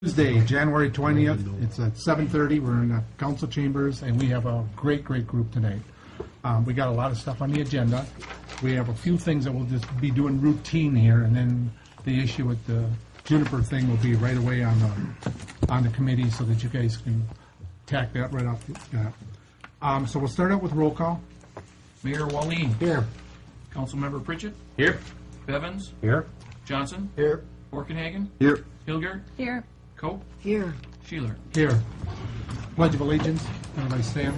Tuesday, January 20th. It's at 7:30. We're in the council chambers, and we have a great group tonight. We got a lot of stuff on the agenda. We have a few things that we'll just be doing routine here, and then the issue with the Juniper thing will be right away on the committee so that you guys can tack that right off. So we'll start out with roll call. Mayor Wallin. Here. Councilmember Pritchett. Here. Bevins. Here. Johnson. Here. Orkenhagen. Here. Hilgert. Here. Cope. Here. Sheeler. Here. Pledge of Allegiance. Everybody stand.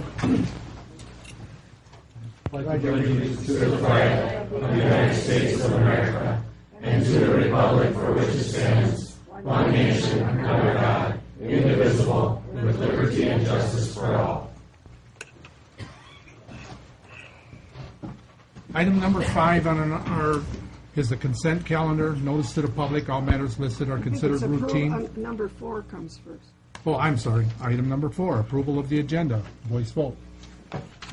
Pledge allegiance to the flag of the United States of America and to the republic for which it stands, one nation under God, indivisible, with liberty and justice for all. Item number 5 on our is the consent calendar. Notice to the public, all matters listed are considered routine. Number 4 comes first. Oh, I'm sorry. Item number 4, approval of the agenda. Voice vote.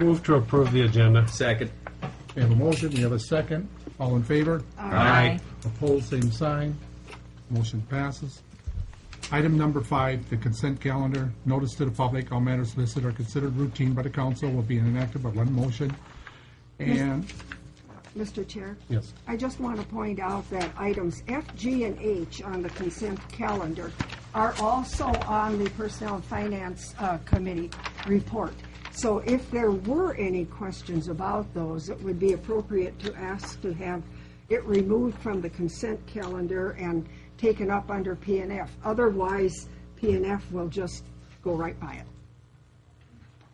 Move to approve the agenda. Second. We have a motion, we have a second. All in favor? Aye. Opposed, same sign. Motion passes. Item number 5, the consent calendar. Notice to the public, all matters listed are considered routine by the council, will be enacted by one motion. And, Mr. Chair? yes, I just want to point out that items F, G, and H on the consent calendar are also on the Personnel and Finance Committee report. So if there were any questions about those, it would be appropriate to ask to have it removed from the consent calendar and taken up under P and F. Otherwise, P and F will just go right by it.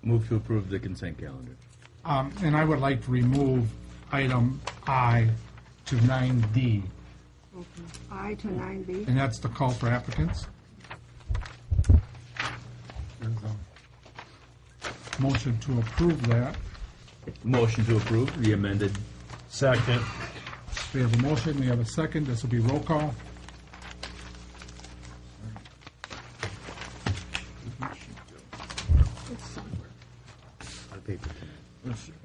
Move to approve the consent calendar. and I would like to remove item I to 9D, Okay. I to 9B. and that's the call for applicants. There's a motion to approve that. Motion to approve the amended. Second. We have a motion, we have a second, this will be roll call. It's somewhere.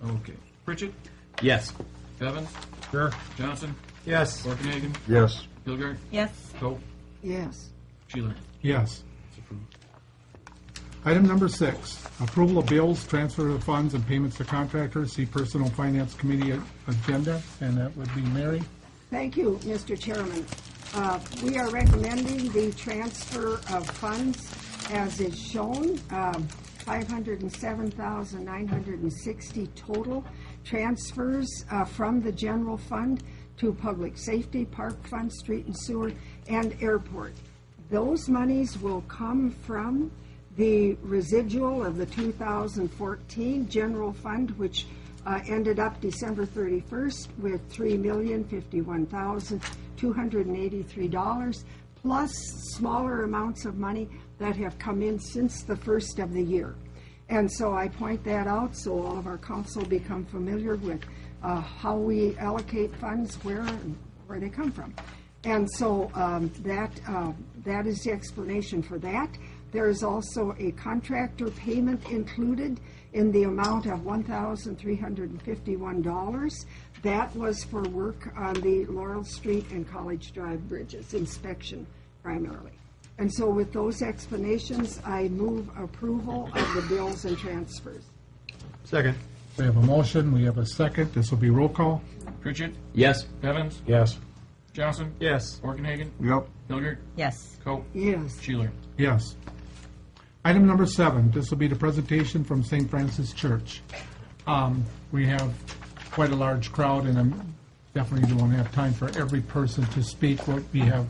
Okay. Pritchett. Yes. Bevins. Sure. Johnson. Yes. Orkenhagen. Yes. Hilgert. Yes. Cope. Yes. Sheeler. Yes. It's approved. Item number 6, approval of bills, transfer of funds, and payments to contractors. See Personal Finance Committee agenda, and that would be Mary. Thank you, Mr. Chairman. We are recommending the transfer of funds as is shown, $507,960 total transfers from the general fund to public safety, park fund, street and sewer, and airport. Those monies will come from the residual of the 2014 general fund, which ended up December 31st with $3,051,283, plus smaller amounts of money that have come in since the first of the year. And so I point that out so all of our council become familiar with how we allocate funds, where they come from. And so that is the explanation for that. There is also a contractor payment included in the amount of $1,351. That was for work on the Laurel Street and College Drive bridges, inspection primarily. And so with those explanations, I move approval of the bills and transfers. Second. We have a motion, we have a second, this will be roll call. Pritchett. Yes. Bevins. Yes. Johnson. Yes. Orkenhagen. Yep. Hilgert. Yes. Cope. Yes. Sheeler. Yes. Item number 7, this will be the presentation from St. Francis Church. We have quite a large crowd, and I definitely don't have time for every person to speak. What we have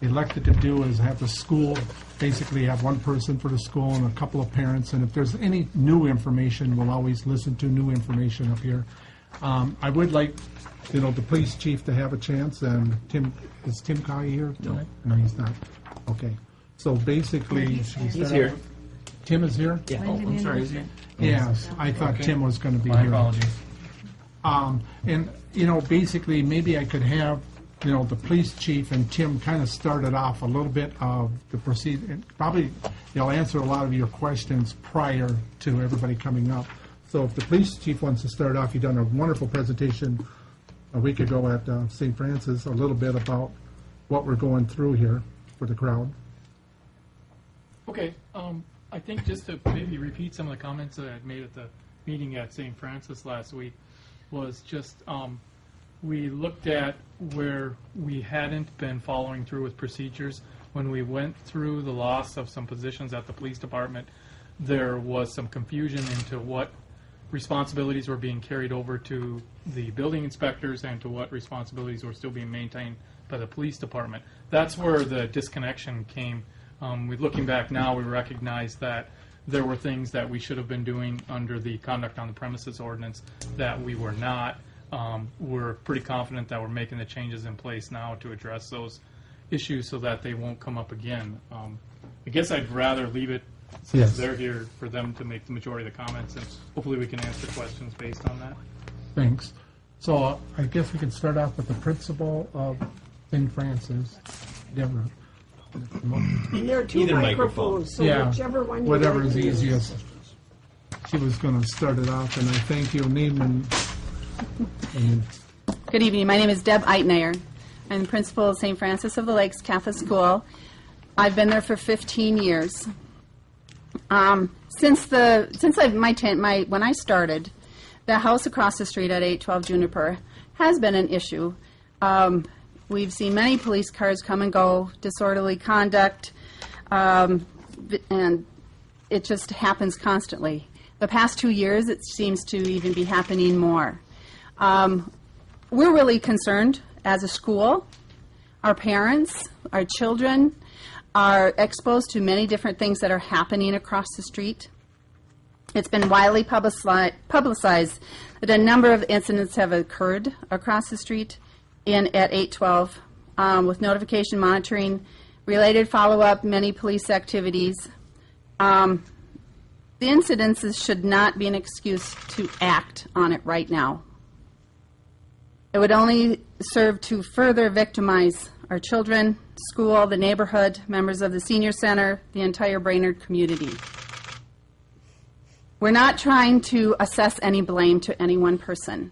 elected to do is have the school basically have one person for the school and a couple of parents, and if there's any new information, we'll always listen to new information up here. I would like, the police chief to have a chance, and is Tim Coy here tonight? No, he's not. Okay. So basically, He's here. Tim is here? Yeah. Oh, I'm sorry. Is he? Yes, I thought Okay. Tim was going to be My here. apologies. And, basically, maybe I could have, the police chief and Tim kind of started off a little bit of the procedure. Probably, they'll answer a lot of your questions prior to everybody coming up. So if the police chief wants to start off, he done a wonderful presentation a week ago at St. Francis, a little bit about what we're going through here for the crowd. Okay, I think just to maybe repeat some of the comments that I had made at the meeting at St. Francis last week was just, we looked at where we hadn't been following through with procedures. When we went through the loss of some positions at the police department, there was some confusion into what responsibilities were being carried over to the building inspectors and to what responsibilities were still being maintained by the police department. That's where the disconnection came. Looking back now, we recognize that there were things that we should have been doing under the conduct on the premises ordinance that we were not. We're pretty confident that we're making the changes in place now to address those issues so that they won't come up again. I guess I'd rather leave it since Yes. they're here for them to make the majority of the comments, and hopefully we can answer questions based on that. Thanks. So I guess we can start off with the principal of St. Francis, Deborah. And there are two Either microphone. microphones, so Yeah, whichever one you whatever like is to use. easiest. She was going to start it off, and I thank you, name and Good evening. My name is Deb Eitnayer. I'm the principal of St. Francis of the Lakes Catholic School. I've been there for 15 years. When I started, the house across the street at 812 Juniper has been an issue. We've seen many police cars come and go, disorderly conduct, and it just happens constantly. The past 2 years, it seems to even be happening more. We're really concerned as a school. Our parents, our children are exposed to many different things that are happening across the street. It's been widely publicized that a number of incidents have occurred across the street at 812 with notification monitoring, related follow-up, many police activities. The incidences should not be an excuse to act on it right now. It would only serve to further victimize our children, school, the neighborhood, members of the senior center, the entire Brainerd community. We're not trying to assess any blame to any one person.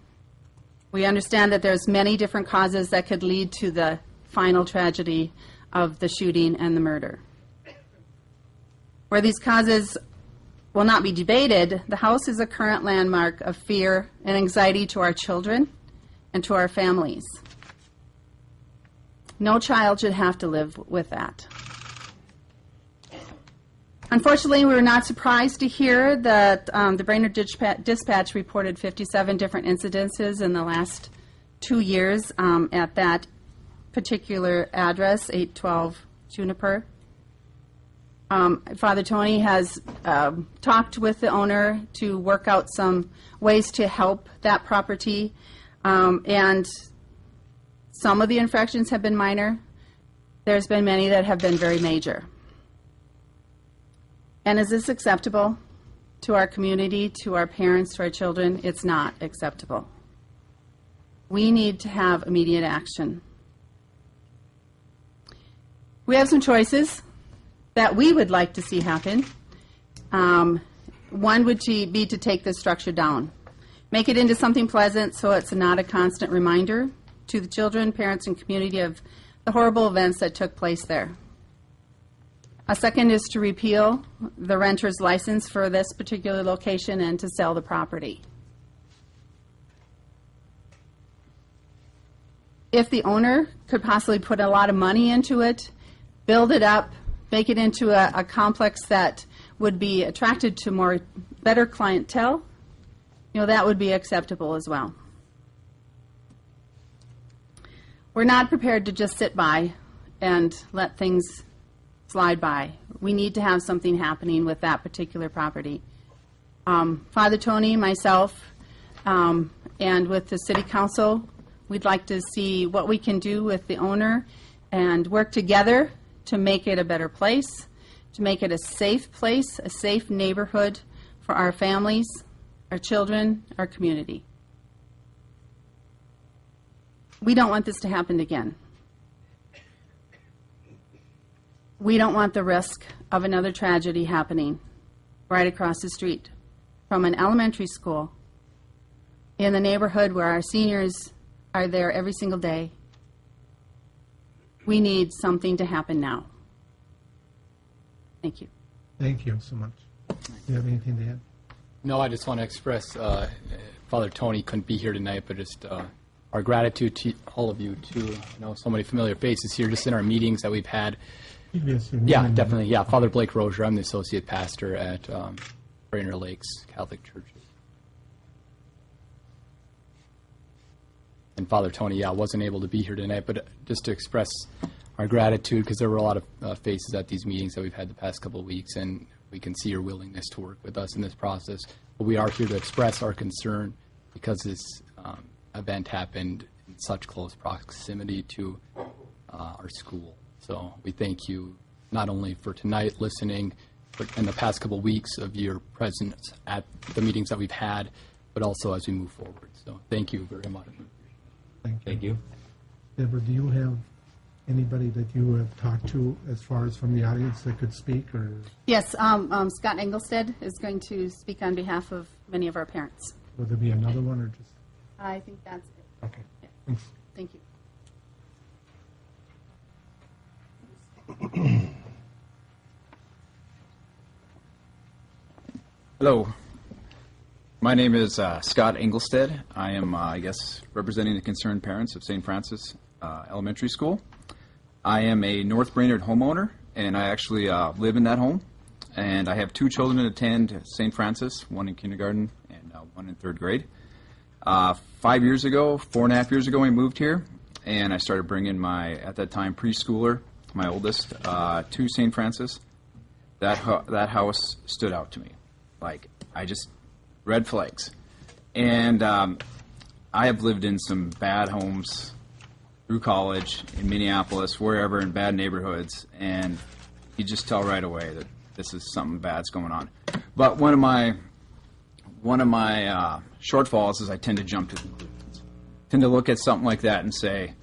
We understand that there's many different causes that could lead to the final tragedy of the shooting and the murder. Where these causes will not be debated, the house is a current landmark of fear and anxiety to our children and to our families. No child should have to live with that. Unfortunately, we were not surprised to hear that the Brainerd Dispatch reported 57 different incidences in the last 2 years at that particular address, 812 Juniper. Father Tony has talked with the owner to work out some ways to help that property, and some of the infractions have been minor. There's been many that have been very major. And is this acceptable to our community, to our parents, to our children? It's not acceptable. We need to have immediate action. We have some choices that we would like to see happen. One would be to take this structure down. Make it into something pleasant so it's not a constant reminder to the children, parents, and community of the horrible events that took place there. A second is to repeal the renter's license for this particular location and to sell the property. If the owner could possibly put a lot of money into it, build it up, make it into a complex that would be attracted to better clientele, that would be acceptable as well. We're not prepared to just sit by and let things slide by. We need to have something happening with that particular property. Father Tony, myself, and with the City Council, we'd like to see what we can do with the owner and work together to make it a better place, to make it a safe neighborhood for our families, our children, our community. We don't want this to happen again. We don't want the risk of another tragedy happening right across the street from an elementary school in the neighborhood where our seniors are there every single day. We need something to happen now. Thank you. Thank you so much. Do you have anything to add? No, I just want to express, Father Tony couldn't be here tonight, but just our gratitude to all of you, too. I know so many familiar faces here, just in our meetings that we've had. Yes, your Yeah, name. definitely. Yeah, Father Blake Rozier. I'm the associate pastor at Brainerd Lakes Catholic Church. And Father Tony, yeah, wasn't able to be here tonight, but just to express our gratitude, because there were a lot of faces at these meetings that we've had the past couple of weeks, and we can see your willingness to work with us in this process. But we are here to express our concern because this event happened in such close proximity to our school. So we thank you not only for tonight listening, but in the past couple of weeks of your presence at the meetings that we've had, but also as we move forward. So thank you very much. Thank you. Deborah, do you have anybody that you have talked to as far as from the audience that could speak, or Yes, Scott Engelstead is going to speak on behalf of many of our parents. will there be another one, or just? I think that's it. Okay. Yeah. Thanks. Thank you. Hello. My name is Scott Engelstead. I am, representing the concerned parents of St. Francis Elementary School. I am a North Brainerd homeowner, and I actually live in that home. And I have two children that attend St. Francis, one in kindergarten and one in third grade. 4.5 years ago, I moved here, and I started bringing my, at that time, preschooler, my oldest, to St. Francis. That house stood out to me. Red flags. And I have lived in some bad homes through college, in Minneapolis, wherever, in bad neighborhoods, and you just tell right away that this is something bad's going on. But one of my shortfalls is I tend to jump to conclusions. Tend to look at something like that and say,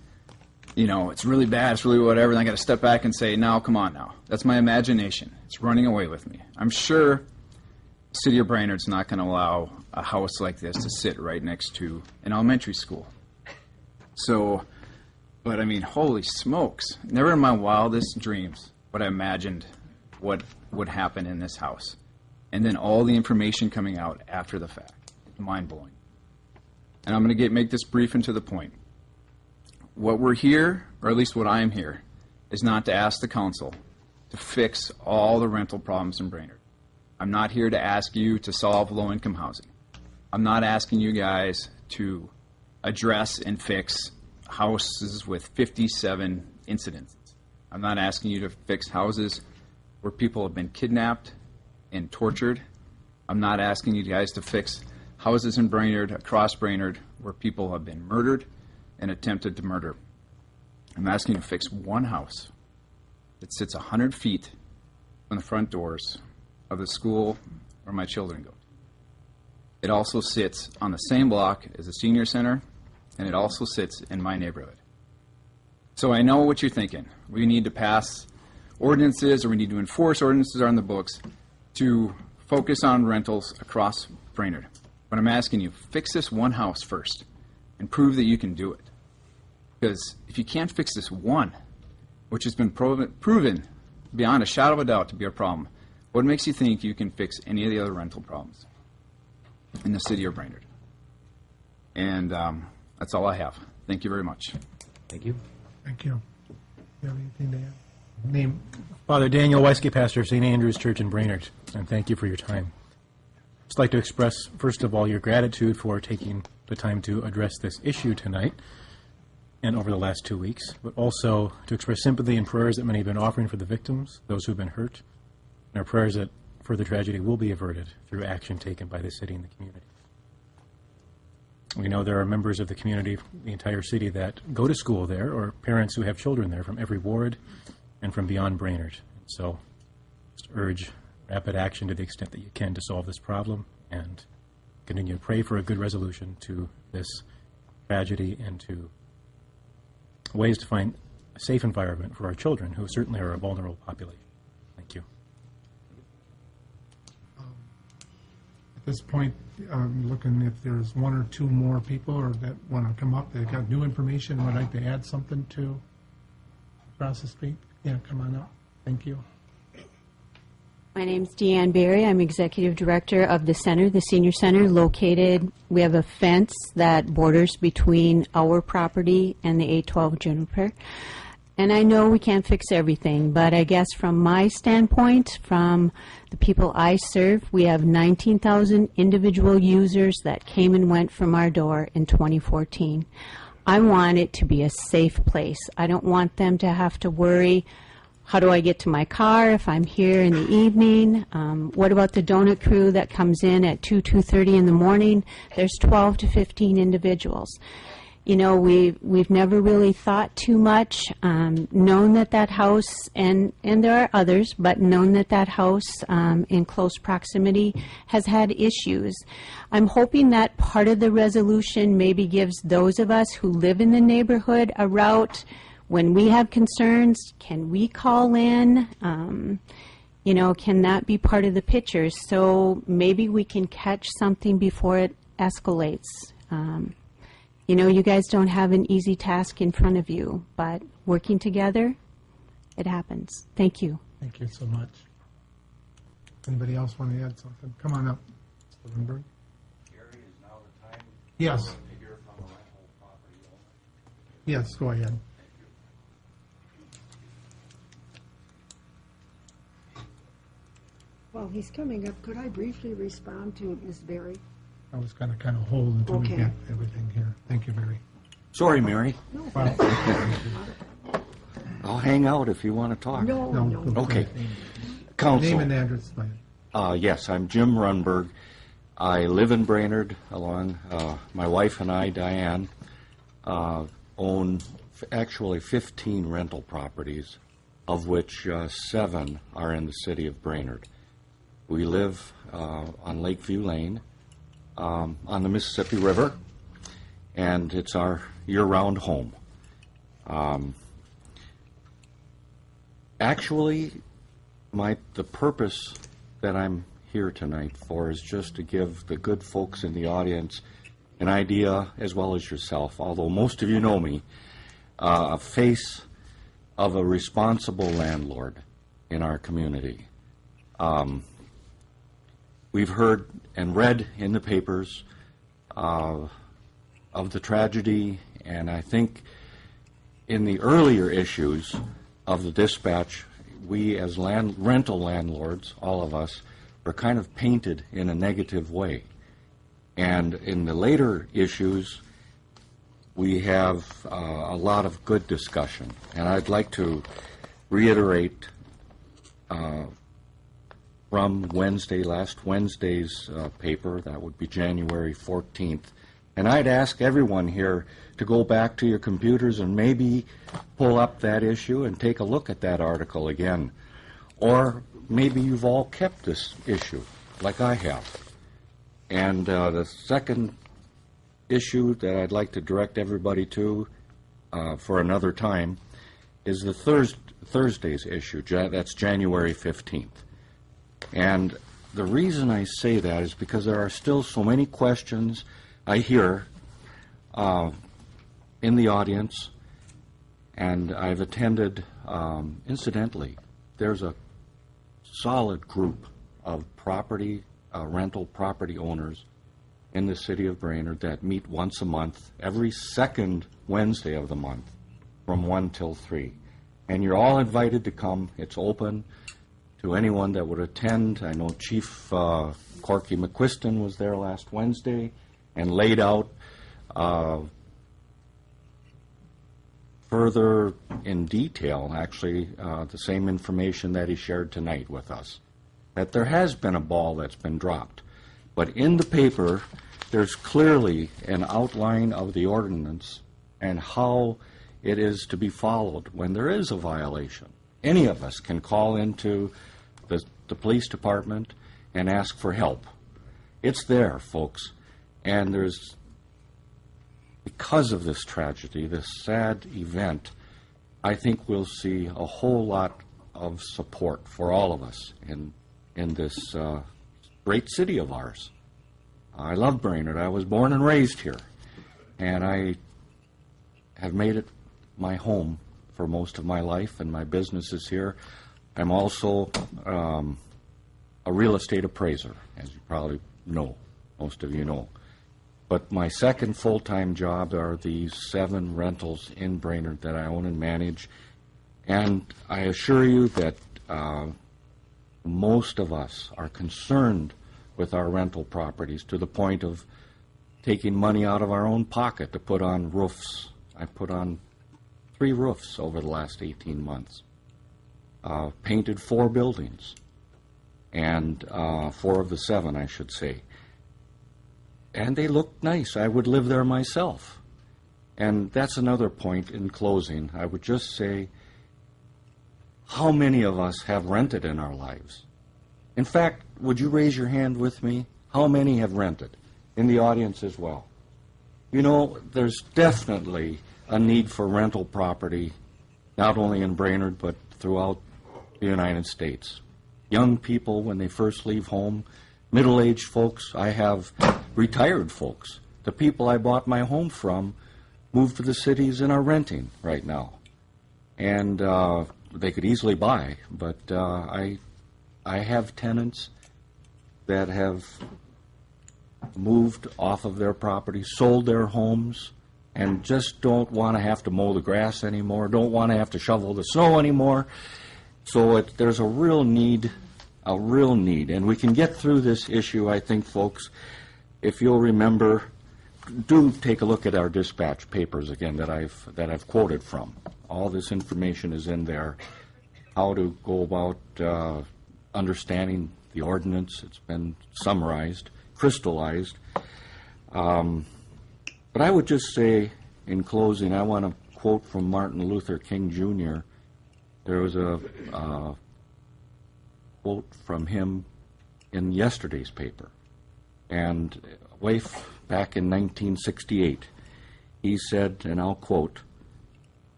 it's really bad, it's really whatever, and I got to step back and say, no, come on now. That's my imagination. It's running away with me. I'm sure the city of Brainerd's not going to allow a house like this to sit right next to an elementary school. So, but I mean, holy smokes. Never in my wildest dreams would I imagined what would happen in this house. And then all the information coming out after the fact. Mind-blowing. And I'm going to make this brief and to the point. What we're here, or at least what I'm here, is not to ask the council to fix all the rental problems in Brainerd. I'm not here to ask you to solve low-income housing. I'm not asking you guys to address and fix houses with 57 incidents. I'm not asking you to fix houses where people have been kidnapped and tortured. I'm not asking you guys to fix houses in Brainerd, across Brainerd, where people have been murdered and attempted to murder. I'm asking you to fix one house that sits 100 feet from the front doors of the school where my children go. It also sits on the same block as the senior center, and it also sits in my neighborhood. So I know what you're thinking. We need to pass ordinances, or we need to enforce ordinances on the books to focus on rentals across Brainerd. But I'm asking you, fix this one house first and prove that you can do it. Because if you can't fix this one, which has been proven beyond a shadow of a doubt to be a problem, what makes you think you can fix any of the other rental problems in the city of Brainerd? And that's all I have. Thank you very much. Thank you. Thank you. Do you have anything to add? Name. Father Daniel Weske, pastor of St. Andrew's Church in Brainerd, and thank you for your time. I'd just like to express, first of all, your gratitude for taking the time to address this issue tonight and over the last 2 weeks, but also to express sympathy and prayers that many have been offering for the victims, those who have been hurt, and our prayers that further tragedy will be averted through action taken by the city and the community. We know there are members of the community, the entire city, that go to school there, or parents who have children there from every ward and from beyond Brainerd. So just urge rapid action to the extent that you can to solve this problem, and continue to pray for a good resolution to this tragedy and to ways to find a safe environment for our children, who certainly are a vulnerable population. Thank you. At this point, I'm looking if there's one or two more people or that want to come up, that got new information, would like to add something to across the street. Yeah, come on up. Thank you. My name's Deanne Berry. I'm Executive Director of the center, the Senior Center, located, we have a fence that borders between our property and the 812 Juniper. And I know we can't fix everything, but I guess from my standpoint, from the people I serve, we have 19,000 individual users that came and went from our door in 2014. I want it to be a safe place. I don't want them to have to worry, how do I get to my car if I'm here in the evening? What about the donut crew that comes in at 2:30 in the morning? There's 12 to 15 individuals. You know, we've never really thought too much, known that house, and there are others, but known that house in close proximity has had issues. I'm hoping that part of the resolution maybe gives those of us who live in the neighborhood a route. When we have concerns, can we call in? You know, can that be part of the picture? So maybe we can catch something before it escalates. You know, you guys don't have an easy task in front of you, but working together, it happens. Thank you. Thank you so much. Anybody else want to add something? Come on up, Mr. Lindbergh. Gary, is now the time Yes. to hear from a rental property owner? Yes, go ahead. While he's coming up, could I briefly respond to Ms. Berry? I was going to kind of hold until we Okay. get everything here. Thank you, Mary. Sorry, Mary. Well, I'll hang out if you want to talk. No, no. go Okay. ahead. Name Council. and address, please. Yes, I'm Jim Runberg. I live in Brainerd along, my wife and I, Diane, own actually 15 rental properties, of which 7 are in the city of Brainerd. We live on Lakeview Lane on the Mississippi River, and it's our year-round home. Actually, the purpose that I'm here tonight for is just to give the good folks in the audience an idea, as well as yourself, although most of you know me, a face of a responsible landlord in our community. We've heard and read in the papers of the tragedy, and I think in the earlier issues of the dispatch, we as rental landlords, all of us, were kind of painted in a negative way. And in the later issues, we have a lot of good discussion. And I'd like to reiterate from last Wednesday's paper, that would be January 14th. And I'd ask everyone here to go back to your computers and maybe pull up that issue and take a look at that article again. Or maybe you've all kept this issue, like I have. And the second issue that I'd like to direct everybody to for another time is the Thursday's issue. That's January 15th. And the reason I say that is because there are still so many questions I hear in the audience, and I've attended, incidentally, there's a solid group of rental property owners in the city of Brainerd that meet once a month, every second Wednesday of the month, from 1 till 3. And you're all invited to come. It's open to anyone that would attend. I know Chief Corky McQuiston was there last Wednesday and laid out further in detail, actually, the same information that he shared tonight with us, that there has been a ball that's been dropped. But in the paper, there's clearly an outline of the ordinance and how it is to be followed when there is a violation. Any of us can call into the police department and ask for help. It's there, folks. And because of this tragedy, this sad event, I think we'll see a whole lot of support for all of us in this great city of ours. I love Brainerd. I was born and raised here, and I have made it my home for most of my life, and my business is here. I'm also a real estate appraiser, as you probably know, most of you know. But my second full-time job are these 7 rentals in Brainerd that I own and manage. And I assure you that most of us are concerned with our rental properties to the point of taking money out of our own pocket to put on roofs. I put on 3 roofs over the last 18 months. Painted 4 buildings, and 4 of the 7, I should say. And they look nice. I would live there myself. And that's another point in closing. I would just say, how many of us have rented in our lives? In fact, would you raise your hand with me? How many have rented? In the audience as well. You know, there's definitely a need for rental property, not only in Brainerd, but throughout the United States. Young people, when they first leave home, middle-aged folks, I have retired folks. The people I bought my home from moved to the cities and are renting right now. And they could easily buy, but I have tenants that have moved off of their property, sold their homes, and just don't want to have to mow the grass anymore, don't want to have to shovel the snow anymore. So there's a real need, and we can get through this issue, I think, folks. If you'll remember, do take a look at our dispatch papers again that I've quoted from. All this information is in there. How to go about understanding the ordinance. It's been summarized, crystallized. But I would just say, in closing, I want to quote from Martin Luther King Jr. There was a quote from him in yesterday's paper. And back in 1968, he said, and I'll quote,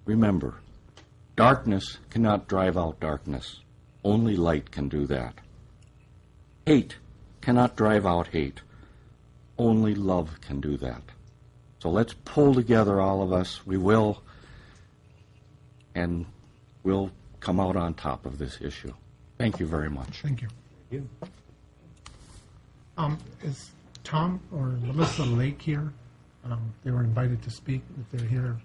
"Remember, darkness cannot drive out darkness. Only light can do that. Hate cannot drive out hate. Only love can do that." So let's pull together, all of us. We will, and we'll come out on top of this issue. Thank you very much. Thank you. Is Tom or Melissa Lake here? They were invited to speak. If they're here,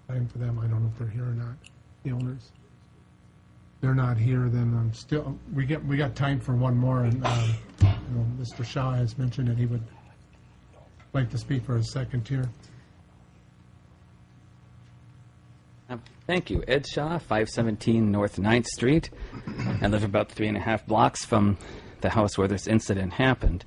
time for them. I don't know if they're here or not. The owners. They're not here. Then we got time for one more. And Mr. Shaw has mentioned that he would like to speak for a second here. Thank you. Ed Shaw, 517 North 9th Street. I live about 3.5 blocks from the house where this incident happened.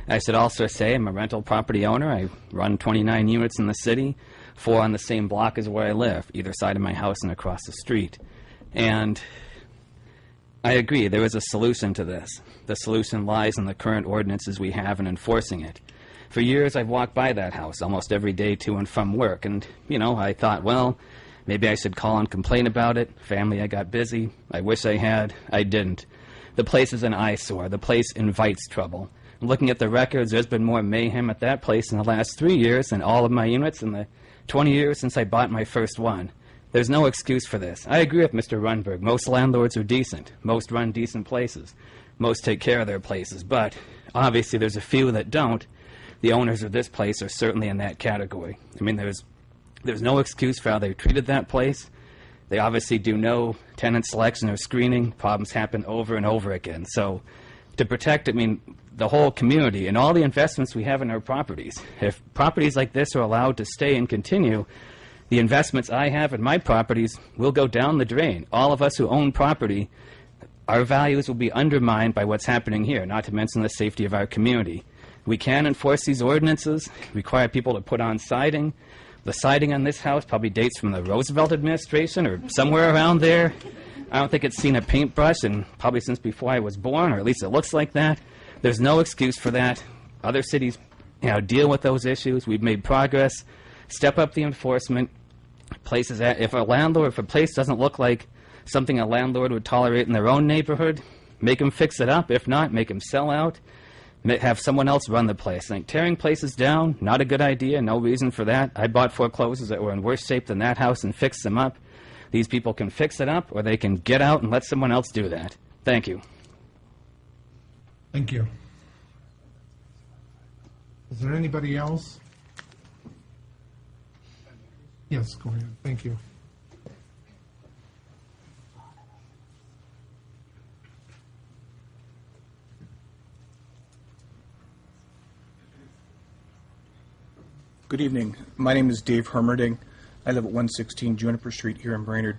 I should also say I'm a rental property owner. I run 29 units in the city, 4 on the same block as where I live, either side of my house and across the street. And I agree, there is a solution to this. The solution lies in the current ordinances we have and enforcing it. For years, I've walked by that house almost every day to and from work, and, I thought, well, maybe I should call and complain about it. Family, I got busy. I wish I had. I didn't. The place is an eyesore. The place invites trouble. Looking at the records, there's been more mayhem at that place in the last 3 years than all of my units in the 20 years since I bought my first one. There's no excuse for this. I agree with Mr. Runberg. Most landlords are decent. Most run decent places. Most take care of their places. But obviously there's a few that don't. The owners of this place are certainly in that category. I mean, there's no excuse for how they treated that place. They obviously do no tenant selection or screening. Problems happen over and over again. So to protect, the whole community and all the investments we have in our properties, if properties like this are allowed to stay and continue, the investments I have in my properties will go down the drain. All of us who own property, our values will be undermined by what's happening here, not to mention the safety of our community. We can enforce these ordinances, require people to put on siding. The siding on this house probably dates from the Roosevelt administration or somewhere around there. I don't think it's seen a paintbrush and probably since before I was born, or at least it looks like that. There's no excuse for that. Other cities deal with those issues. We've made progress. Step up the enforcement. If a place doesn't look like something a landlord would tolerate in their own neighborhood, make them fix it up. If not, make them sell out. Have someone else run the place. Tearing places down, not a good idea, no reason for that. I bought foreclosures that were in worse shape than that house and fixed them up. These people can fix it up, or they can get out and let someone else do that. Thank you. Thank you. Is there anybody else? Yes, go ahead. Thank you. Good evening. My name is Dave Hermerding. I live at 116 Juniper Street here in Brainerd.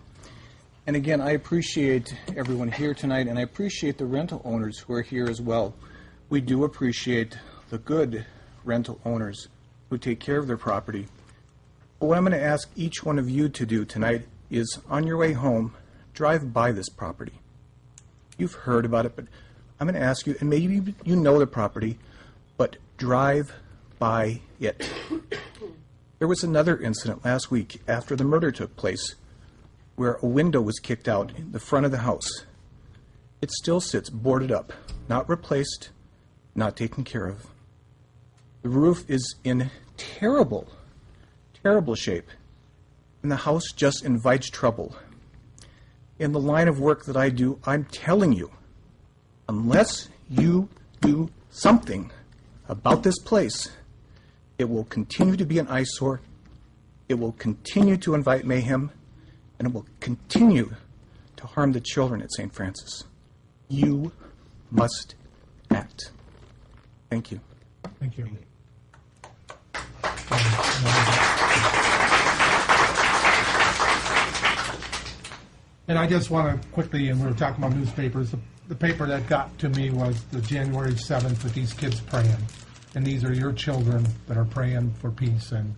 And again, I appreciate everyone here tonight, and I appreciate the rental owners who are here as well. We do appreciate the good rental owners who take care of their property. But what I'm going to ask each one of you to do tonight is, on your way home, drive by this property. You've heard about it, but I'm going to ask you, and maybe you know the property, but drive by it. There was another incident last week after the murder took place where a window was kicked out in the front of the house. It still sits boarded up, not replaced, not taken care of. The roof is in terrible, terrible shape, and the house just invites trouble. In the line of work that I do, I'm telling you, unless you do something about this place, it will continue to be an eyesore, it will continue to invite mayhem, and it will continue to harm the children at St. Francis. You must act. Thank you. Thank you. And I just want to quickly, and we were talking about newspapers, the paper that got to me was the January 7th with these kids praying. And these are your children that are praying for peace, and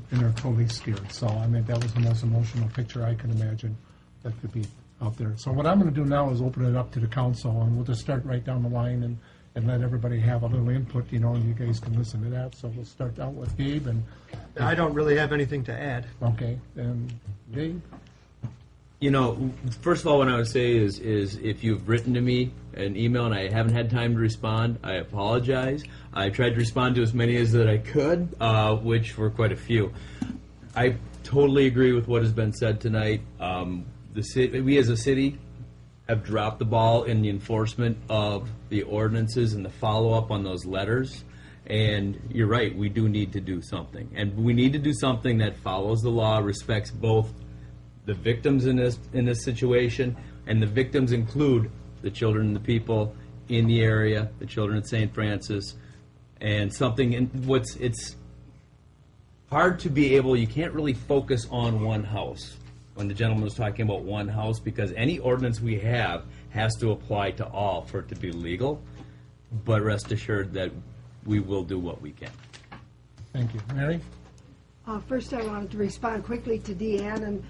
they're totally scared. So, I mean, that was the most emotional picture I can imagine that could be out there. So what I'm going to do now is open it up to the council, and we'll just start right down the line and let everybody have a little input, you know, and you guys can listen to that. So we'll start out with Gabe. And I don't really have anything to add. Okay, and Gabe? You know, first of all, what I would say is if you've written to me an email and I haven't had time to respond, I apologize. I tried to respond to as many as that I could, which were quite a few. I totally agree with what has been said tonight. We as a city have dropped the ball in the enforcement of the ordinances and the follow-up on those letters. And you're right, we do need to do something. And we need to do something that follows the law, respects both the victims in this situation, and the victims include the children and the people in the area, the children at St. Francis, and it's hard to be able, you can't really focus on one house when the gentleman was talking about one house, because any ordinance we have has to apply to all for it to be legal, but rest assured that we will do what we can. Thank you. Mary? First, I wanted to respond quickly to Deanne, and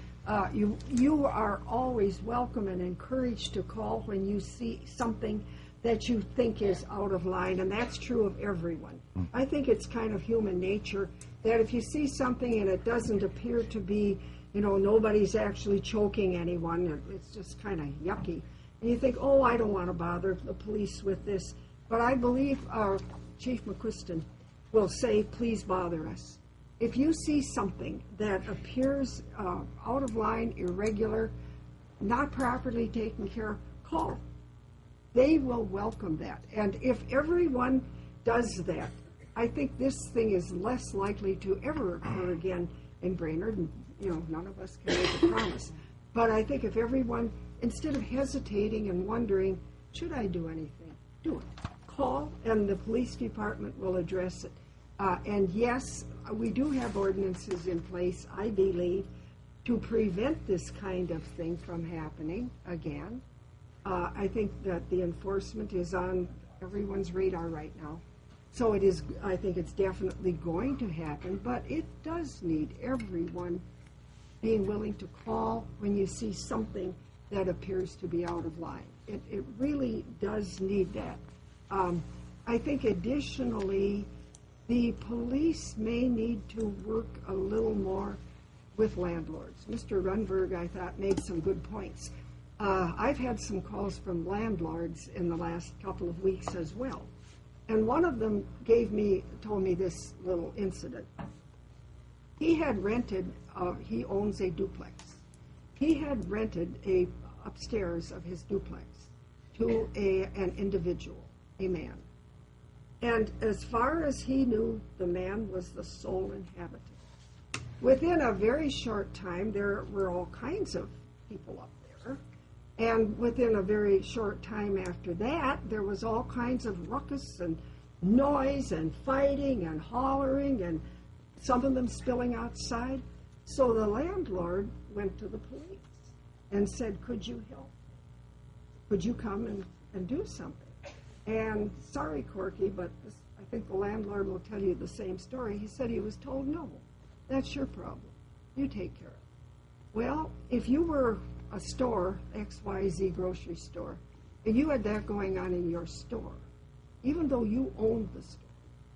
you are always welcome and encouraged to call when you see something that you think is out of line, and that's true of everyone. I think it's kind of human nature that if you see something and it doesn't appear to be, you know, nobody's actually choking anyone, it's just kind of yucky, and you think, oh, I don't want to bother the police with this. But I believe Chief McQuiston will say, please bother us. If you see something that appears out of line, irregular, not properly taken care of, call. They will welcome that. And if everyone does that, I think this thing is less likely to ever occur again in Brainerd. And, you know, none of us can make a promise. But I think if everyone, instead of hesitating and wondering, should I do anything, do it. Call, and the police department will address it. And yes, we do have ordinances in place, I believe, to prevent this kind of thing from happening again. I think that the enforcement is on everyone's radar right now. So it is, I think it's definitely going to happen, but it does need everyone being willing to call when you see something that appears to be out of line. It really does need that. I think additionally, the police may need to work a little more with landlords. Mr. Runberg, I thought, made some good points. I've had some calls from landlords in the last couple of weeks as well. And one of them told me this little incident. He had rented, he owns a duplex. He had rented upstairs of his duplex to an individual. a man. And as far as he knew, the man was the sole inhabitant. Within a very short time, there were all kinds of people up there. And within a very short time after that, there was all kinds of ruckus and noise and fighting and hollering and some of them spilling outside. So the landlord went to the police and said, could you help? Could you come and do something? And sorry, Corky, but I think the landlord will tell you the same story. He said he was told, no, that's your problem. You take care of it. Well, if you were a store, XYZ grocery store, and you had that going on in your store, even though you owned the store,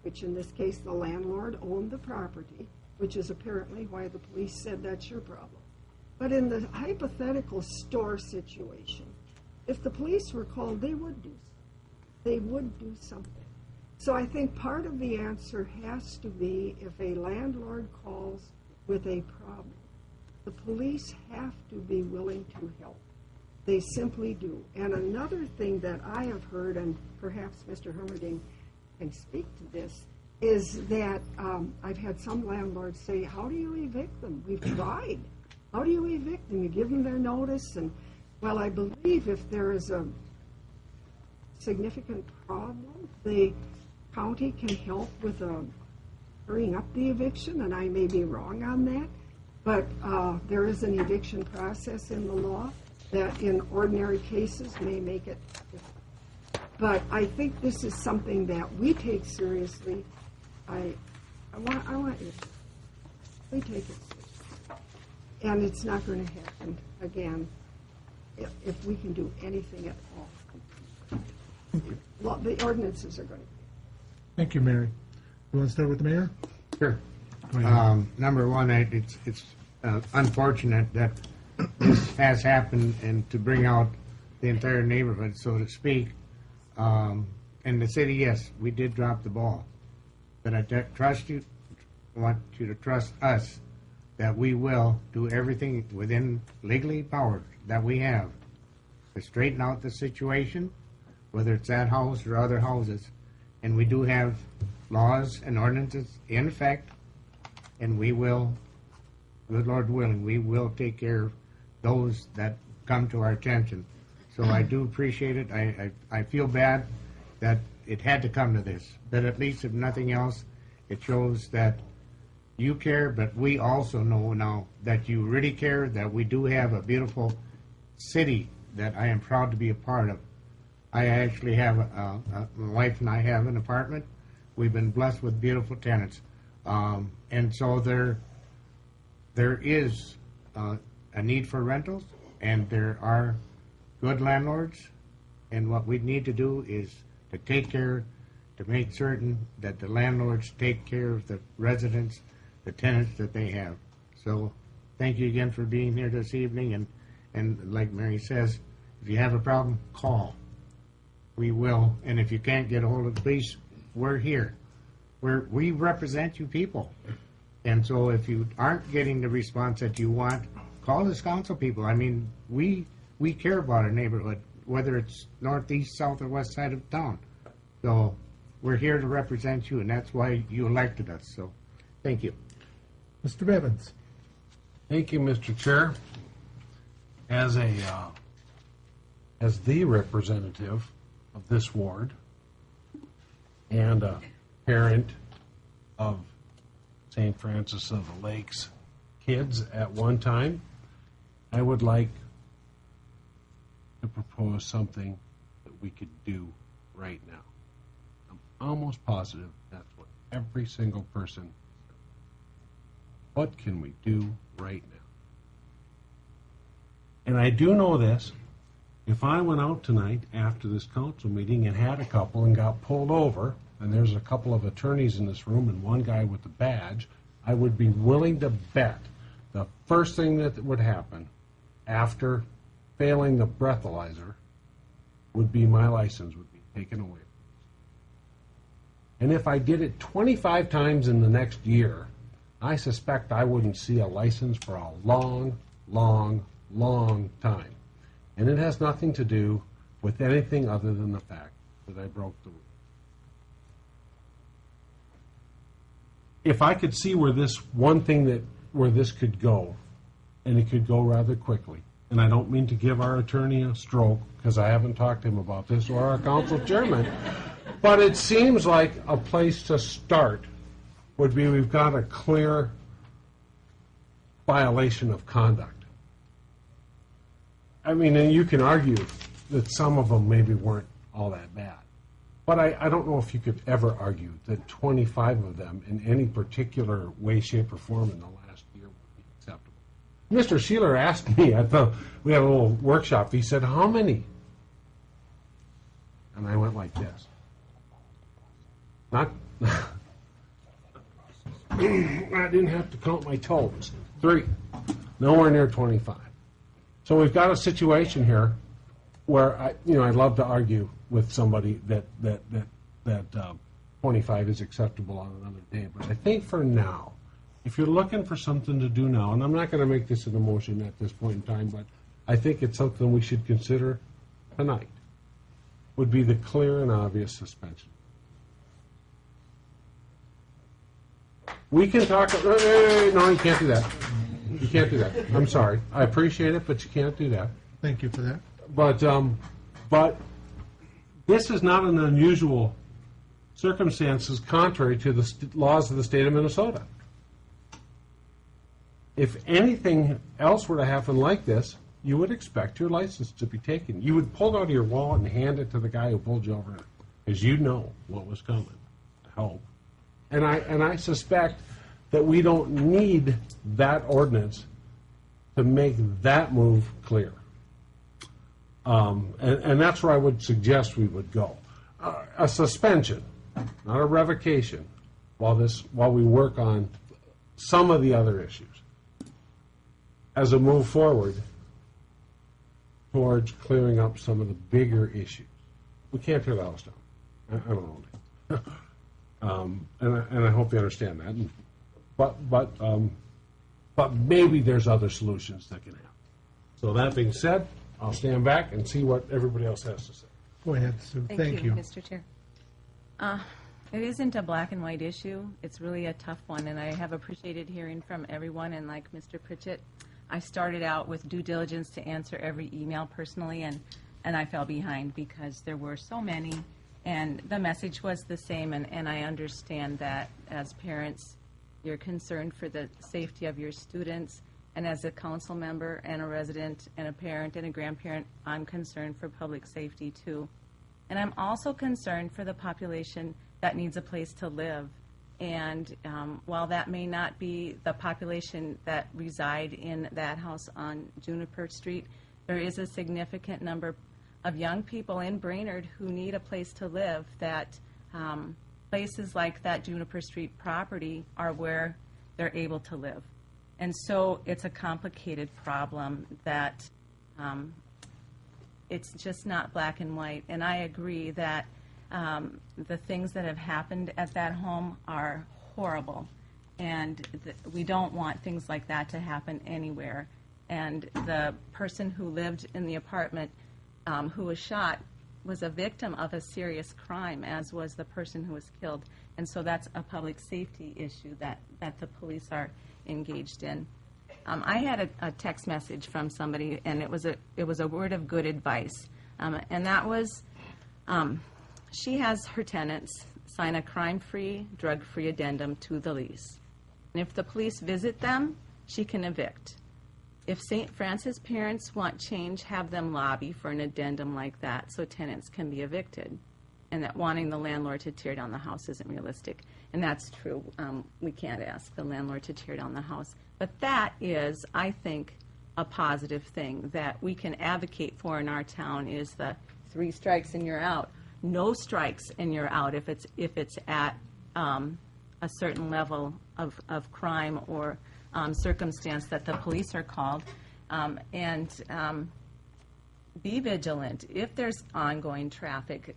which in this case the landlord owned the property, which is apparently why the police said that's your problem. But in the hypothetical store situation, if the police were called, they would do something. They would do something. So I think part of the answer has to be if a landlord calls with a problem, the police have to be willing to help. They simply do. And another thing that I have heard, and perhaps Mr. Hermerding can speak to this, is that I've had some landlords say, how do you evict them? We've tried. How do you evict them? You give them their notice, and, well, I believe if there is a significant problem, the county can help with hurrying up the eviction, and I may be wrong on that, but there is an eviction process in the law that in ordinary cases may make it difficult. But I think this is something that we take seriously. I want you to. We take it seriously. And it's not going to happen again if we can do anything at all. The ordinances are going to. Thank you, Mary. You want to start with the mayor? Sure. Go ahead. Number one, it's unfortunate that this has happened, and to bring out the entire neighborhood, so to speak. In the city, yes, we did drop the ball. But I want you to trust us that we will do everything within legally powered that we have to straighten out the situation, whether it's that house or other houses. And we do have laws and ordinances in effect, and we will, good Lord willing, we will take care of those that come to our attention. So I do appreciate it. I feel bad that it had to come to this, but at least if nothing else, it shows that you care, but we also know now that you really care, that we do have a beautiful city that I am proud to be a part of. I actually have, my wife and I have an apartment. We've been blessed with beautiful tenants. And so there is a need for rentals, and there are good landlords. And what we need to do is to take care, to make certain that the landlords take care of the residents, the tenants that they have. So thank you again for being here this evening. And like Mary says, if you have a problem, call. We will. And if you can't get a hold of the police, we're here. We represent you people. And so if you aren't getting the response that you want, call this council people. I mean, we care about our neighborhood, whether it's north, east, south, or west side of town. So we're here to represent you, and that's why you elected us. So thank you. Mr. Bevins. Thank you, Mr. Chair. As the representative of this ward and a parent of St. Francis of the Lakes kids at one time, I would like to propose something that we could do right now. I'm almost positive that's what every single person said. What can we do right now? And I do know this. If I went out tonight after this council meeting and had a couple and got pulled over, and there's a couple of attorneys in this room and one guy with a badge, I would be willing to bet the first thing that would happen after failing the breathalyzer would be my license would be taken away. And if I did it 25 times in the next year, I suspect I wouldn't see a license for a long, long, long time. And it has nothing to do with anything other than the fact that I broke the rule. If I could see where this one thing where this could go, and it could go rather quickly, and I don't mean to give our attorney a stroke, because I haven't talked to him about this, or our council chairman, but it seems like a place to start would be we've got a clear violation of conduct. I mean, and you can argue that some of them maybe weren't all that bad. But I don't know if you could ever argue that 25 of them in any particular way, shape, or form in the last year would be acceptable. Mr. Sheeler asked me we had a little workshop, he said, how many? And I went like this. Not, I didn't have to count my toes. 3. Nowhere near 25. So we've got a situation here where I'd love to argue with somebody that 25 is acceptable on another day. But I think for now, if you're looking for something to do now, and I'm not going to make this an emotion at this point in time, but I think it's something we should consider tonight, would be the clear and obvious suspension. We can talk. No, you can't do that. You can't do that. I'm sorry. I appreciate it, but you can't do that. Thank you for that. But this is not an unusual circumstances contrary to the laws of the state of Minnesota. If anything else were to happen like this, you would expect your license to be taken. You would pull it out of your wallet and hand it to the guy who pulled you over, because you know what was coming. I hope. And I suspect that we don't need that ordinance to make that move clear. And that's where I would suggest we would go. A suspension, not a revocation, while we work on some of the other issues as a move forward towards clearing up some of the bigger issues. We can't tear the house down. I don't know. And I hope you understand that. But maybe there's other solutions that can happen. So that being said, I'll stand back and see what everybody else has to say. Go ahead, Sue. Thank you. Mr. Chair. It isn't a black and white issue. It's really a tough one, and I have appreciated hearing from everyone. And like Mr. Pritchett, I started out with due diligence to answer every email personally, and I fell behind because there were so many, and the message was the same. And I understand that as parents, you're concerned for the safety of your students. And as a council member and a resident and a parent and a grandparent, I'm concerned for public safety too. And I'm also concerned for the population that needs a place to live. And while that may not be the population that reside in that house on Juniper Street, there is a significant number of young people in Brainerd who need a place to live, that places like that Juniper Street property are where they're able to live. And so it's a complicated problem that it's just not black and white. And I agree that the things that have happened at that home are horrible. And we don't want things like that to happen anywhere. And the person who lived in the apartment who was shot was a victim of a serious crime, as was the person who was killed. And so that's a public safety issue that the police are engaged in. I had a text message from somebody, and it was a word of good advice, and that was, she has her tenants sign a crime-free, drug-free addendum to the lease, and if the police visit them, she can evict. If St. Francis parents want change, have them lobby for an addendum like that so tenants can be evicted, and that wanting the landlord to tear down the house isn't realistic. And that's true. We can't ask the landlord to tear down the house. But that is, I think, a positive thing that we can advocate for in our town, is the 3 strikes and you're out. No strikes and you're out if it's at a certain level of crime or circumstance that the police are called. And be vigilant. If there's ongoing traffic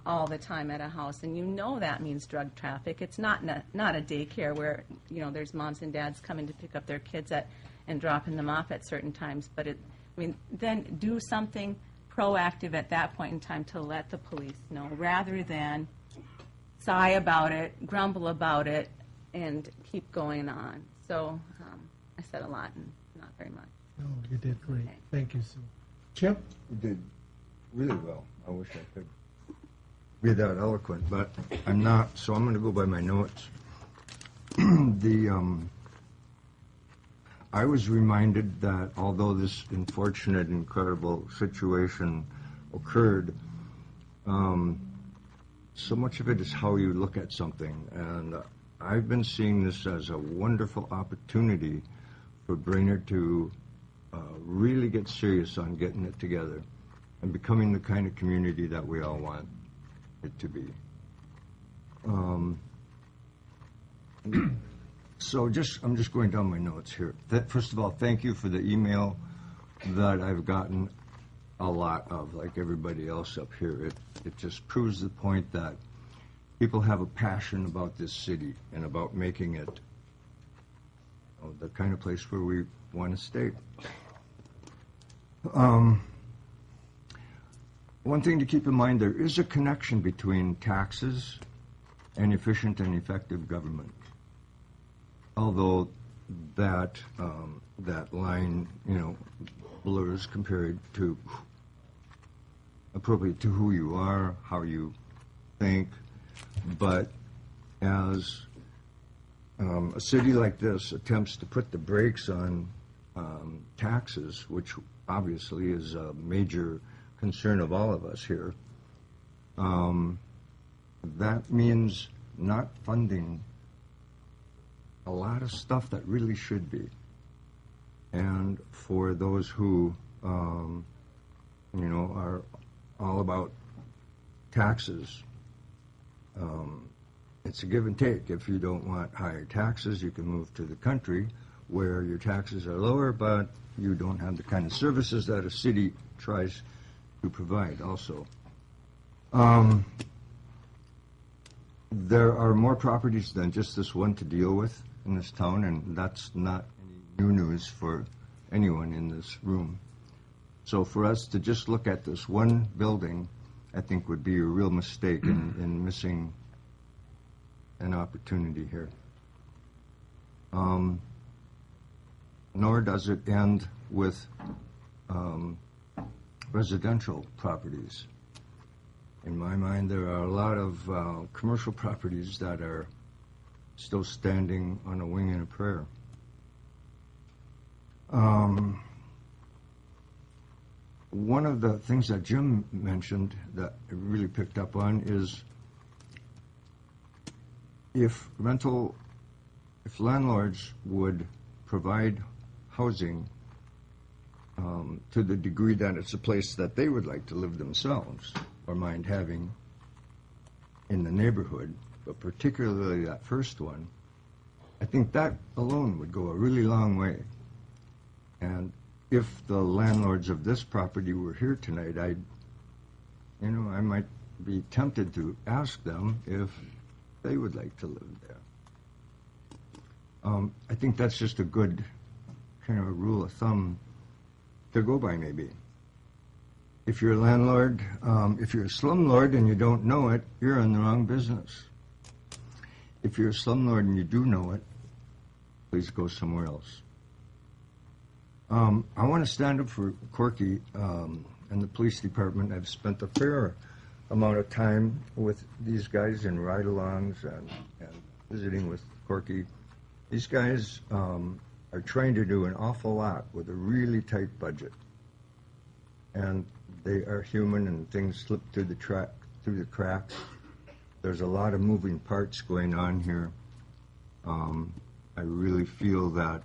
all the time at a house, and you know that means drug traffic. It's not a daycare where there's moms and dads coming to pick up their kids and dropping them off at certain times. But then do something proactive at that point in time to let the police know, rather than sigh about it, grumble about it, and keep going on. So I said a lot and not very much. No, you did great. Thank you, Sue. Chip? You did really well. I wish I could be that eloquent, but I'm not, so I'm going to go by my notes. I was reminded that although this unfortunate, incredible situation occurred, so much of it is how you look at something. And I've been seeing this as a wonderful opportunity for Brainerd to really get serious on getting it together and becoming the kind of community that we all want it to be. So I'm just going down my notes here. First of all, thank you for the email that I've gotten a lot of, like everybody else up here. It just proves the point that people have a passion about this city and about making it the kind of place where we want to stay. One thing to keep in mind, there is a connection between taxes and efficient and effective government. Although that line, blurs compared to appropriate to who you are, how you think. But as a city like this attempts to put the brakes on taxes, which obviously is a major concern of all of us here, that means not funding a lot of stuff that really should be. And for those who, are all about taxes, it's a give and take. If you don't want higher taxes, you can move to the country where your taxes are lower, but you don't have the kind of services that a city tries to provide also. There are more properties than just this one to deal with in this town, and that's not any new news for anyone in this room. So for us to just look at this one building, I think would be a real mistake in missing an opportunity here. Nor does it end with residential properties. In my mind, there are a lot of commercial properties that are still standing on a wing and a prayer. One of the things that Jim mentioned that I really picked up on is if landlords would provide housing to the degree that it's a place that they would like to live themselves or mind having in the neighborhood, but particularly that first one, I think that alone would go a really long way. And if the landlords of this property were here tonight, I might be tempted to ask them if they would like to live there. I think that's just a good kind of a rule of thumb to go by, maybe. If you're a landlord, if you're a slumlord and you don't know it, you're in the wrong business. If you're a slumlord and you do know it, please go somewhere else. I want to stand up for Corky and the police department. I've spent a fair amount of time with these guys in ride-alongs and visiting with Corky. These guys are trying to do an awful lot with a really tight budget. And they are human and things slip through the cracks. There's a lot of moving parts going on here. I really feel that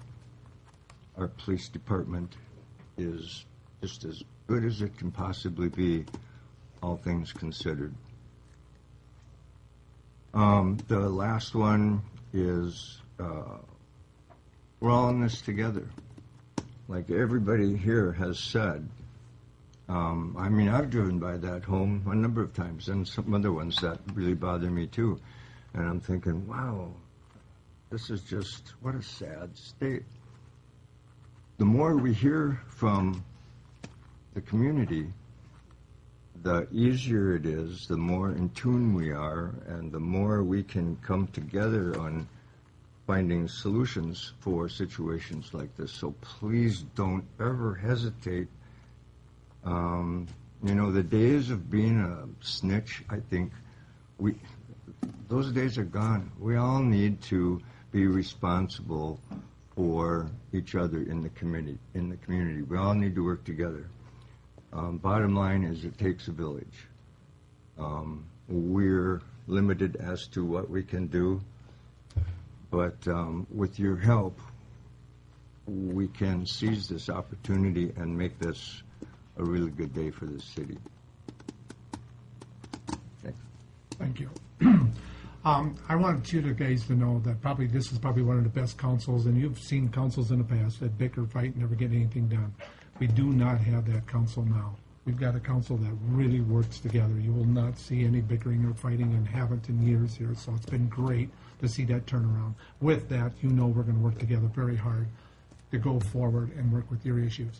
our police department is just as good as it can possibly be, all things considered. The last one is we're all in this together. Like everybody here has said, I've driven by that home a number of times, and some other ones that really bother me too. And I'm thinking, wow, this is just, what a sad state. The more we hear from the community, the easier it is, the more in tune we are, and the more we can come together on finding solutions for situations like this. So please don't ever hesitate. The days of being a snitch, I think, those days are gone. We all need to be responsible for each other in the community. We all need to work together. Bottom line is, it takes a village. We're limited as to what we can do, but with your help, we can seize this opportunity and make this a really good day for the city. Thanks. Thank you. I want you guys to know that this is probably one of the best councils, and you've seen councils in the past that bicker, fight, and never get anything done. We do not have that council now. We've got a council that really works together. You will not see any bickering or fighting, and haven't in years here, so it's been great to see that turnaround. With that, we're going to work together very hard to go forward and work with your issues.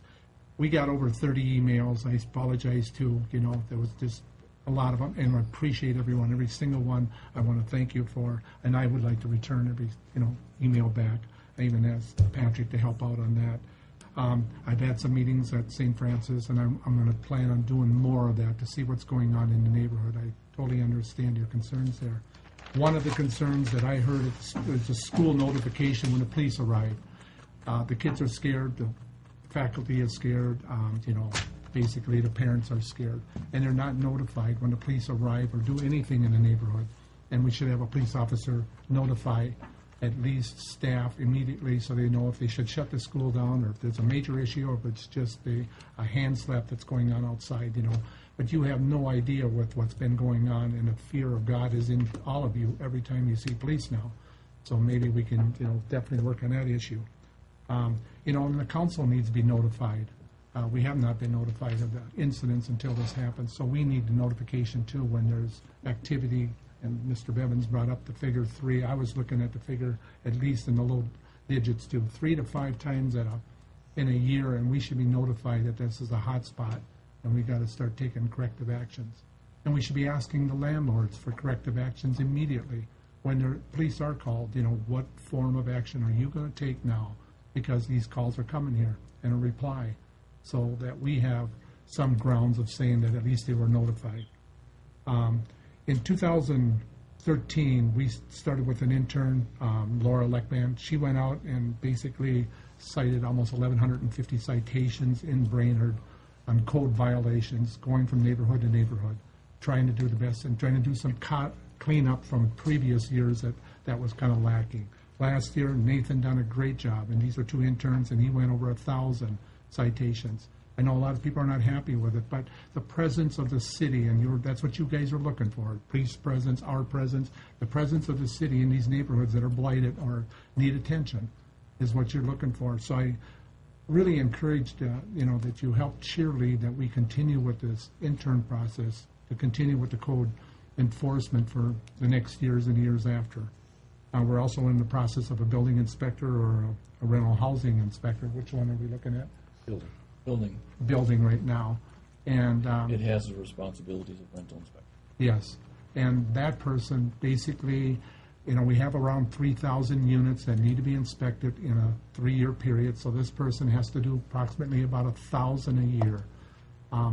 We got over 30 emails. I apologize too. There was just a lot of them, and I appreciate every single one. I want to thank you for, and I would like to return every email back. I even asked Patrick to help out on that. I've had some meetings at St. Francis, and I'm going to plan on doing more of that to see what's going on in the neighborhood. I totally understand your concerns there. One of the concerns that I heard is a school notification when the police arrive. The kids are scared, the faculty is scared, basically the parents are scared, and they're not notified when the police arrive or do anything in the neighborhood. And we should have a police officer notify at least staff immediately, so they know if they should shut the school down, or if there's a major issue, or if it's just a hand slap that's going on outside, But you have no idea with what's been going on, and the fear of God is in all of you every time you see police now. So maybe we can, definitely work on that issue. And the council needs to be notified. We have not been notified of the incidents until this happens, so we need the notification too when there's activity. And Mr. Bevins brought up the figure 3. I was looking at the figure at least in the low digits too, 3 to 5 times in a year, and we should be notified that this is a hot spot, and we got to start taking corrective actions. And we should be asking the landlords for corrective actions immediately when the police are called. What form of action are you going to take now? Because these calls are coming here, and a reply, so that we have some grounds of saying that at least they were notified. In 2013, we started with an intern, Laura Leckman. She went out and basically cited almost 1,150 citations in Brainerd on code violations, going from neighborhood to neighborhood, trying to do the best and trying to do some cleanup from previous years that was kind of lacking. Last year, Nathan done a great job, and these are 2 interns, and he went over 1,000 citations. I know a lot of people are not happy with it, but the presence of the city, and that's what you guys are looking for, police presence, our presence, the presence of the city in these neighborhoods that are blighted or need attention is what you're looking for. So I really encouraged, that you help cheerlead that we continue with this intern process, to continue with the code enforcement for the next years and years after. We're also in the process of a building inspector or a rental housing inspector. Which one are we looking at? Building right now. And it has the responsibilities of rental inspector. Yes. And that person basically, we have around 3,000 units that need to be inspected in a 3-year period. So this person has to do approximately about 1,000 a year.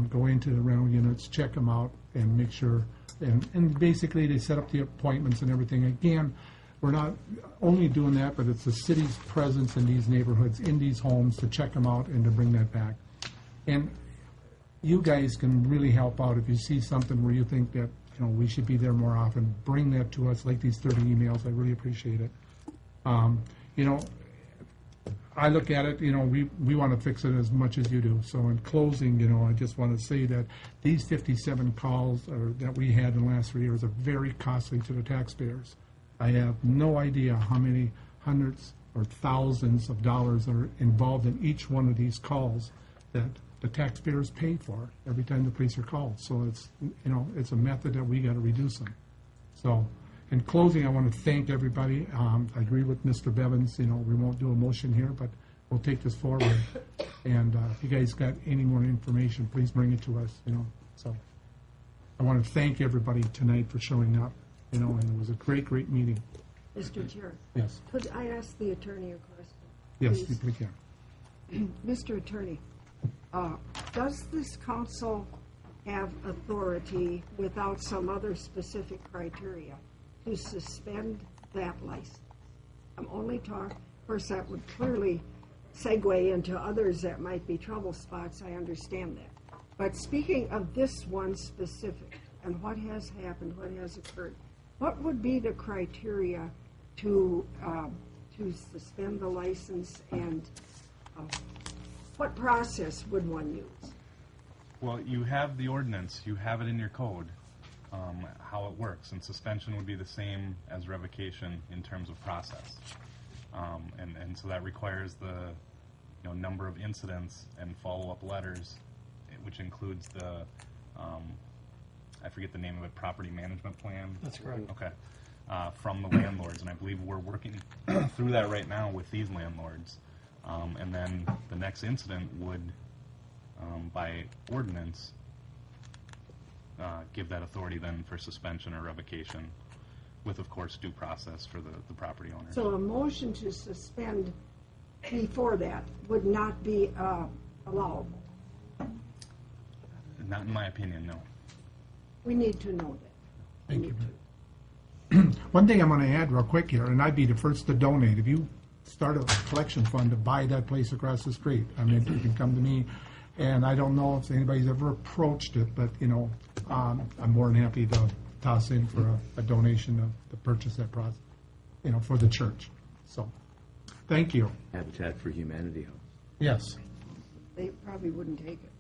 Go into the rental units, check them out, and make sure. And basically they set up the appointments and everything. Again, we're not only doing that, but it's the city's presence in these neighborhoods, in these homes, to check them out and to bring that back. And you guys can really help out if you see something where you think that we should be there more often. Bring that to us, like these 30 emails. I really appreciate it. I look at it, we want to fix it as much as you do. So in closing, I just want to say that these 57 calls that we had in the last 3 years are very costly to the taxpayers. I have no idea how many hundreds or thousands of dollars are involved in each one of these calls that the taxpayers pay for every time the police are called. So it's a method that we got to reduce them. So in closing, I want to thank everybody. I agree with Mr. Bevins. We won't do a motion here, but we'll take this forward. And if you guys got any more information, please bring it to us. So I want to thank everybody tonight for showing up, and it was a great, great meeting. Mr. Chair. Yes. Could I ask the attorney a question? Yes, please? you can. Mr. Attorney, does this council have authority without some other specific criteria to suspend that license? I'm only talking, of course, that would clearly segue into others that might be trouble spots, I understand that. But speaking of this one specific, and what has happened, what has occurred, what would be the criteria to suspend the license, and what process would one use? Well, you have the ordinance, you have it in your code, how it works, and suspension would be the same as revocation in terms of process. And so that requires the number of incidents and follow-up letters, which includes the, I forget the name of it, property management plan? That's correct. Okay. From the landlords, and I believe we're working through that right now with these landlords. And then the next incident would, by ordinance, give that authority then for suspension or revocation, with, of course, due process for the property owner. So a motion to suspend before that would not be allowable? Not in my opinion, no. We need to know that. Thank you. One thing I'm going to add real quick here, and I'd be the first to donate. If you start a collection fund to buy that place across the street, I mean, you can come to me. And I don't know if anybody's ever approached it, but, I'm more than happy to toss in for a donation to purchase that product, for the church. So, thank you. Habitat for Humanity. Yes. They probably wouldn't take it.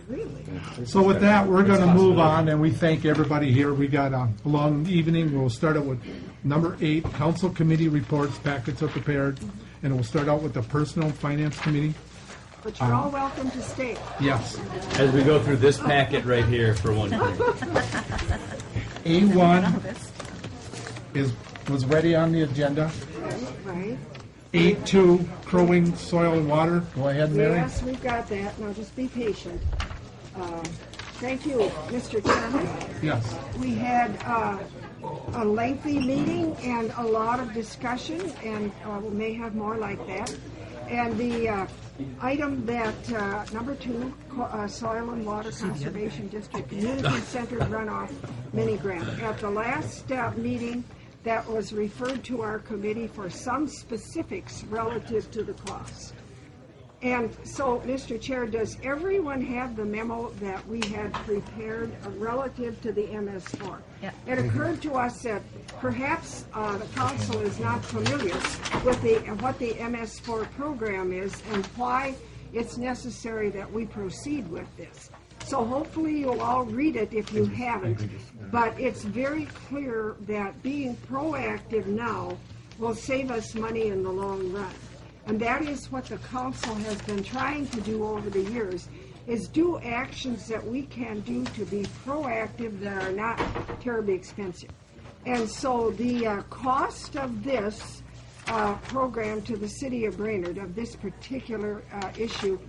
Really? So with that, we're going to move on, and we thank everybody here. We got a long evening. We'll start out with number 8, council committee reports. Packets are prepared, and we'll start out with the Personal Finance Committee. But you're all welcome to stay. Yes. As we go through this packet right here for one thing. A1 was ready on the agenda. Right. 8.2, crowing soil and water. Go ahead, Mary. Yes, we've got that. Now, just be patient. Thank you, Mr. Chairman. Yes. We had a lengthy meeting and a lot of discussion, and we may have more like that. And the item that, number 2, Soil and Water Conservation District Community-Centered Runoff Mini Grant. At the last meeting, that was referred to our committee for some specifics relative to the cost. And so, Mr. Chair, does everyone have the memo that we had prepared relative to the MS4? Yeah. It occurred to us that perhaps the council is not familiar with what the MS4 program is and why it's necessary that we proceed with this. So hopefully you'll all read it if you haven't. But it's very clear that being proactive now will save us money in the long run. And that is what the council has been trying to do over the years, is do actions that we can do to be proactive that are not terribly expensive. And so the cost of this program to the city of Brainerd, of this particular issue,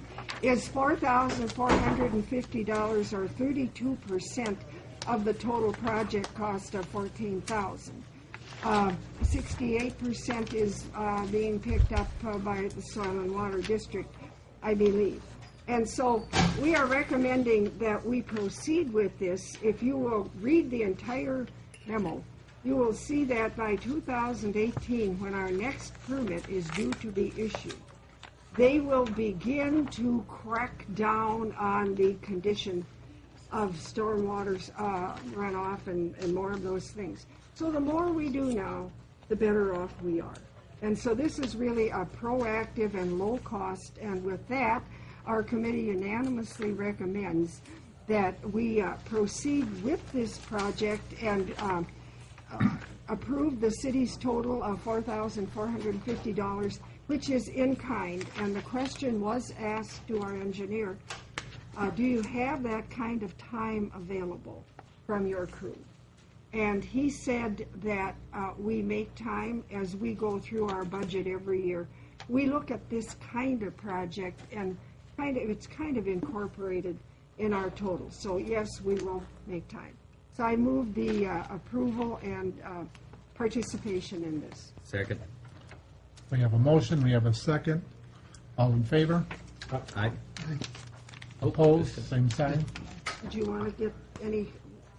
is $4,450, or 32% of the total project cost of $14,000. 68% is being picked up by the Soil and Water District, I believe. And so we are recommending that we proceed with this. If you will read the entire memo, you will see that by 2018, when our next permit is due to be issued, they will begin to crack down on the condition of stormwater runoff and more of those things. So the more we do now, the better off we are. And so this is really a proactive and low cost, and with that, our committee unanimously recommends that we proceed with this project and approve the city's total of $4,450, which is in kind. And the question was asked to our engineer, do you have that kind of time available from your crew? And he said that we make time as we go through our budget every year. We look at this kind of project, and it's kind of incorporated in our total. So yes, we will make time. So I move the approval and participation in this. Second. We have a motion, we have a second. All in favor? Aye. Opposed? Same sign. Do you want to get any?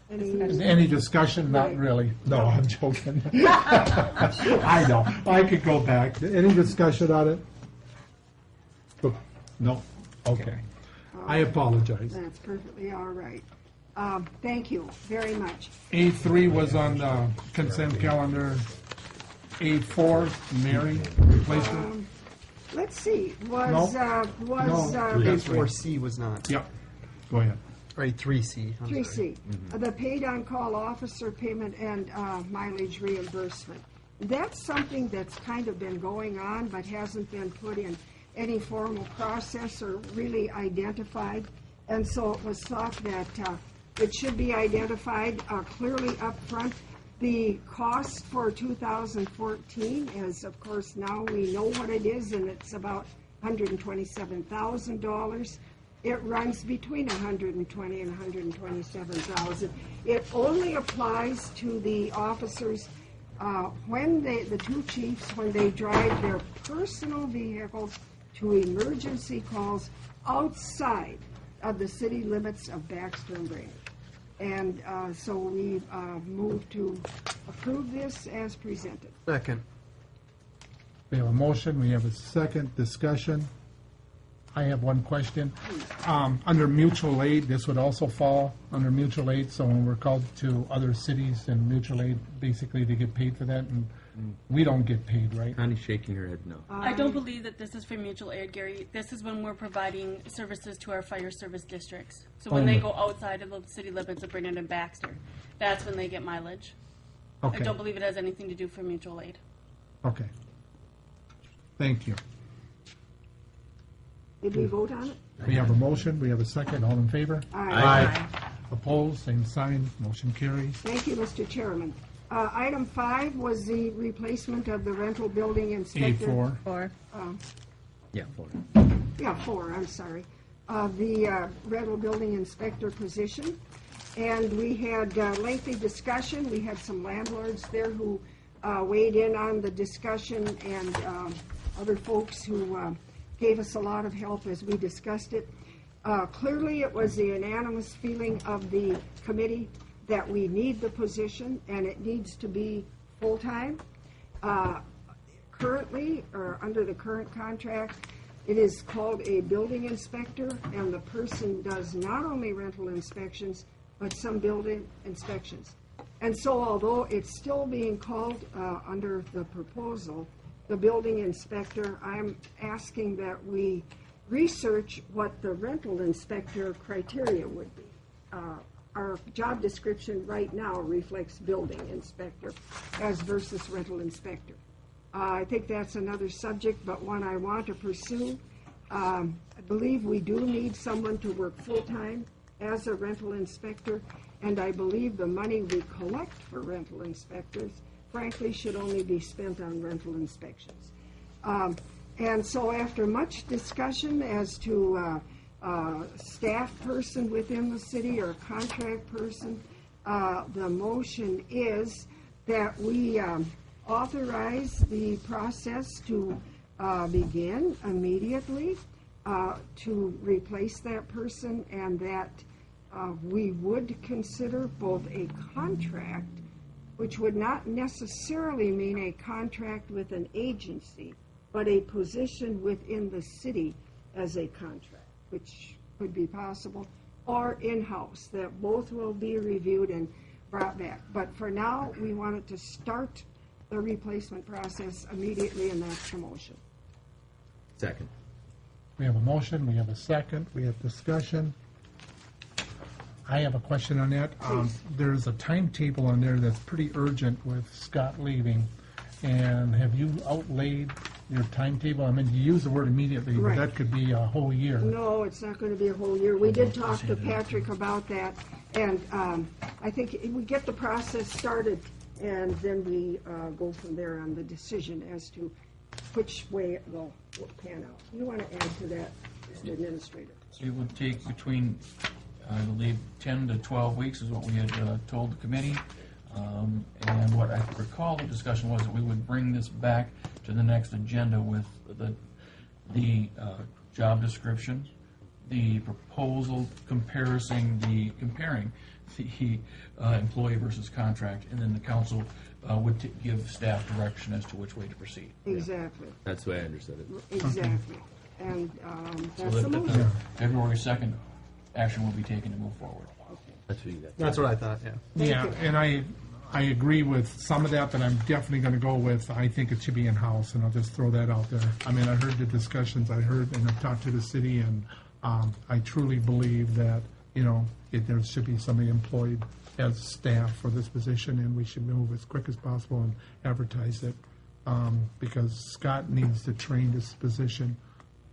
Any discussion? Not Right. really. No, I'm joking. I know. I could go back. Any discussion on it? No? Okay. I apologize. That's perfectly all right. Thank you very much. A3 was on the consent calendar. A4, Mary, replacement. Let's see, was, No. A4C was not. Yep. Go ahead. Right, 3C. I'm sorry. 3C, the paid on-call officer payment and mileage reimbursement. That's something that's kind of been going on, but hasn't been put in any formal process or really identified. And so it was thought that it should be identified clearly up front. The cost for 2014 is, of course, now we know what it is, and it's about $127,000. It runs between $120,000 and $127,000. It only applies to the officers when the two chiefs, when they drive their personal vehicles to emergency calls outside of the city limits of Baxter and Brainerd. And so we move to approve this as presented. Second. We have a motion, we have a second discussion. I have one question. Under mutual aid, this would also fall under mutual aid, so when we're called to other cities and mutual aid, basically they get paid for that, and we don't get paid, right? Connie's shaking her head no. I don't believe that this is for mutual aid, Gary. This is when we're providing services to our fire service districts. So when they go outside of the city limits of Brainerd and Baxter, that's when they get mileage. Okay. I don't believe it has anything to do for mutual aid. Okay. Thank you. Did we vote on it? We have a motion, we have a second, all in favor? Aye. Opposed, same sign, motion carries. Thank you, Mr. Chairman. Item 5 was the replacement of the rental building inspector. A4. Yeah, 4. Yeah, 4, I'm sorry. The rental building inspector position. And we had lengthy discussion. We had some landlords there who weighed in on the discussion, and other folks who gave us a lot of help as we discussed it. Clearly, it was the unanimous feeling of the committee that we need the position, and it needs to be full-time. Currently, or under the current contract, it is called a building inspector, and the person does not only rental inspections, but some building inspections. And so although it's still being called under the proposal, the building inspector, I'm asking that we research what the rental inspector criteria would be. Our job description right now reflects building inspector as versus rental inspector. I think that's another subject, but one I want to pursue. I believe we do need someone to work full-time as a rental inspector, and I believe the money we collect for rental inspectors, frankly, should only be spent on rental inspections. And so after much discussion as to staff person within the city or contract person, the motion is that we authorize the process to begin immediately to replace that person, and that we would consider both a contract, which would not necessarily mean a contract with an agency, but a position within the city as a contract, which could be possible, or in-house, that both will be reviewed and brought back. But for now, we wanted to start the replacement process immediately, and that's the motion. Second. We have a motion, we have a second, we have discussion. I have a question on that. There's a timetable on there that's pretty urgent with Scott leaving. And have you outlaid your timetable? I mean, you use the word immediately, but Right. that could be a whole year. No, it's not going to be a whole year. We did talk to Patrick about that, and I think we get the process started, and then we go from there on the decision as to which way it will pan out. You want to add to that? administrator. It would take between, I believe, 10 to 12 weeks is what we had told the committee. And what I recall the discussion was that we would bring this back to the next agenda with the job description, the proposal comparing the employee versus contract, and then the council would give staff direction as to which way to proceed. Exactly. That's the way I understood it. Exactly. And So that's the that motion. February 2nd action will be taken to move forward. That's what you got. That's what I thought, yeah. Yeah, and I agree with some of that, but I'm definitely going to go with, I think it should be in-house, and I'll just throw that out there. I mean, I heard the discussions, I heard, and I've talked to the city, and I truly believe that, there should be somebody employed as staff for this position, and we should move as quick as possible and advertise it, because Scott needs to train this position,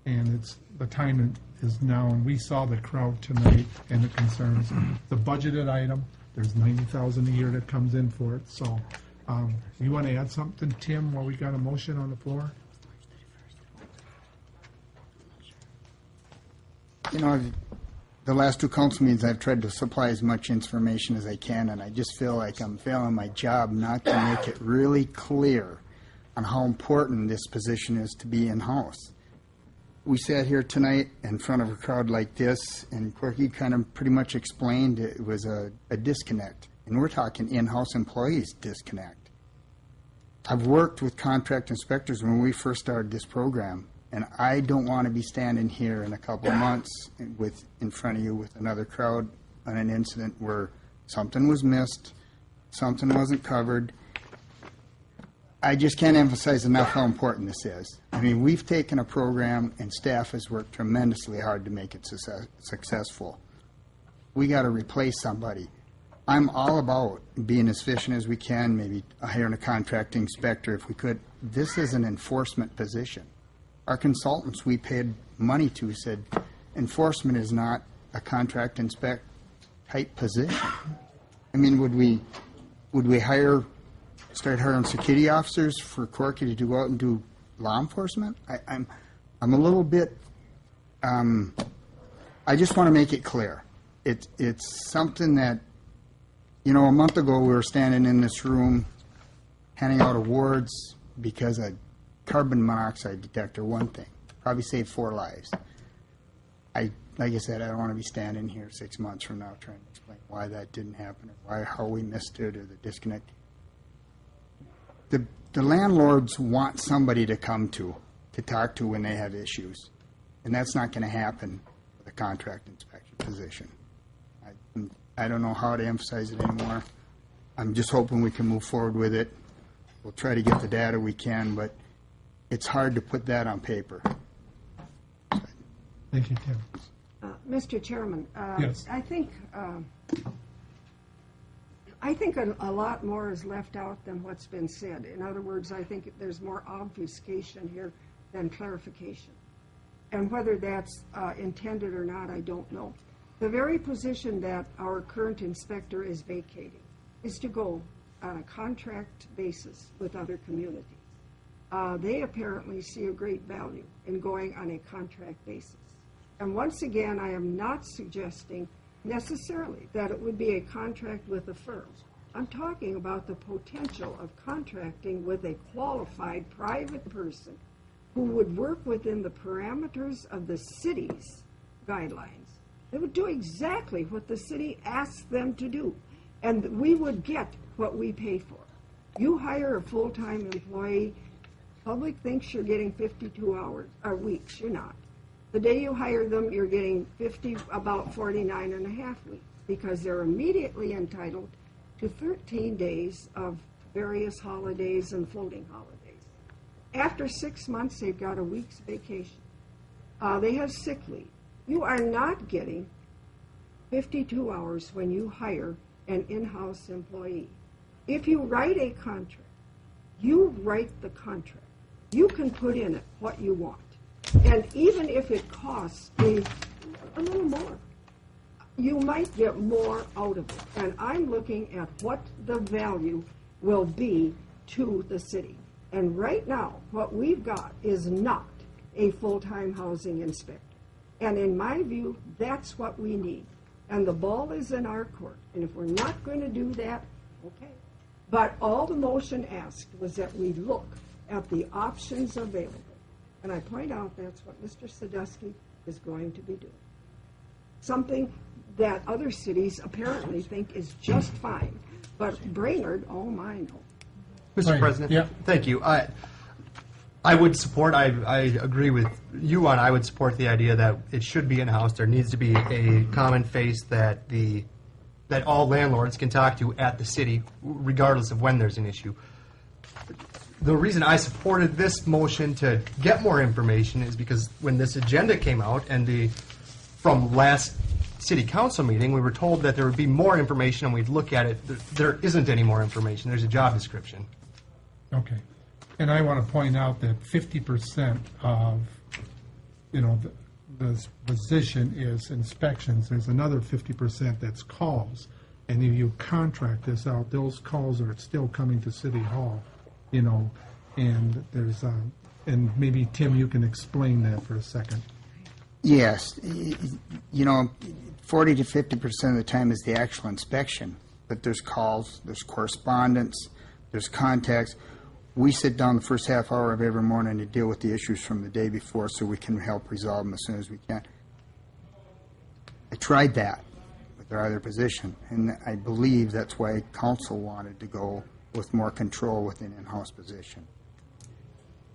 and the time is now, and we saw the crowd tonight and the concerns. The budgeted item, there's $90,000 a year that comes in for it, so you want to add something, Tim, while we got a motion on the floor? The last two council meetings, I've tried to supply as much information as I can, and I just feel like I'm failing my job not to make it really clear on how important this position is to be in-house. We sat here tonight in front of a crowd like this, and Corky kind of pretty much explained it was a disconnect. And we're talking in-house employees disconnect. I've worked with contract inspectors when we first started this program, and I don't want to be standing here in a couple of months in front of you with another crowd on an incident where something was missed, something wasn't covered. I just can't emphasize enough how important this is. I mean, we've taken a program, and staff has worked tremendously hard to make it successful. We got to replace somebody. I'm all about being as efficient as we can, maybe hiring a contract inspector if we could. This is an enforcement position. Our consultants we paid money to said enforcement is not a contract inspect type position. I mean, would we start hiring security officers for Corky to go out and do law enforcement? I'm a little bit. I just want to make it clear. It's something that, a month ago we were standing in this room handing out awards because a carbon monoxide detector, one thing, probably saved 4 lives. Like I said, I don't want to be standing here 6 months from now trying to explain why that didn't happen or how we missed it or the disconnect. The landlords want somebody to come to talk to when they have issues, and that's not going to happen with a contract inspection position. I don't know how to emphasize it anymore. I'm just hoping we can move forward with it. We'll try to get the data we can, but it's hard to put that on paper. Thank you, Tim. Mr. Chairman, Yes. I think a lot more is left out than what's been said. In other words, I think there's more obfuscation here than clarification. And whether that's intended or not, I don't know. The very position that our current inspector is vacating is to go on a contract basis with other communities. They apparently see a great value in going on a contract basis. And once again, I am not suggesting necessarily that it would be a contract with a firm. I'm talking about the potential of contracting with a qualified private person who would work within the parameters of the city's guidelines. They would do exactly what the city asks them to do, and we would get what we pay for. You hire a full-time employee, public thinks you're getting 52 hours or weeks. You're not. The day you hire them, you're getting about 49 and a half weeks, because they're immediately entitled to 13 days of various holidays and floating holidays. After 6 months, they've got a week's vacation. They have sick leave. You are not getting 52 hours when you hire an in-house employee. If you write a contract, you write the contract. You can put in it what you want. And even if it costs a little more, you might get more out of it. And I'm looking at what the value will be to the city. And right now, what we've got is not a full-time housing inspector. And in my view, that's what we need. And the ball is in our court. And if we're not going to do that, okay. But all the motion asked was that we look at the options available. And I point out that's what Mr. Sadusky is going to be doing. Something that other cities apparently think is just fine. But Brainerd, oh my no. Mr. President, thank you. I would support, I agree with you on, I would support the idea that it should be in-house. There needs to be a common face that all landlords can talk to at the city, regardless of when there's an issue. The reason I supported this motion to get more information is because when this agenda came out and from last city council meeting, we were told that there would be more information and we'd look at it. There isn't any more information. There's a job description. Okay. And I want to point out that 50% of, the position is inspections. There's another 50% that's calls. And if you contract this out, those calls are still coming to City Hall, and there's, and maybe, Tim, you can explain that for a second. Yes. 40 to 50% of the time is the actual inspection, but there's calls, there's correspondence, there's contacts. We sit down the first half hour of every morning to deal with the issues from the day before so we can help resolve them as soon as we can. I tried that with our other position, and I believe that's why council wanted to go with more control with an in-house position.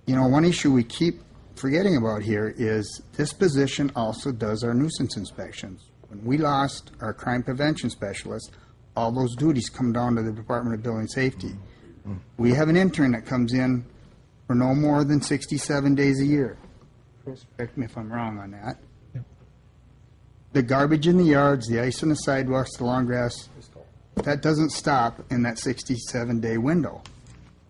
One issue we keep forgetting about here is this position also does our nuisance inspections. When we lost our crime prevention specialist, all those duties come down to the Department of Building Safety. We have an intern that comes in for no more than 67 days a year. Chris, correct me if I'm wrong on that. Yep. The garbage in the yards, the ice on the sidewalks, the lawn grass, that doesn't stop in that 67-day window.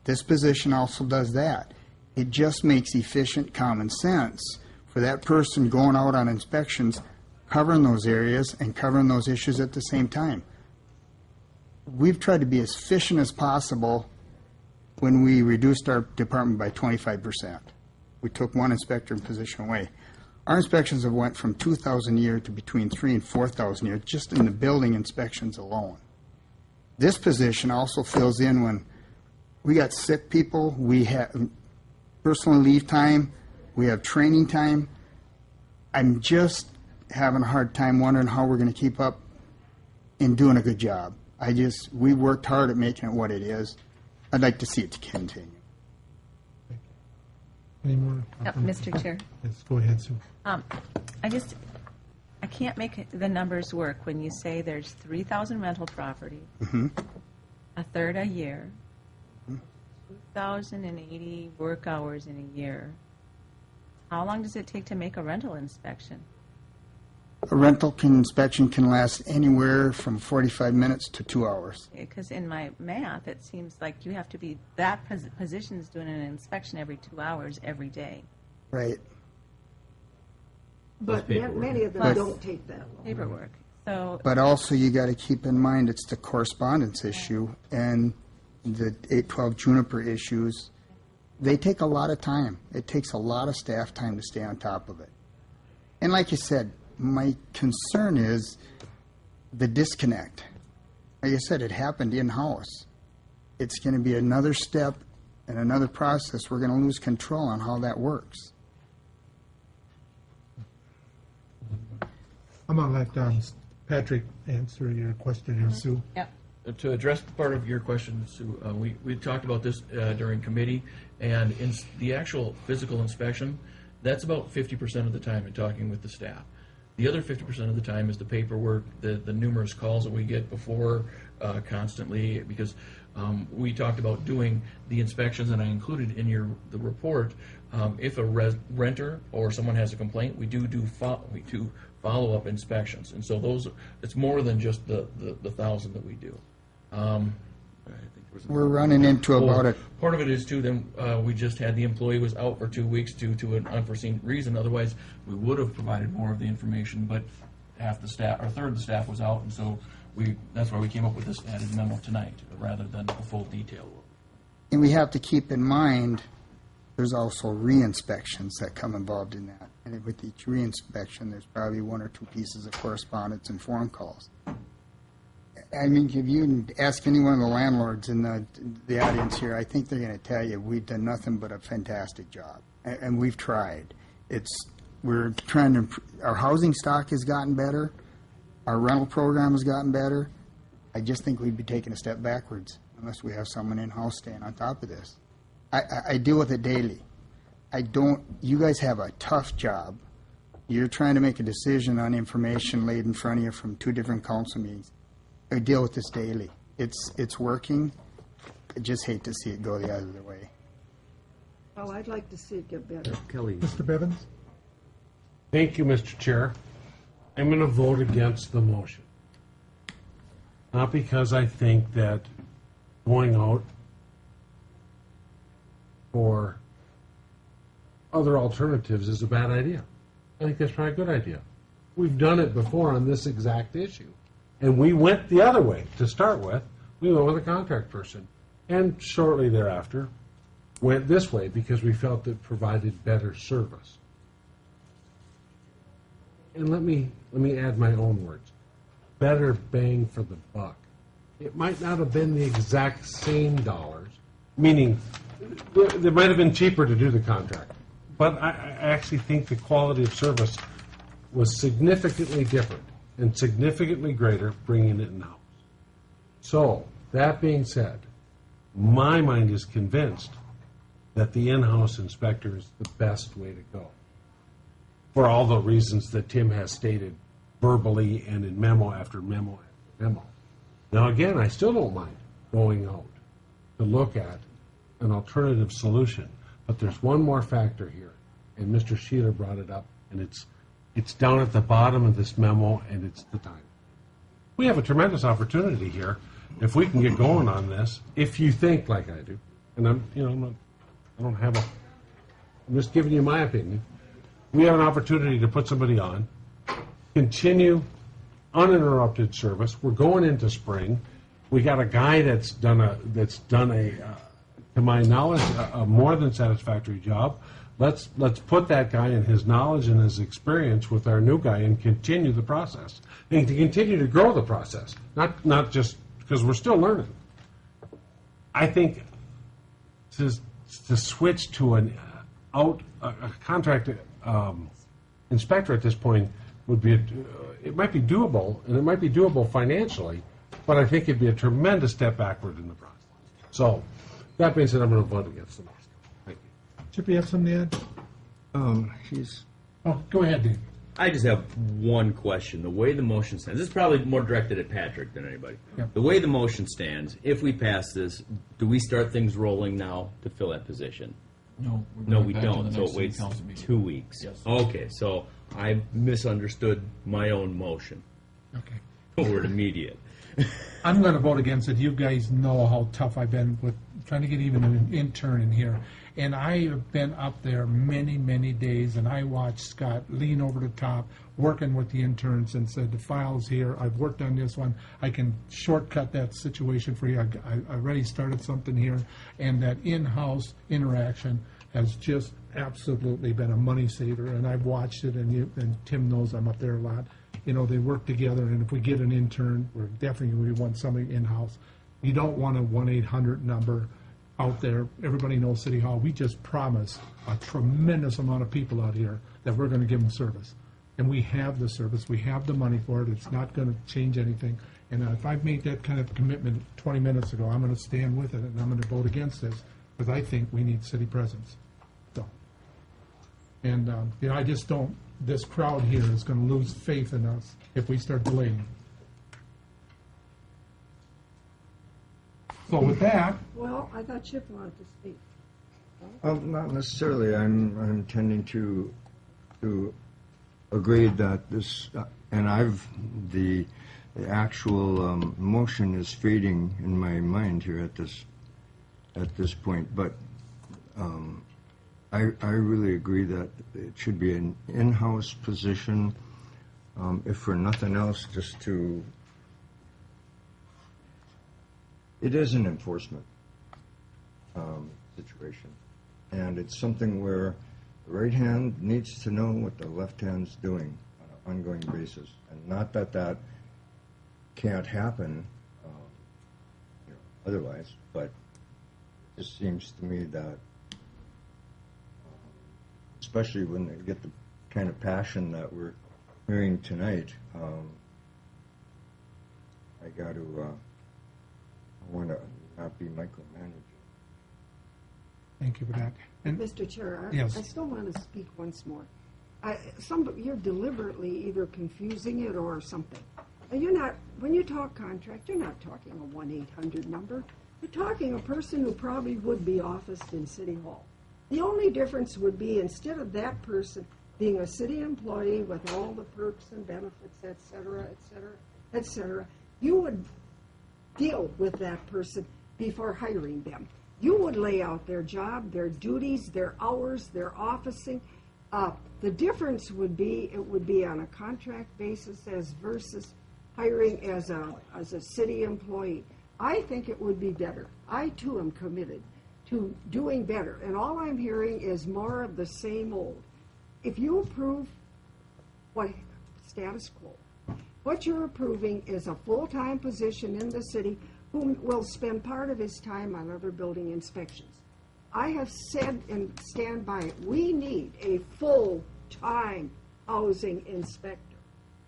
This position also does that. It just makes efficient common sense for that person going out on inspections, covering those areas and covering those issues at the same time. We've tried to be as efficient as possible when we reduced our department by 25%. We took one inspector position away. Our inspections have went from 2,000 a year to between 3,000 and 4,000 a year just in the building inspections alone. This position also fills in when we got sick people, we have personal leave time, we have training time. I'm just having a hard time wondering how we're going to keep up in doing a good job. We worked hard at making it what it is. I'd like to see it continue. Any more? Mr. Chair. Yes, go ahead, Sue. I can't make the numbers work when you say there's 3,000 rental properties, a third a year, 2,080 work hours in a year. How long does it take to make a rental inspection? A rental inspection can last anywhere from 45 minutes to 2 hours. Because in my math, it seems like you have to be, that position's doing an inspection every 2 hours every day. Right. But many of them don't take that long. Paperwork. So, but also you got to keep in mind it's the correspondence issue and the 812 Juniper issues. They take a lot of time. It takes a lot of staff time to stay on top of it. And like you said, my concern is the disconnect. Like I said, it happened in-house. It's going to be another step and another process. We're going to lose control on how that works. I'm going to let Patrick answer your question here, Sue. Yep. To address part of your question, Sue, we talked about this during committee, and in the actual physical inspection, that's about 50% of the time in talking with the staff. The other 50% of the time is the paperwork, the numerous calls that we get before constantly, because we talked about doing the inspections, and I included in the report, if a renter or someone has a complaint, we do follow-up inspections, and so it's more than just the 1,000 that we do. We're running into about it. Part of it is too. Then we just had the employee was out for 2 weeks due to an unforeseen reason. Otherwise, we would have provided more of the information. But half the staff, or a third of the staff, was out, and so that's why we came up with this added memo tonight, rather than a full detail. And we have to keep in mind there's also re-inspections that come involved in that. And with each reinspection, there's probably 1 or 2 pieces of correspondence and phone calls. I mean, if you ask any one of the landlords in the audience here, I think they're going to tell you we've done nothing but a fantastic job, and we've tried. We're trying to our housing stock has gotten better, our rental program has gotten better. I just think we'd be taking a step backwards unless we have someone in-house staying on top of this. I deal with it daily. You guys have a tough job. You're trying to make a decision on information laid in front of you from 2 different council meetings. I deal with this daily. It's working. I just hate to see it go the other way. Well, I'd like to see it get better. Kelly. Mr. Bivens? Thank you, Mr. Chair. I'm going to vote against the motion. Not because I think that going out for other alternatives is a bad idea. I think that's probably a good idea. We've done it before on this exact issue. And we went the other way to start with. We went with a contract person. And shortly thereafter, went this way because we felt it provided better service. And let me add my own words. Better bang for the buck. It might not have been the exact same dollars, meaning it might have been cheaper to do the contract. But I actually think the quality of service was significantly different and significantly greater bringing it in-house. So, that being said, my mind is convinced that the in-house inspector is the best way to go. For all the reasons that Tim has stated verbally and in memo after memo after memo. Now again, I still don't mind going out to look at an alternative solution. But there's one more factor here, and Mr. Sheeler brought it up, and it's down at the bottom of this memo, and it's the time. We have a tremendous opportunity here if we can get going on this. If you think like I do, and I'm just giving you my opinion. We have an opportunity to put somebody on, continue uninterrupted service. We're going into spring. We got a guy that's done a to my knowledge, a more than satisfactory job. Let's put that guy and his knowledge and his experience with our new guy and continue the process and to continue to grow the process, not just because we're still learning. I think to switch to a contract inspector at this point would be it might be doable, and it might be doable financially, but I think it'd be a tremendous step backward in the process. So, that being said, I'm going to vote against the motion. Thank you. Chip, you have something to add? Oh, go ahead, Dave. I just have one question. The way the motion stands, this is probably more directed at Patrick than anybody. Yep. The way the motion stands, if we pass this, do we start things rolling now to fill that position? No, No, going we back to don't. the So next it city waits council meeting. 2 weeks. Yes. Okay, so I misunderstood my own motion. Okay. The word immediate. I'm going to vote against it. You guys know how tough I've been with trying to get even an intern in here. And I have been up there many, many days, and I watched Scott lean over the top, working with the interns, and said, the file's here. I've worked on this one. I can shortcut that situation for you. I already started something here. And that in-house interaction has just absolutely been a money saver. And I've watched it, and Tim knows I'm up there a lot. You know, they work together, and if we get an intern, we want somebody in-house. You don't want a 1-800 number out there. Everybody knows City Hall. We just promised a tremendous amount of people out here that we're going to give them service. And we have the service. We have the money for it. It's not going to change anything. And if I've made that kind of commitment 20 minutes ago, I'm going to stand with it, and I'm going to vote against this because I think we need city presence. So, and, I just don't. This crowd here is going to lose faith in us if we start delaying. So with that... Well, I thought Chip wanted to speak. Not necessarily. I'm intending to agree that this, and the actual motion is fading in my mind here at this point, but I really agree that it should be an in-house position, if for nothing else, just to... It is an enforcement situation, and it's something where the right hand needs to know what the left hand's doing on an ongoing basis. And not that that can't happen otherwise, but it just seems to me that, especially when they get the kind of passion that we're hearing tonight, I got to, I want to not be micromanaging. Thank you for that. And Mr. Chair, Yes. I still want to speak once more. You're deliberately either confusing it or something. And you're not, when you talk contract, you're not talking a 1-800 number. You're talking a person who probably would be officed in City Hall. The only difference would be, instead of that person being a city employee with all the perks and benefits, et cetera, et cetera, et cetera, you would deal with that person before hiring them. You would lay out their job, their duties, their hours, their officing. The difference would be, it would be on a contract basis as versus hiring as a city employee. I think it would be better. I too am committed to doing better, and all I'm hearing is more of the same old. If you approve what status quo, what you're approving is a full-time position in the city who will spend part of his time on other building inspections. I have said and stand by it, we need a full-time housing inspector,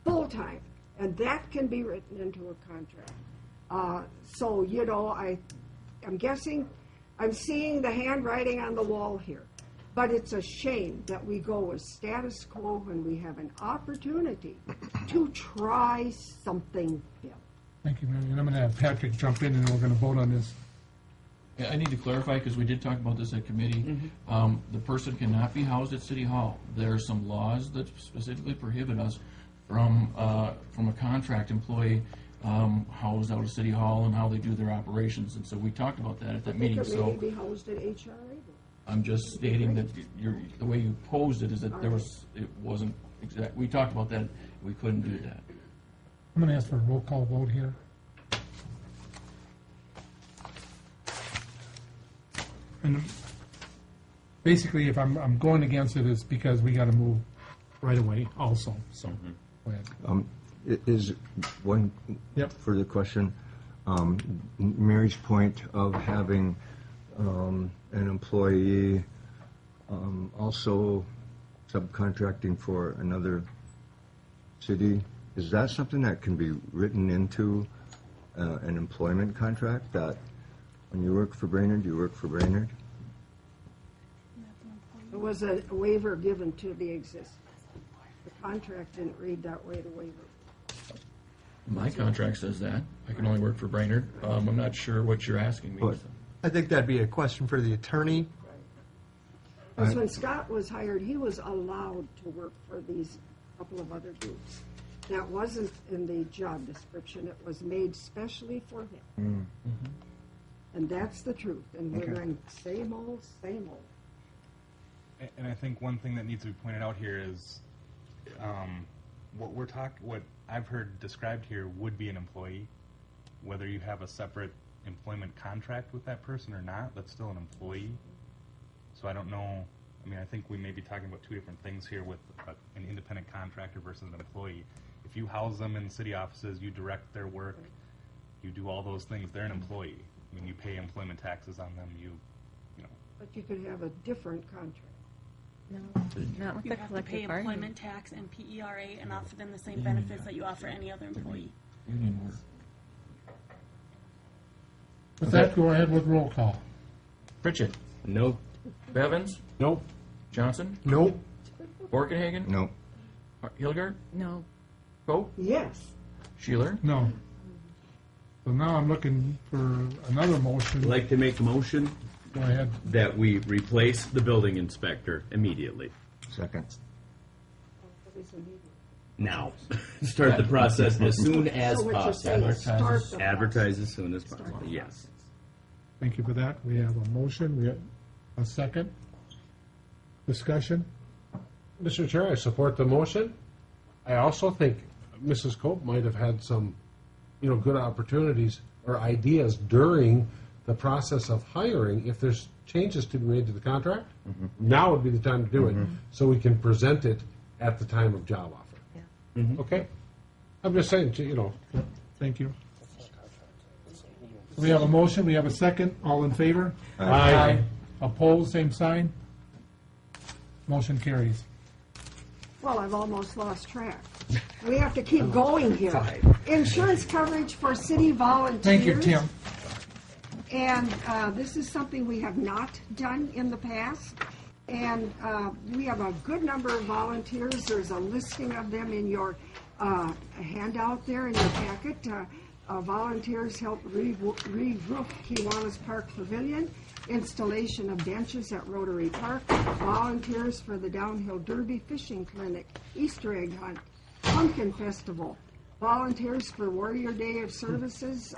full-time, and that can be written into a contract. So, you know, I'm guessing, I'm seeing the handwriting on the wall here, but it's a shame that we go with status quo when we have an opportunity to try something new. thank you, Mary. And I'm going to have Patrick jump in, and we're going to vote on this. Yeah, I need to clarify, because we did talk about this at committee. The person cannot be housed at City Hall. There are some laws that specifically prohibit us from a contract employee housed out of City Hall and how they do their operations. And so we talked about that at that meeting. It So may be housed at HRA. I'm just stating that the way you posed it is that it wasn't exact. We talked about that. We couldn't do that. I'm going to ask for a roll call vote here. And basically, if I'm going against it, it's because we got to move right away also, so, go ahead. Is one further question. Mary's point of having an employee also subcontracting for another city, is that something that can be written into an employment contract, that when you work for Brainerd, you work for Brainerd? There was a waiver given to the existing. The contract didn't read that way, the waiver. My contract says that. I can only work for Brainerd. I'm not sure what you're asking me. I think that'd be a question for the attorney. Because when Scott was hired, he was allowed to work for these couple of other groups. That wasn't in the job description. It was made specially for him. And that's the truth. And we're going same old, same old. And I think one thing that needs to be pointed out here is what I've heard described here would be an employee. Whether you have a separate employment contract with that person or not, that's still an employee. So I don't know. I mean, I think we may be talking about two different things here with an independent contractor versus an employee. If you house them in city offices, you direct their work, you do all those things, they're an employee. I mean, you pay employment taxes on them, you know. But you could have a different contract. No, not with You the have to collective pay bargaining. employment tax and PERA and offer them the same benefits that you offer any other employee. Union work. With that, go ahead with roll call. Pritchett. No. Bevins. Nope. Johnson. Nope. Borkenhagen. No. Hilgert. No. Pope. Yes. Sheeler. No. So now I'm looking for another motion. I'd like to make a motion Go ahead. that we replace the building inspector immediately. Second. Now. Start the process as soon as So what you're saying possible. is start the Advertise as soon as possible, yes. Thank you for that. We have a motion. We have a second. Discussion? Mr. Chair, I support the motion. I also think Mrs. Cope might have had some, good opportunities or ideas during the process of hiring, if there's changes to be made to the contract, now would be the time to do it, so we can present it at the time of job offer. Okay? I'm just saying, Thank you. We have a motion, we have a second. All in favor? Aye. Opposed, same sign. Motion carries. Well, I've almost lost track. We have to keep going here. Insurance coverage for city volunteers. Thank you, Tim. And this is something we have not done in the past. And we have a good number of volunteers. There's a listing of them in your handout there in your packet. Volunteers help re-roof Kiwanis Park Pavilion, installation of benches at Rotary Park, volunteers for the Downhill Derby Fishing Clinic, Easter egg hunt, Pumpkin Festival, volunteers for Warrior Day of Services,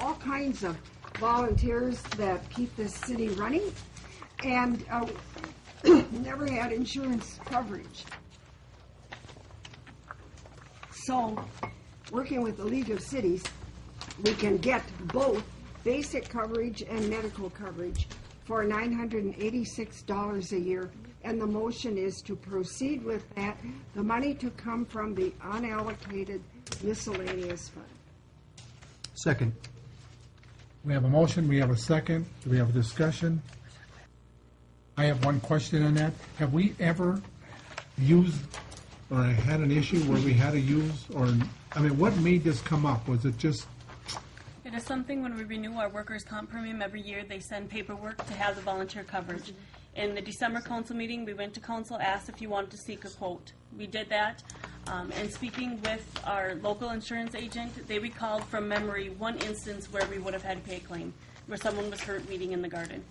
all kinds of volunteers that keep this city running, and never had insurance coverage. So, working with the League of Cities, we can get both basic coverage and medical coverage for $986 a year, and the motion is to proceed with that, the money to come from the unallocated miscellaneous fund. Second. We have a motion, we have a second. Do we have a discussion? I have one question on that. Have we ever used or had an issue where we had to use, or, I mean, what made this come up? Was it just, It is something when we renew our workers' comp premium every year, they send paperwork to have the volunteer coverage. In the December council meeting, we went to council, asked if you wanted to seek a quote. We did that, and speaking with our local insurance agent, they recalled from memory one instance where we would have had to pay a claim, where someone was hurt weeding in the garden.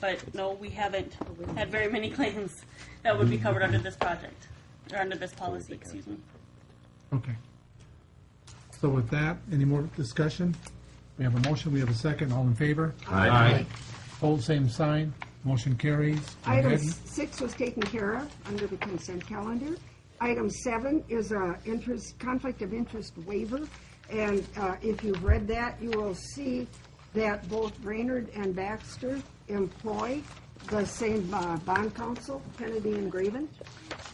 But no, we haven't had very many claims that would be covered under this project, or under this policy, excuse me. okay. So with that, any more discussion? We have a motion, we have a second. All in favor? Aye. Hold same sign. Motion carries. Go Item ahead. 6 was taken care of under the consent calendar. Item 7 is a conflict of interest waiver, and if you've read that, you will see that both Brainerd and Baxter employ the same bond counsel, Kennedy and Graven,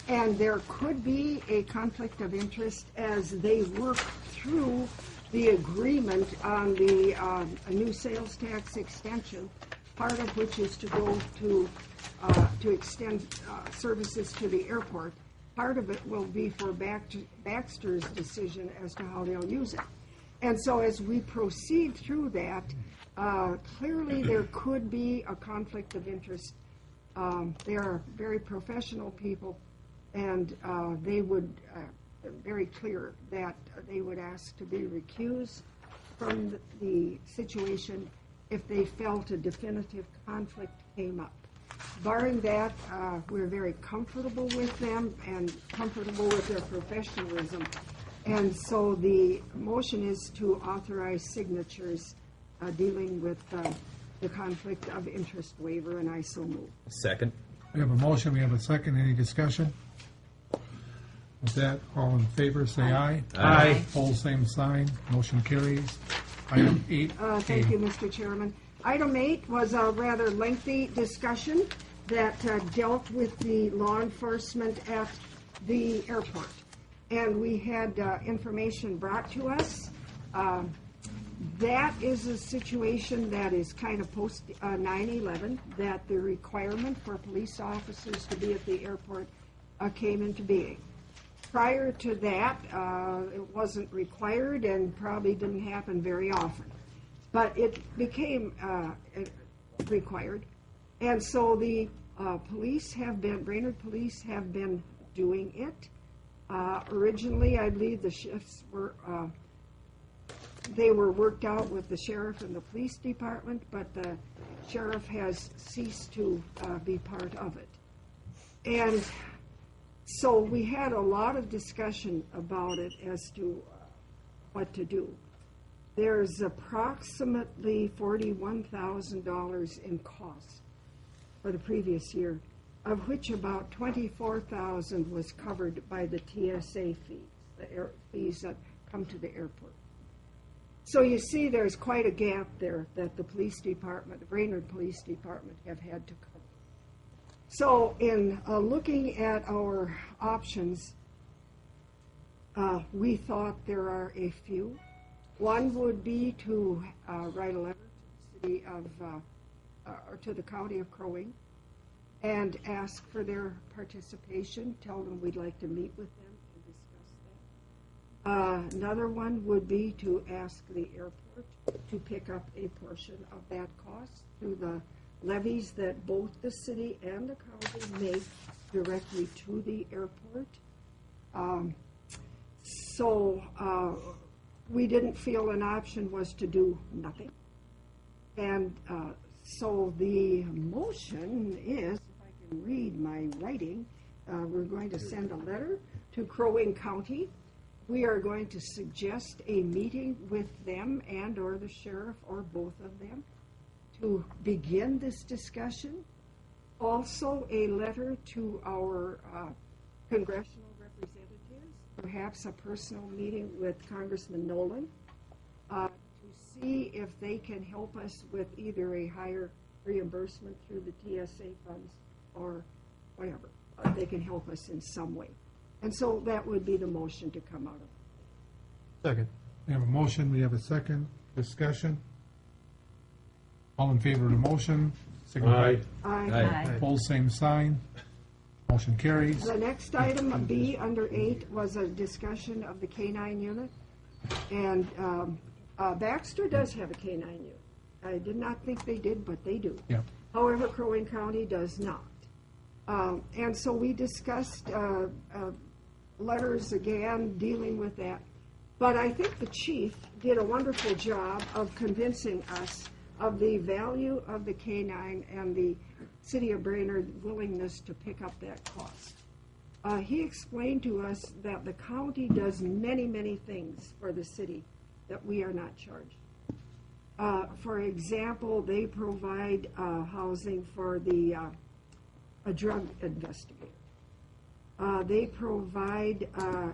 and there could be a conflict of interest as they work through the agreement on the new sales tax extension, part of which is to go to extend services to the airport. Part of it will be for Baxter's decision as to how they'll use it. And so as we proceed through that, clearly there could be a conflict of interest. They are very professional people, and they would, very clear that they would ask to be recused from the situation if they felt a definitive conflict came up. Barring that, we're very comfortable with them and comfortable with their professionalism. And so the motion is to authorize signatures dealing with the conflict of interest waiver, and I so move. Second. We have a motion, we have a second. Any discussion? With that, all in favor, say aye. Aye. Hold same sign. Motion carries. Item 8. Thank you, Mr. Chairman. Item 8 was a rather lengthy discussion that dealt with the law enforcement at the airport. And we had information brought to us. That is a situation that is kind of post 9/11, that the requirement for police officers to be at the airport came into being. Prior to that, it wasn't required and probably didn't happen very often. But it became required. And so the Brainerd police have been doing it. Originally, I believe the shifts were, they were worked out with the sheriff and the police department, but the sheriff has ceased to be part of it. And so we had a lot of discussion about it as to what to do. There's approximately $41,000 in cost for the previous year, of which about $24,000 was covered by the TSA fees, the fees that come to the airport. So you see, there's quite a gap there that the police department, the Brainerd Police Department, have had to cover. So in looking at our options, we thought there are a few. One would be to write a letter to the city of, or to the county of Crow Wing and ask for their participation, tell them we'd like to meet with them and discuss that. Another one would be to ask the airport to pick up a portion of that cost through the levies that both the city and the county make directly to the airport. We didn't feel an option was to do nothing. And so the motion is, if I can read my writing, we're going to send a letter to Crow Wing County. We are going to suggest a meeting with them and or the sheriff or both of them to begin this discussion. Also a letter to our congressional representatives, perhaps a personal meeting with Congressman Nolan, to see if they can help us with either a higher reimbursement through the TSA funds or whatever. They can help us in some way. And so that would be the motion to come out of it. Second. We have a motion, we have a second. Discussion? All in favor of the motion? Signify. Aye. Opposed, same sign. Motion carries. The next item, B, under 8, was a discussion of the K-9 unit. And Baxter does have a K-9 unit. I did not think they did, but they do. Yep. However, Crow Wing County does not. And so we discussed letters again dealing with that. But I think the chief did a wonderful job of convincing us of the value of the K-9 and the city of Brainerd willingness to pick up that cost. He explained to us that the county does many, many things for the city that we are not charged. For example, they provide housing for the a drug investigator. They provide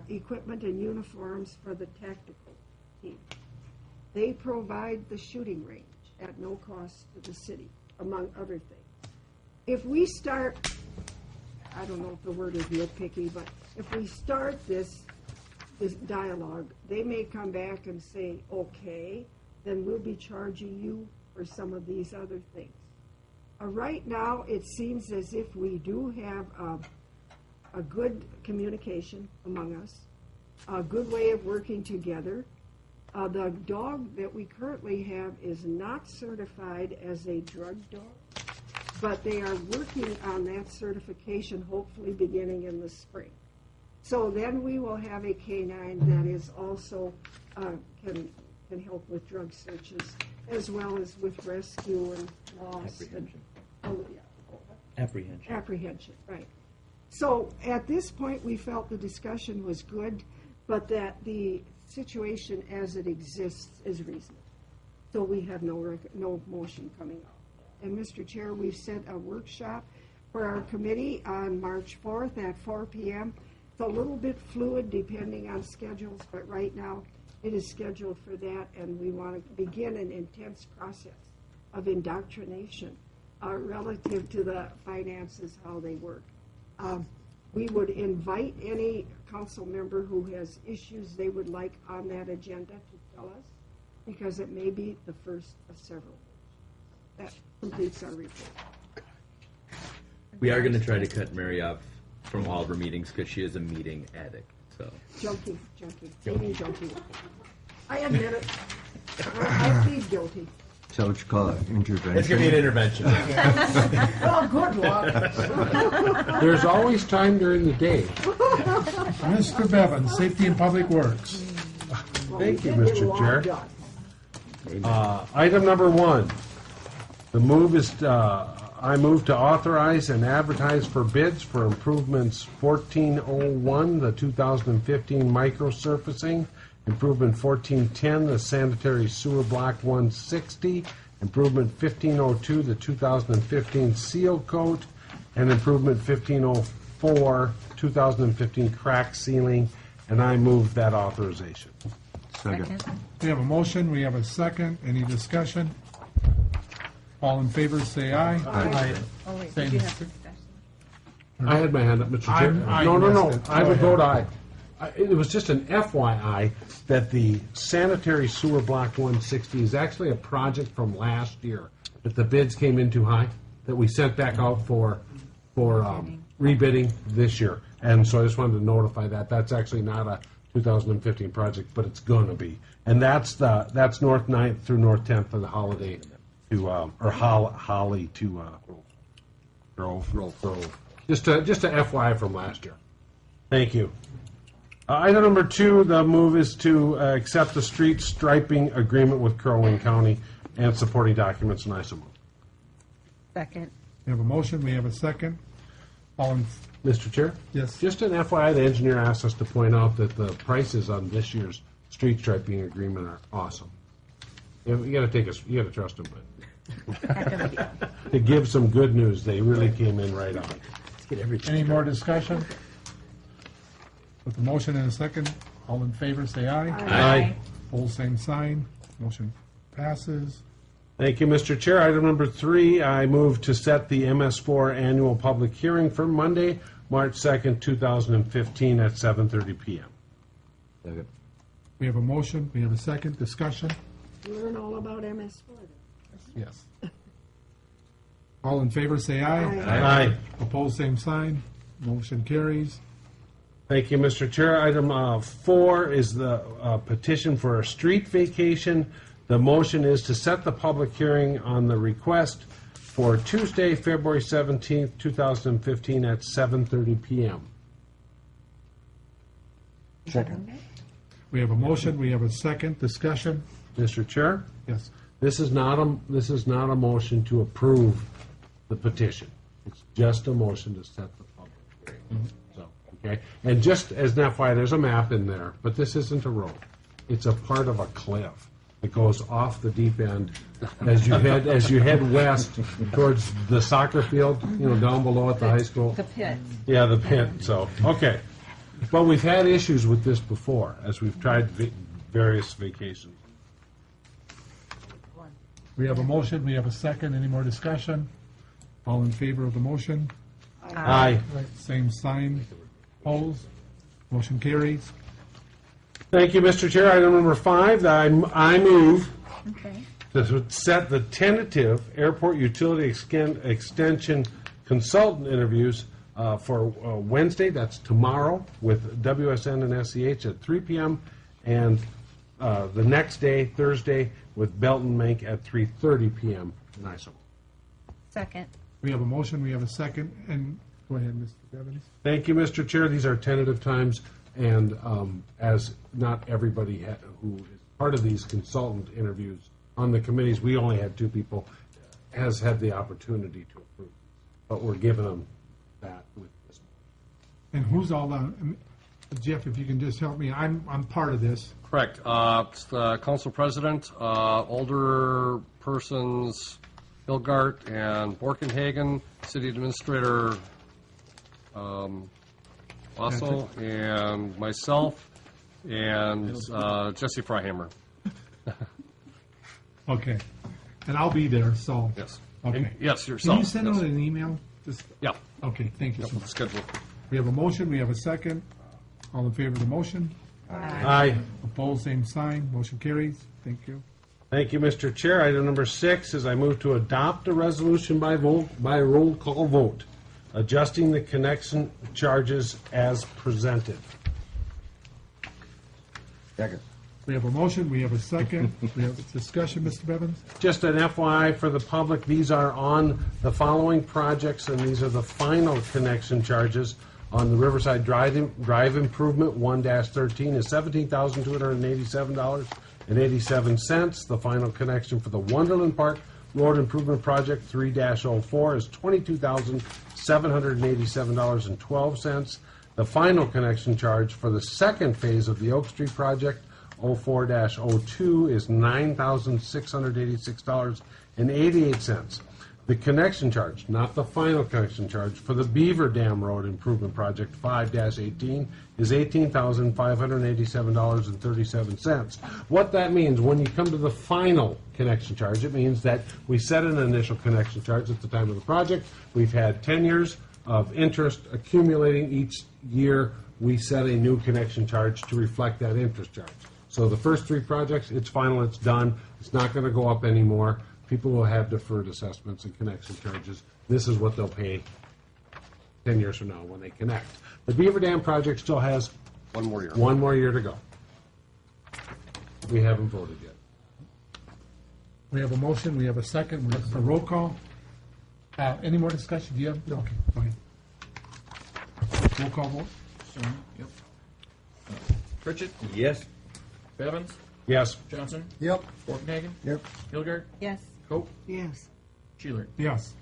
equipment and uniforms for the tactical team. They provide the shooting range at no cost to the city, among other things. If we start, I don't know if the word is nitpicky, but if we start this dialogue, they may come back and say, okay, then we'll be charging you for some of these other things. Right now, it seems as if we do have a good communication among us, a good way of working together. The dog that we currently have is not certified as a drug dog, but they are working on that certification, hopefully beginning in the spring. So then we will have a K-9 that is also can help with drug searches, as well as with rescue and loss. Apprehension. Apprehension, right. So at this point, we felt the discussion was good, but that the situation as it exists is reasonable. So we have no motion coming up. And Mr. Chair, we've set a workshop for our committee on March 4th at 4 p.m. It's a little bit fluid depending on schedules, but right now it is scheduled for that, and we want to begin an intense process of indoctrination relative to the finances, how they work. We would invite any council member who has issues they would like on that agenda to tell us, because it may be the first of several. That completes our report. We are going to try to cut Mary off from all of her meetings because she is a meeting addict. So Junkie. I admit it. I plead guilty. Is that what you call it? Intervention? it's going to be an intervention. Well, good luck. There's always time during the day. Mr. Bevan, Safety and Public Works. Thank you, Mr. Chair. Item number 1. The move is, I move to authorize and advertise for bids for improvements 1401, the 2015 microsurfacing, improvement 1410, the sanitary sewer block 160, improvement 1502, the 2015 seal coat, and improvement 1504, 2015 crack sealing, and I move that authorization. Second. We have a motion, we have a second. Any discussion? All in favor, say aye. Aye. Oh, wait, Same. did you have discussion? I had my hand up, Mr. Chair. I No. missed it. I Go would ahead. vote aye. It was just an FYI that the sanitary sewer block 160 is actually a project from last year that the bids came in too high, that we sent back out for rebidding this year. And so I just wanted to notify that. That's actually not a 2015 project, but it's going to be. And that's North 9th through North 10th for the holiday to, or Holly to Grove. Just a FYI from last year. Thank you. Item number 2, the move is to accept the street striping agreement with Crow Wing County and supporting documents, and I so move. Second. We have a motion, we have a second. All in, Mr. Chair? Yes. Just an FYI, the engineer asked us to point out that the prices on this year's street striping agreement are awesome. You got to trust them, but to give some good news, they really came in right on. any more discussion? With the motion and a second, all in favor, say aye. Aye. Opposed, same sign. Motion passes. Thank you, Mr. Chair. Item number 3, I move to set the MS4 annual public hearing for Monday, March 2nd, 2015 at 7:30 p.m. Second. We have a motion, we have a second. Discussion? Learn all about MS4. Yes. All in favor, say aye. Aye. Opposed, same sign. Motion carries. Thank you, Mr. Chair. Item 4 is the petition for a street vacation. The motion is to set the public hearing on the request for Tuesday, February 17th, 2015 at 7:30 p.m. Second. We have a motion, we have a second. Discussion? Mr. Chair, Yes. this is not a motion to approve the petition. It's just a motion to set the public hearing. So, okay? And just as an FYI, there's a map in there, but this isn't a road. It's a part of a cliff. It goes off the deep end as you head west towards the soccer field, down below at the high school. The pit. Yeah, the pit. So, okay. But we've had issues with this before as we've tried various vacations. We have a motion, we have a second. Any more discussion? All in favor of the motion? Aye. Same sign. Opposed? Motion carries. Thank you, Mr. Chair. Item number 5, I move Okay. to set the tentative airport utility extension consultant interviews for Wednesday, that's tomorrow, with WSN and SEH at 3 p.m., and the next day, Thursday, with Belton Mink at 3:30 p.m. in ISO. Second. We have a motion, we have a second, and go ahead, Mr. Evans. Thank you, Mr. Chair. These are tentative times, and as not everybody who is part of these consultant interviews on the committees, we only had 2 people, has had the opportunity to approve. But we're giving them that with this. And who's all on? Jeff, if you can just help me, I'm part of this. Correct. It's the council president, older persons, Hilgart and Borkenhagen, city administrator Wassel, and myself, and Jesse Freihammer. Okay. And I'll be there, so. Yes. Okay. And- yes, Can yourself, you send yes. out an email? Just. Yeah. Okay, thank you. Yep, so much. schedule. We have a motion, we have a second. All in favor of the motion? Aye. Opposed, same sign. Motion carries. Thank you. Thank you, Mr. Chair. Item number 6 is I move to adopt a resolution by roll call vote, adjusting the connection charges as presented. Second. We have a motion, we have a second. We have a discussion, Mr. Bevins? Just an FYI for the public, these are on the following projects, and these are the final connection charges. On the Riverside Drive Improvement 1-13 is $17,287.87. The final connection for the Wonderland Park Road Improvement Project 3-04 is $22,787.12. The final connection charge for the second phase of the Oak Street Project 04-02 is $9,686.88. The connection charge, not the final connection charge, for the Beaver Dam Road Improvement Project 5-18 is $18,587.37. What that means, when you come to the final connection charge, it means that we set an initial connection charge at the time of the project. We've had 10 years of interest accumulating. Each year, we set a new connection charge to reflect that interest charge. So the first 3 projects, it's final, it's done. It's not going to go up anymore. People will have deferred assessments and connection charges. This is what they'll pay 10 years from now when they connect. The Beaver Dam project still has 1 more year. 1 more year to go. We haven't voted yet. We have a motion, we have a second, we're looking for roll call. Any more discussion? Do you have? No, okay, go ahead. Roll call vote? Yep. Pritchett? Yes. Bevins? Yes. Johnson? Yep. Borkenhagen? Yep. Hilgard? Yes. Cope? Yes. Sheeler? Yes.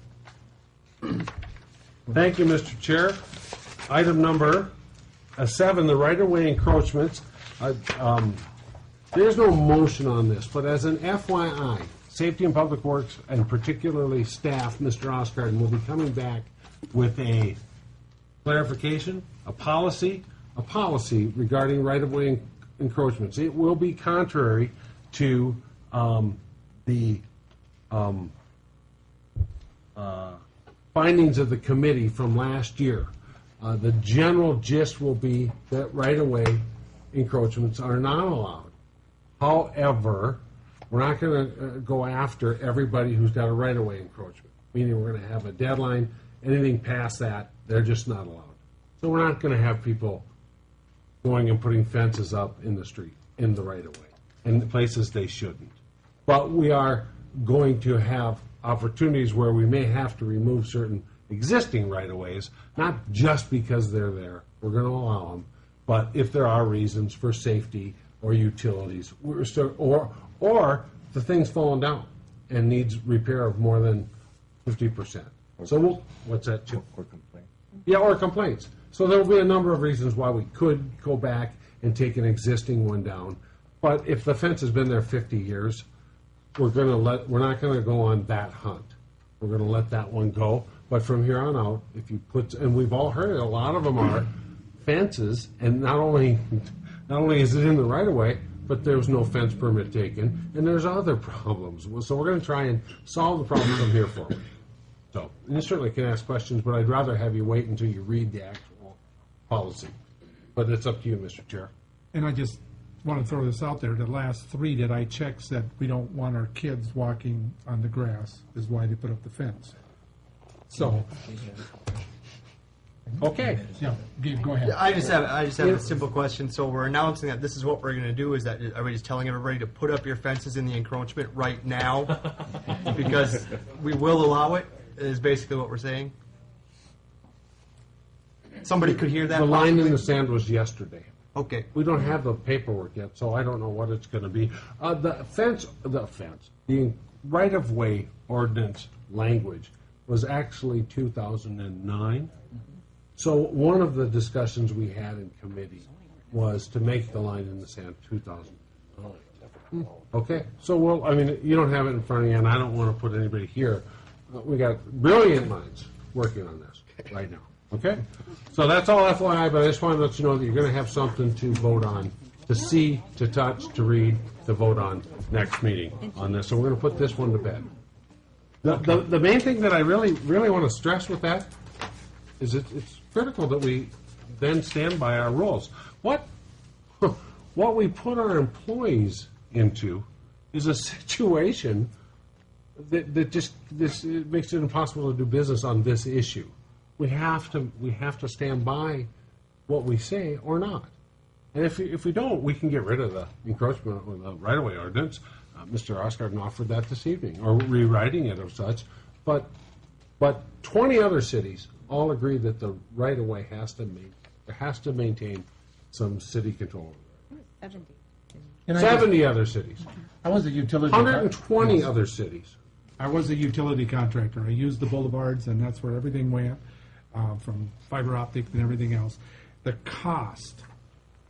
Thank you, Mr. Chair. Item number 7, the right-of-way encroachments. There's no motion on this, but as an FYI, Safety and Public Works, and particularly staff, Mr. Oscarden, will be coming back with a clarification, a policy regarding right-of-way encroachments. It will be contrary to the findings of the committee from last year. The general gist will be that right-of-way encroachments are not allowed. However, we're not going to go after everybody who's got a right-of-way encroachment, meaning we're going to have a deadline. Anything past that, they're just not allowed. So we're not going to have people going and putting fences up in the street, in the right-of-way, in the places they shouldn't. But we are going to have opportunities where we may have to remove certain existing right-of-ways, not just because they're there. We're going to allow them, but if there are reasons for safety or utilities, or the thing's fallen down and needs repair of more than 50%. So what's that, Chip? Or complaint. Yeah, or complaints. So there will be a number of reasons why we could go back and take an existing one down. But if the fence has been there 50 years, we're not going to go on that hunt. We're going to let that one go. But from here on out, if you put, and we've all heard it, a lot of them are fences, and not only is it in the right of way, but there's no fence permit taken, and there's other problems. So we're going to try and solve the problem from here forward. So, and you certainly can ask questions, but I'd rather have you wait until you read the actual policy. But it's up to you, Mr. Chair. And I just want to throw this out there. The last 3 that I checked said we don't want our kids walking on the grass, is why they put up the fence. So, okay. Yeah, Gabe, go ahead. I just have a simple question. So we're announcing that this is what we're going to do. Is that, are we just telling everybody to put up your fences in the encroachment right now? Because we will allow it, is basically what we're saying. Somebody could hear that. The line possibly? in the sand was yesterday. Okay. We don't have the paperwork yet, so I don't know what it's going to be. The right-of-way ordinance language was actually 2009. So one of the discussions we had in committee was to make the line in the sand 2009. Okay, so you don't have it in front of you, and I don't want to put anybody here. We got brilliant minds working on this right now. Okay, so that's all FYI, but I just want to let you know that you're going to have something to vote on, to see, to touch, to read, to vote on next meeting on this. So we're going to put this one to bed. The main thing that I really want to stress with that is it's critical that we then stand by our rules. What we put our employees into is a situation that just it makes it impossible to do business on this issue. We have to stand by what we say or not. And if we don't, we can get rid of the encroachment or the right-of-way ordinance. Mr. Oscarden offered that this evening, or rewriting it or such. But 20 other cities all agree that the right-of-way has to maintain some city control. 70 other cities. I was a utility. 120 other cities. I was a utility contractor. I used the boulevards, and that's where everything went, from fiber optic and everything else. The cost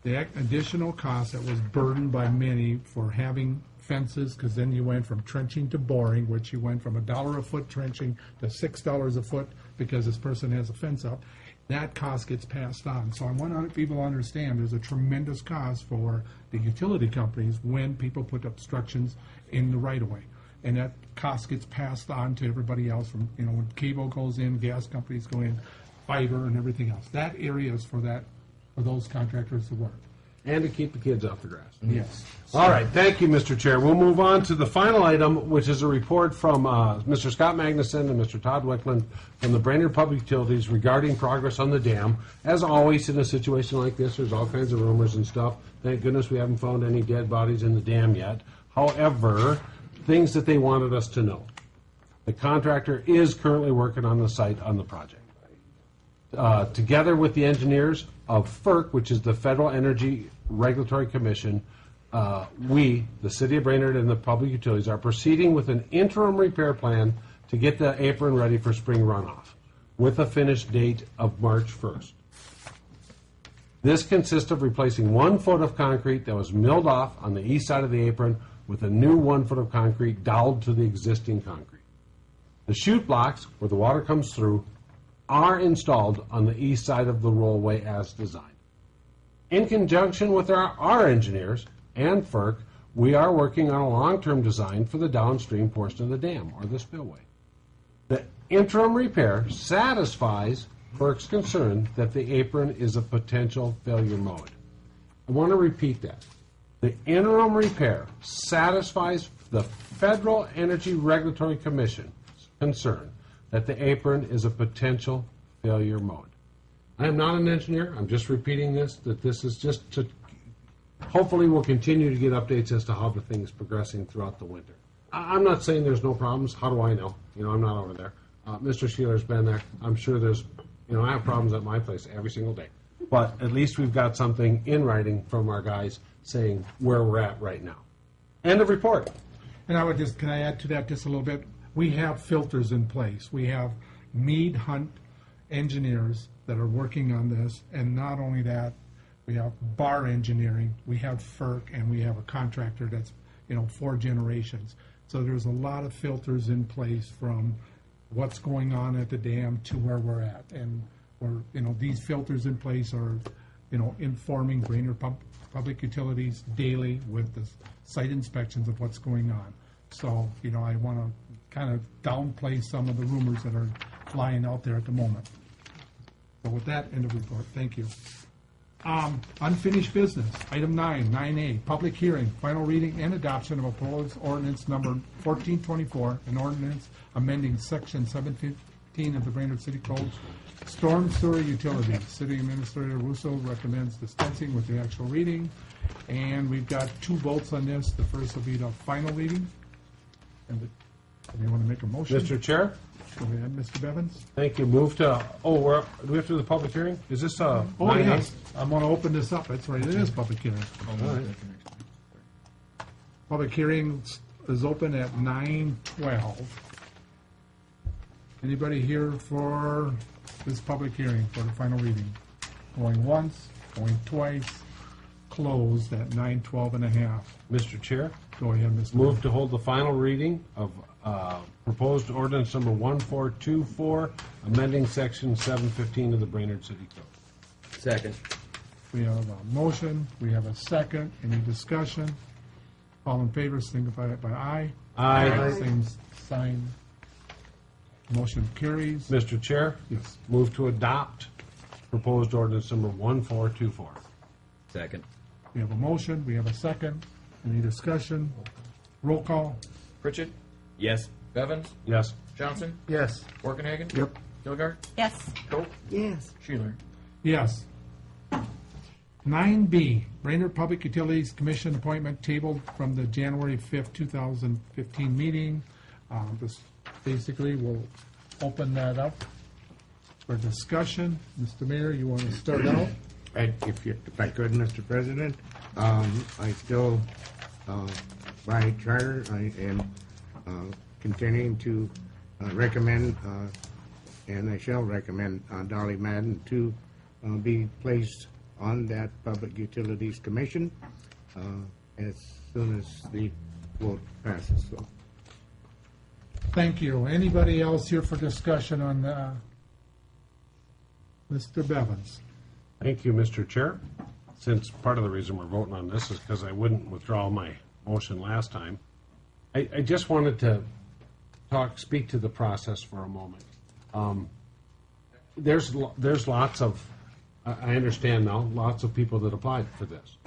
the additional cost that was burdened by many for having fences, because then you went from trenching to boring, which you went from $1 a foot trenching to $6 a foot because this person has a fence up. That cost gets passed on. So I want people to understand there's a tremendous cost for the utility companies when people put obstructions in the right-of-way. And that cost gets passed on to everybody else from, when cable goes in, gas companies go in, fiber and everything else. That area is for those contractors to work. And to keep the kids off the grass. Yes. All right, thank you, Mr. Chair. We'll move on to the final item, which is a report from Mr. Scott Magnuson and Mr. Todd Wickland from the Brainerd Public Utilities regarding progress on the dam. As always, in a situation like this, there's all kinds of rumors and stuff. Thank goodness we haven't found any dead bodies in the dam yet. However, things that they wanted us to know. The contractor is currently working on the site on the project. Together with the engineers of FERC, which is the Federal Energy Regulatory Commission, we, the City of Brainerd and the Public Utilities, are proceeding with an interim repair plan to get the apron ready for spring runoff, with a finish date of March 1st. This consists of replacing 1 foot of concrete that was milled off on the east side of the apron with a new 1 foot of concrete doweled to the existing concrete. The chute blocks, where the water comes through, are installed on the east side of the rollway as designed. In conjunction with our engineers and FERC, we are working on a long-term design for the downstream portion of the dam, or the spillway. The interim repair satisfies FERC's concern that the apron is a potential failure mode. I want to repeat that. The interim repair satisfies the Federal Energy Regulatory Commission's concern that the apron is a potential failure mode. I am not an engineer. I'm just repeating this, that this is just to, hopefully we'll continue to get updates as to how the thing is progressing throughout the winter. I'm not saying there's no problems. How do I know? I'm not over there. Mr. Sheeler's been there. I'm sure there's, I have problems at my place every single day. But at least we've got something in writing from our guys saying where we're at right now. End of report. And can I add to that just a little bit? We have filters in place. We have Mead Hunt engineers that are working on this, and not only that, we have Bar Engineering, we have FERC, and we have a contractor that's 4 generations. So there's a lot of filters in place from what's going on at the dam to where we're at, and these filters in place are informing Brainerd Public Utilities daily with the site inspections of what's going on. So I want to kind of downplay some of the rumors that are flying out there at the moment. So with that, end of report. Thank you. Unfinished business. Item 9A, public hearing, final reading and adoption of a proposed ordinance number 1424, an ordinance amending section 715 of the Brainerd City Code, storm sewer utilities. City Administrator Russo recommends dispensing with the actual reading, and we've got 2 votes on this. The first will be the final reading. And you want to make a motion? Mr. Chair? Go ahead, Mr. Bevins. Thank you. Move to, do we have to do the public hearing? Is this a? Oh, yes. I'm going to open this up. That's right. It is public hearing. All right. Public hearing is open at 9:12. Anybody here for this public hearing for the final reading? Going once, going twice, closed at 9:12:30. Mr. Chair? Go ahead, Mr. Move to hold the final reading of proposed ordinance number 1424, amending section 715 of the Brainerd City Code. Second. We have a motion, we have a second. Any discussion? All in favor, signify it by aye. Aye. Same sign. Motion carries. Mr. Chair? Yes. Move to adopt proposed ordinance number 1424. Second. We have a motion, we have a second. Any discussion? Roll call. Pritchett? Yes. Bevins? Yes. Johnson? Yes. Borkenhagen? Yep. Gilgard? Yes. Coe? Yes. Sheeler? Yes. 9B, Brainerd Public Utilities Commission appointment tabled from the January 5th, 2015 meeting. This basically will open that up for discussion. Mr. Mayor, you want to start out? If I could, Mr. President, I still, by charter, I am continuing to recommend, and I shall recommend Dolly Madden to be placed on that Public Utilities Commission as soon as the vote passes. So, Thank you. Anybody else here for discussion on Mr. Bevins? Thank you, Mr. Chair. Since part of the reason we're voting on this is because I wouldn't withdraw my motion last time, I just wanted to speak to the process for a moment. There's lots of, I understand now, lots of people that applied for this.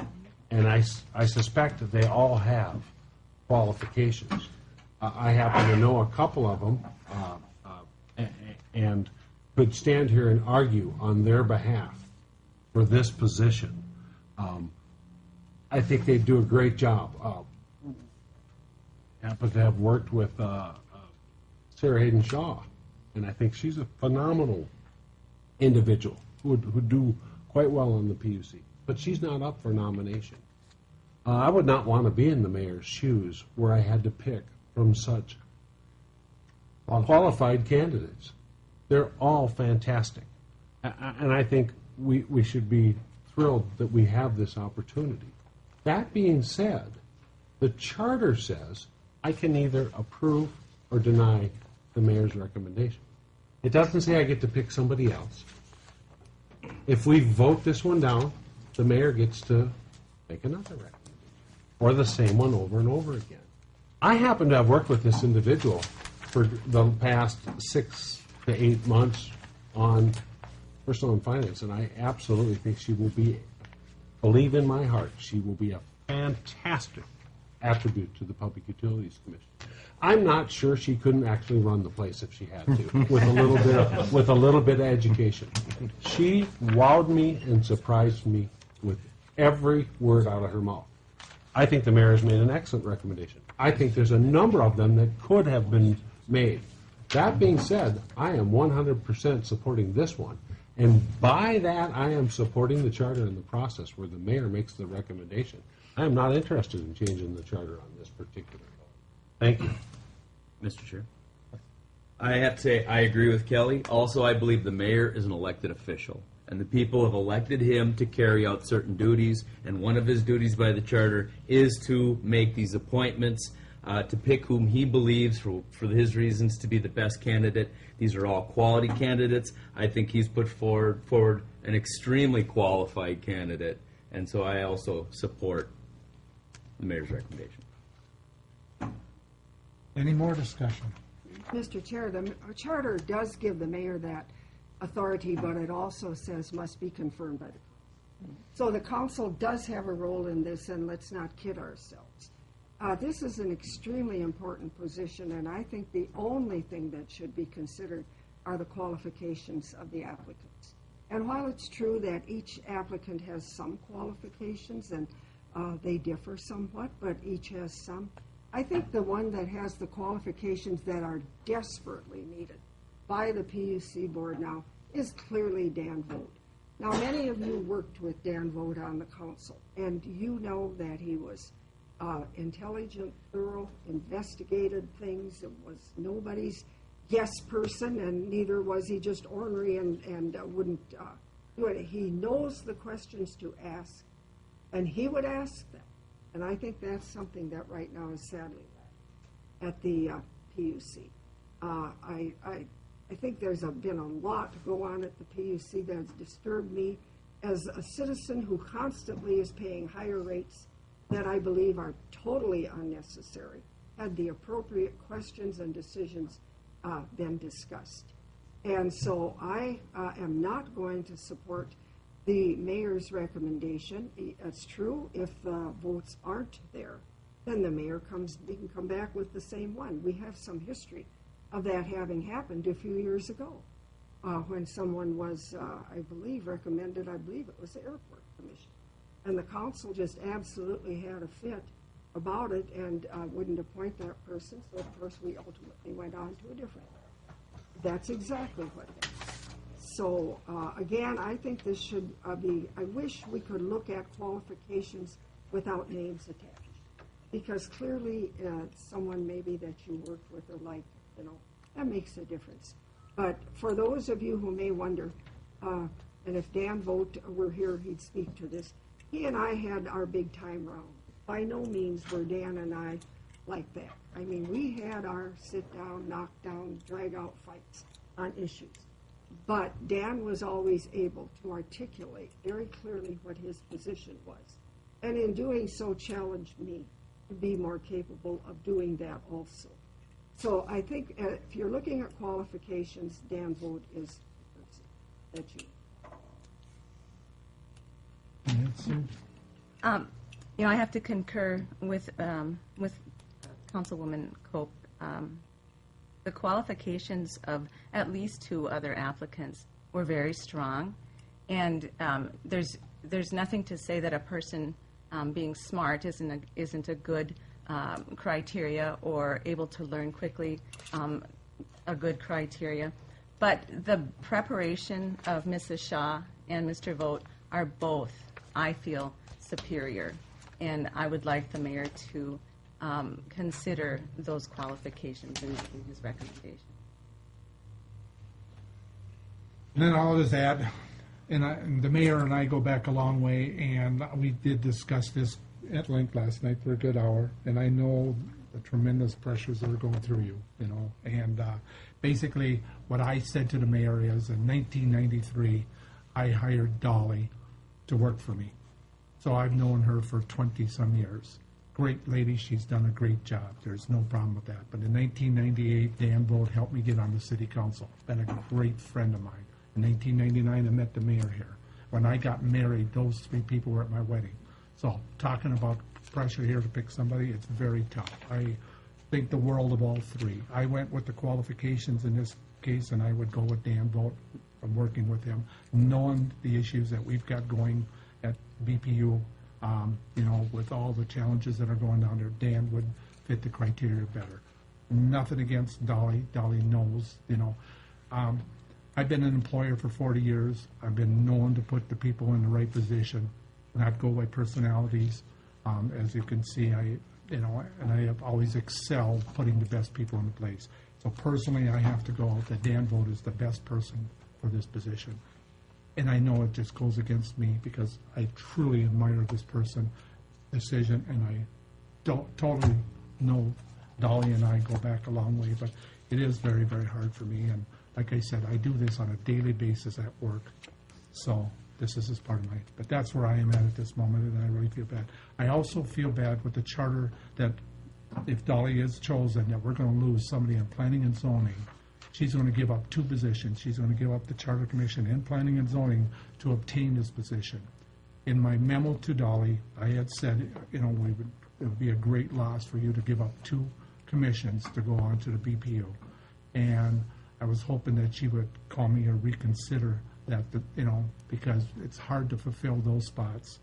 And I suspect that they all have qualifications. I happen to know a couple of them and could stand here and argue on their behalf for this position. I think they do a great job. Happen to have worked with Sarah Hayden Shaw, and I think she's a phenomenal individual who would do quite well on the PUC. But she's not up for nomination. I would not want to be in the mayor's shoes where I had to pick from such qualified candidates. They're all fantastic. And I think we should be thrilled that we have this opportunity. That being said, the charter says I can either approve or deny the mayor's recommendation. It doesn't say I get to pick somebody else. If we vote this one down, the mayor gets to make another recommendation, or the same one over and over again. I happen to have worked with this individual for the past 6 to 8 months on personal and finance, and I absolutely think she will be, believe in my heart, she will be a fantastic attribute to the Public Utilities Commission. I'm not sure she couldn't actually run the place if she had to, with a little bit of education. She wowed me and surprised me with every word out of her mouth. I think the mayor has made an excellent recommendation. I think there's a number of them that could have been made. That being said, I am 100% supporting this one. And by that, I am supporting the charter and the process where the mayor makes the recommendation. I am not interested in changing the charter on this particular vote. Thank you. Mr. Chair. I have to say, I agree with Kelly. Also, I believe the mayor is an elected official, and the people have elected him to carry out certain duties, and one of his duties by the charter is to make these appointments, to pick whom he believes, for his reasons, to be the best candidate. These are all quality candidates. I think he's put forward an extremely qualified candidate, and so I also support the mayor's recommendation. Any more discussion? Mr. Chair, the charter does give the mayor that authority, but it also says must be confirmed by the council. So the council does have a role in this, and let's not kid ourselves. This is an extremely important position, and I think the only thing that should be considered are the qualifications of the applicants. And while it's true that each applicant has some qualifications, and they differ somewhat, but each has some, I think the one that has the qualifications that are desperately needed by the PUC board now is clearly Dan Vogt. Now, many of you worked with Dan Vogt on the council, and you know that he was intelligent, thorough, investigated things. It was nobody's yes person, and neither was he just ornery and wouldn't do it. He knows the questions to ask, and he would ask them. And I think that's something that right now is sadly lacking at the PUC. I think there's been a lot to go on at the PUC that's disturbed me as a citizen who constantly is paying higher rates that I believe are totally unnecessary, had the appropriate questions and decisions been discussed. And so I am not going to support the mayor's recommendation. It's true, if votes aren't there, then the mayor he can come back with the same one. We have some history of that having happened a few years ago when someone was, I believe it was the Airport Commission. And the council just absolutely had a fit about it and wouldn't appoint that person. So, of course, we ultimately went on to a different one. That's exactly what happened. So, again, I think this should be, I wish we could look at qualifications without names attached. Because clearly someone maybe that you work with or like, that makes a difference. But for those of you who may wonder, and if Dan Vogt were here, he'd speak to this. He and I had our big time round. By no means were Dan and I like that. I mean, we had our sit-down, knock-down, drag-out fights on issues. But Dan was always able to articulate very clearly what his position was. And in doing so, challenged me to be more capable of doing that also. So I think if you're looking at qualifications, Dan Vogt is the person that you. I have to concur with Councilwoman Cope. The qualifications of at least 2 other applicants were very strong, and there's nothing to say that a person being smart isn't a good criteria, or able to learn quickly a good criteria. But the preparation of Mrs. Shaw and Mr. Vogt are both, I feel, superior, and I would like the mayor to consider those qualifications in his recommendation. And then I'll just add, and the mayor and I go back a long way, and we did discuss this at length last night for a good hour, and I know the tremendous pressures that are going through you, and basically what I said to the mayor is in 1993, I hired Dolly to work for me. So I've known her for 20-some years. Great lady, she's done a great job. There's no problem with that. But in 1998, Dan Vogt helped me get on the city council. Been a great friend of mine. In 1999, I met the mayor here. When I got married, those 3 people were at my wedding. So talking about pressure here to pick somebody, it's very tough. I think the world of all 3. I went with the qualifications in this case, and I would go with Dan Vogt from working with him, knowing the issues that we've got going at BPU. With all the challenges that are going down there, Dan would fit the criteria better. Nothing against Dolly. Dolly knows, I've been an employer for 40 years. I've been known to put the people in the right position, not go by personalities. As you can see, and I have always excelled putting the best people in place. So personally, I have to go that Dan Vogt is the best person for this position. And I know it just goes against me because I truly admire this person's decision, and I don't totally know Dolly and I go back a long way, but it is very, very hard for me. And like I said, I do this on a daily basis at work. So this is part of but that's where I am at this moment, and I really feel bad. I also feel bad with the charter that if Dolly is chosen, that we're going to lose somebody in planning and zoning. She's going to give up 2 positions. She's going to give up the Charter Commission and Planning and Zoning to obtain this position. In my memo to Dolly, I had said, it would be a great loss for you to give up 2 commissions to go on to the BPU. And I was hoping that she would call me or reconsider that, because it's hard to fulfill those spots.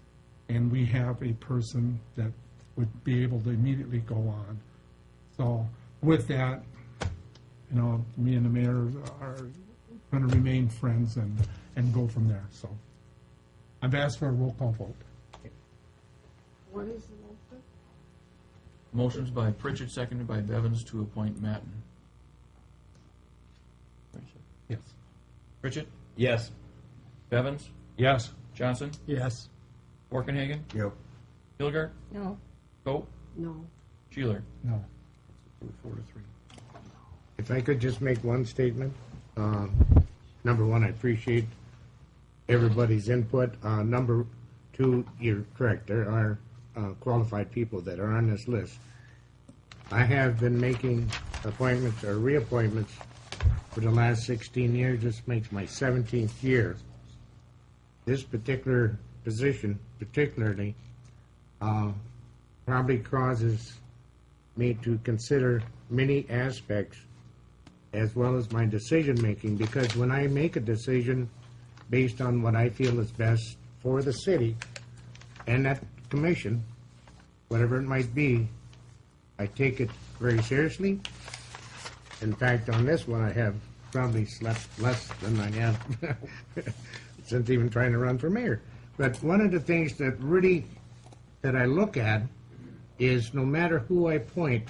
And we have a person that would be able to immediately go on. So with that, me and the mayor are going to remain friends and go from there. So I've asked for a roll call vote. What is the motion? Motion's by Pritchett, seconded by Bevins to appoint Matten. Yes. Pritchett? Yes. Bevins? Yes. Johnson? Yes. Borkenhagen? Yep. Hilgart? No. Cope? No. Sheeler? No. 4-3. If I could just make one statement. Number one, I appreciate everybody's input. Number 2, you're correct. There are qualified people that are on this list. I have been making appointments or reappointments for the last 16 years. This makes my 17th year. This particular position, particularly, probably causes me to consider many aspects as well as my decision-making, because when I make a decision based on what I feel is best for the city and that commission, whatever it might be, I take it very seriously. In fact, on this one, I have probably slept less than I have since even trying to run for mayor. But one of the things that I look at is no matter who I appoint,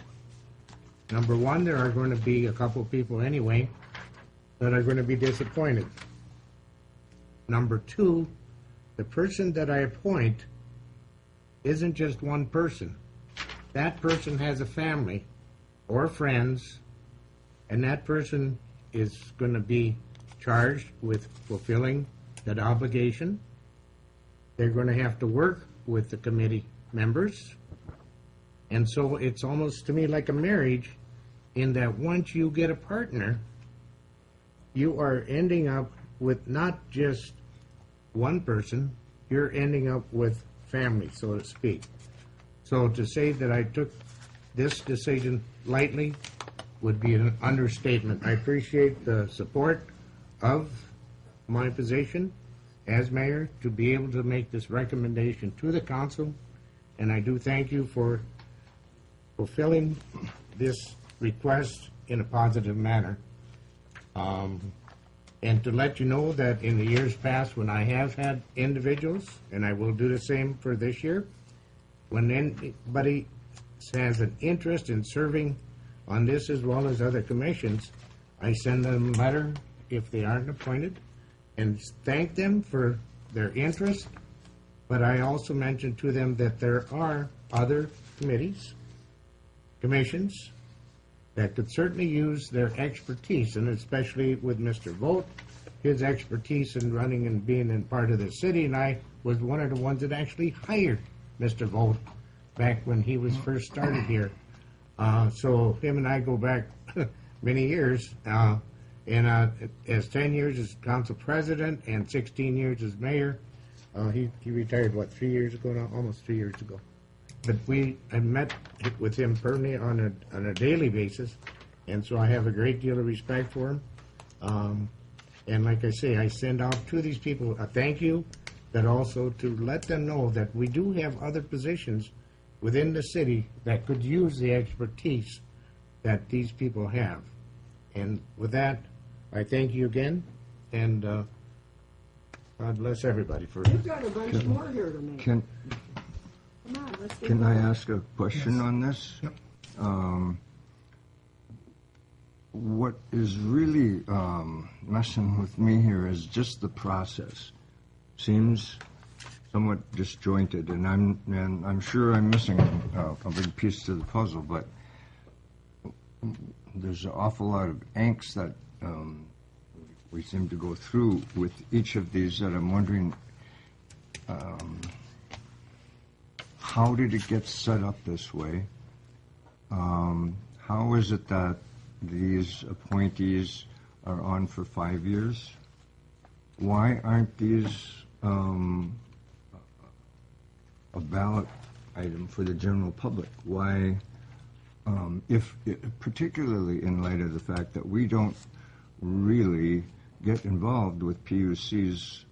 number one, there are going to be a couple people anyway that are going to be disappointed. Number two, the person that I appoint isn't just one person. That person has a family or friends, and that person is going to be charged with fulfilling that obligation. They're going to have to work with the committee members. And so it's almost to me like a marriage in that once you get a partner, you are ending up with not just one person, you're ending up with family, so to speak. So to say that I took this decision lightly would be an understatement. I appreciate the support of my position as mayor to be able to make this recommendation to the council, and I do thank you for fulfilling this request in a positive manner. And to let you know that in the years past, when I have had individuals, and I will do the same for this year, when anybody has an interest in serving on this as well as other commissions, I send them a letter if they aren't appointed and thank them for their interest. But I also mention to them that there are other committees, commissions, that could certainly use their expertise, and especially with Mr. Vogt, his expertise in running and being in part of the city, and I was one of the ones that actually hired Mr. Vogt back when he was first started here. So him and I go back many years, and as 10 years as council president and 16 years as mayor. He retired, 3 years ago now? Almost 3 years ago. But I met with him personally on a daily basis, and so I have a great deal of respect for him. And like I say, I send out to these people a thank you, but also to let them know that we do have other positions within the city that could use the expertise that these people have. And with that, I thank you again, and God bless everybody for We've got a bunch more here to make. Come on, let's get Can I going. ask a question on this? Yep. What is really messing with me here is just the process. Seems somewhat disjointed, and I'm sure I'm missing a big piece to the puzzle. But there's an awful lot of angst that we seem to go through with each of these. That I'm wondering. How did it get set up this way? How is it that these appointees are on for 5 years? Why aren't these a ballot item for the general public? Why, particularly in light of the fact that we don't really get involved with PUC's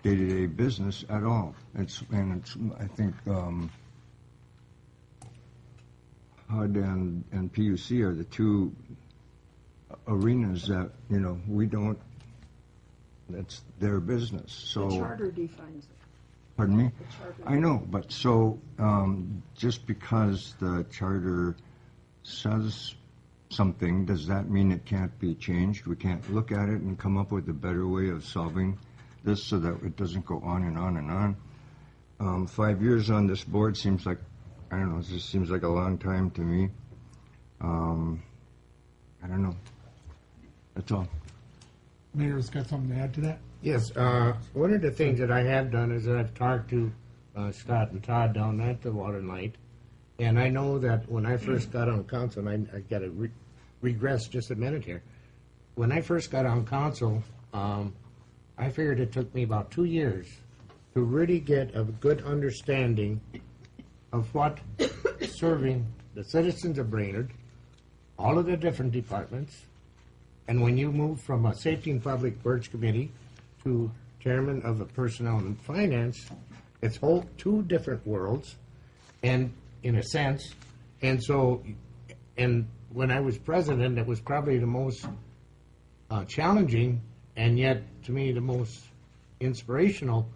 day-to-day business at all. I think HUD and PUC are the two arenas that, we don't, that's their business. So, The charter defines it. pardon me? The charter. I know, but so just because the charter says something, does that mean it can't be changed? We can't look at it and come up with a better way of solving this so that it doesn't go on and on and on. 5 years on this board seems like, I don't know, it just seems like a long time to me. I don't know. That's all. Mayor's got something to add to that? Yes, one of the things that I have done is that I've talked to Scott and Todd down at the Water and Light, and I know that when I first got on council, and I got to regress just a minute here. When I first got on council, I figured it took me about 2 years to really get a good understanding of what serving the citizens of Brainerd, all of the different departments, and when you move from a Safety and Public Works Committee to Chairman of the Personnel and Finance, it's whole two different worlds, and in a sense, and so, and when I was president, it was probably the most challenging, and yet, to me, the most inspirational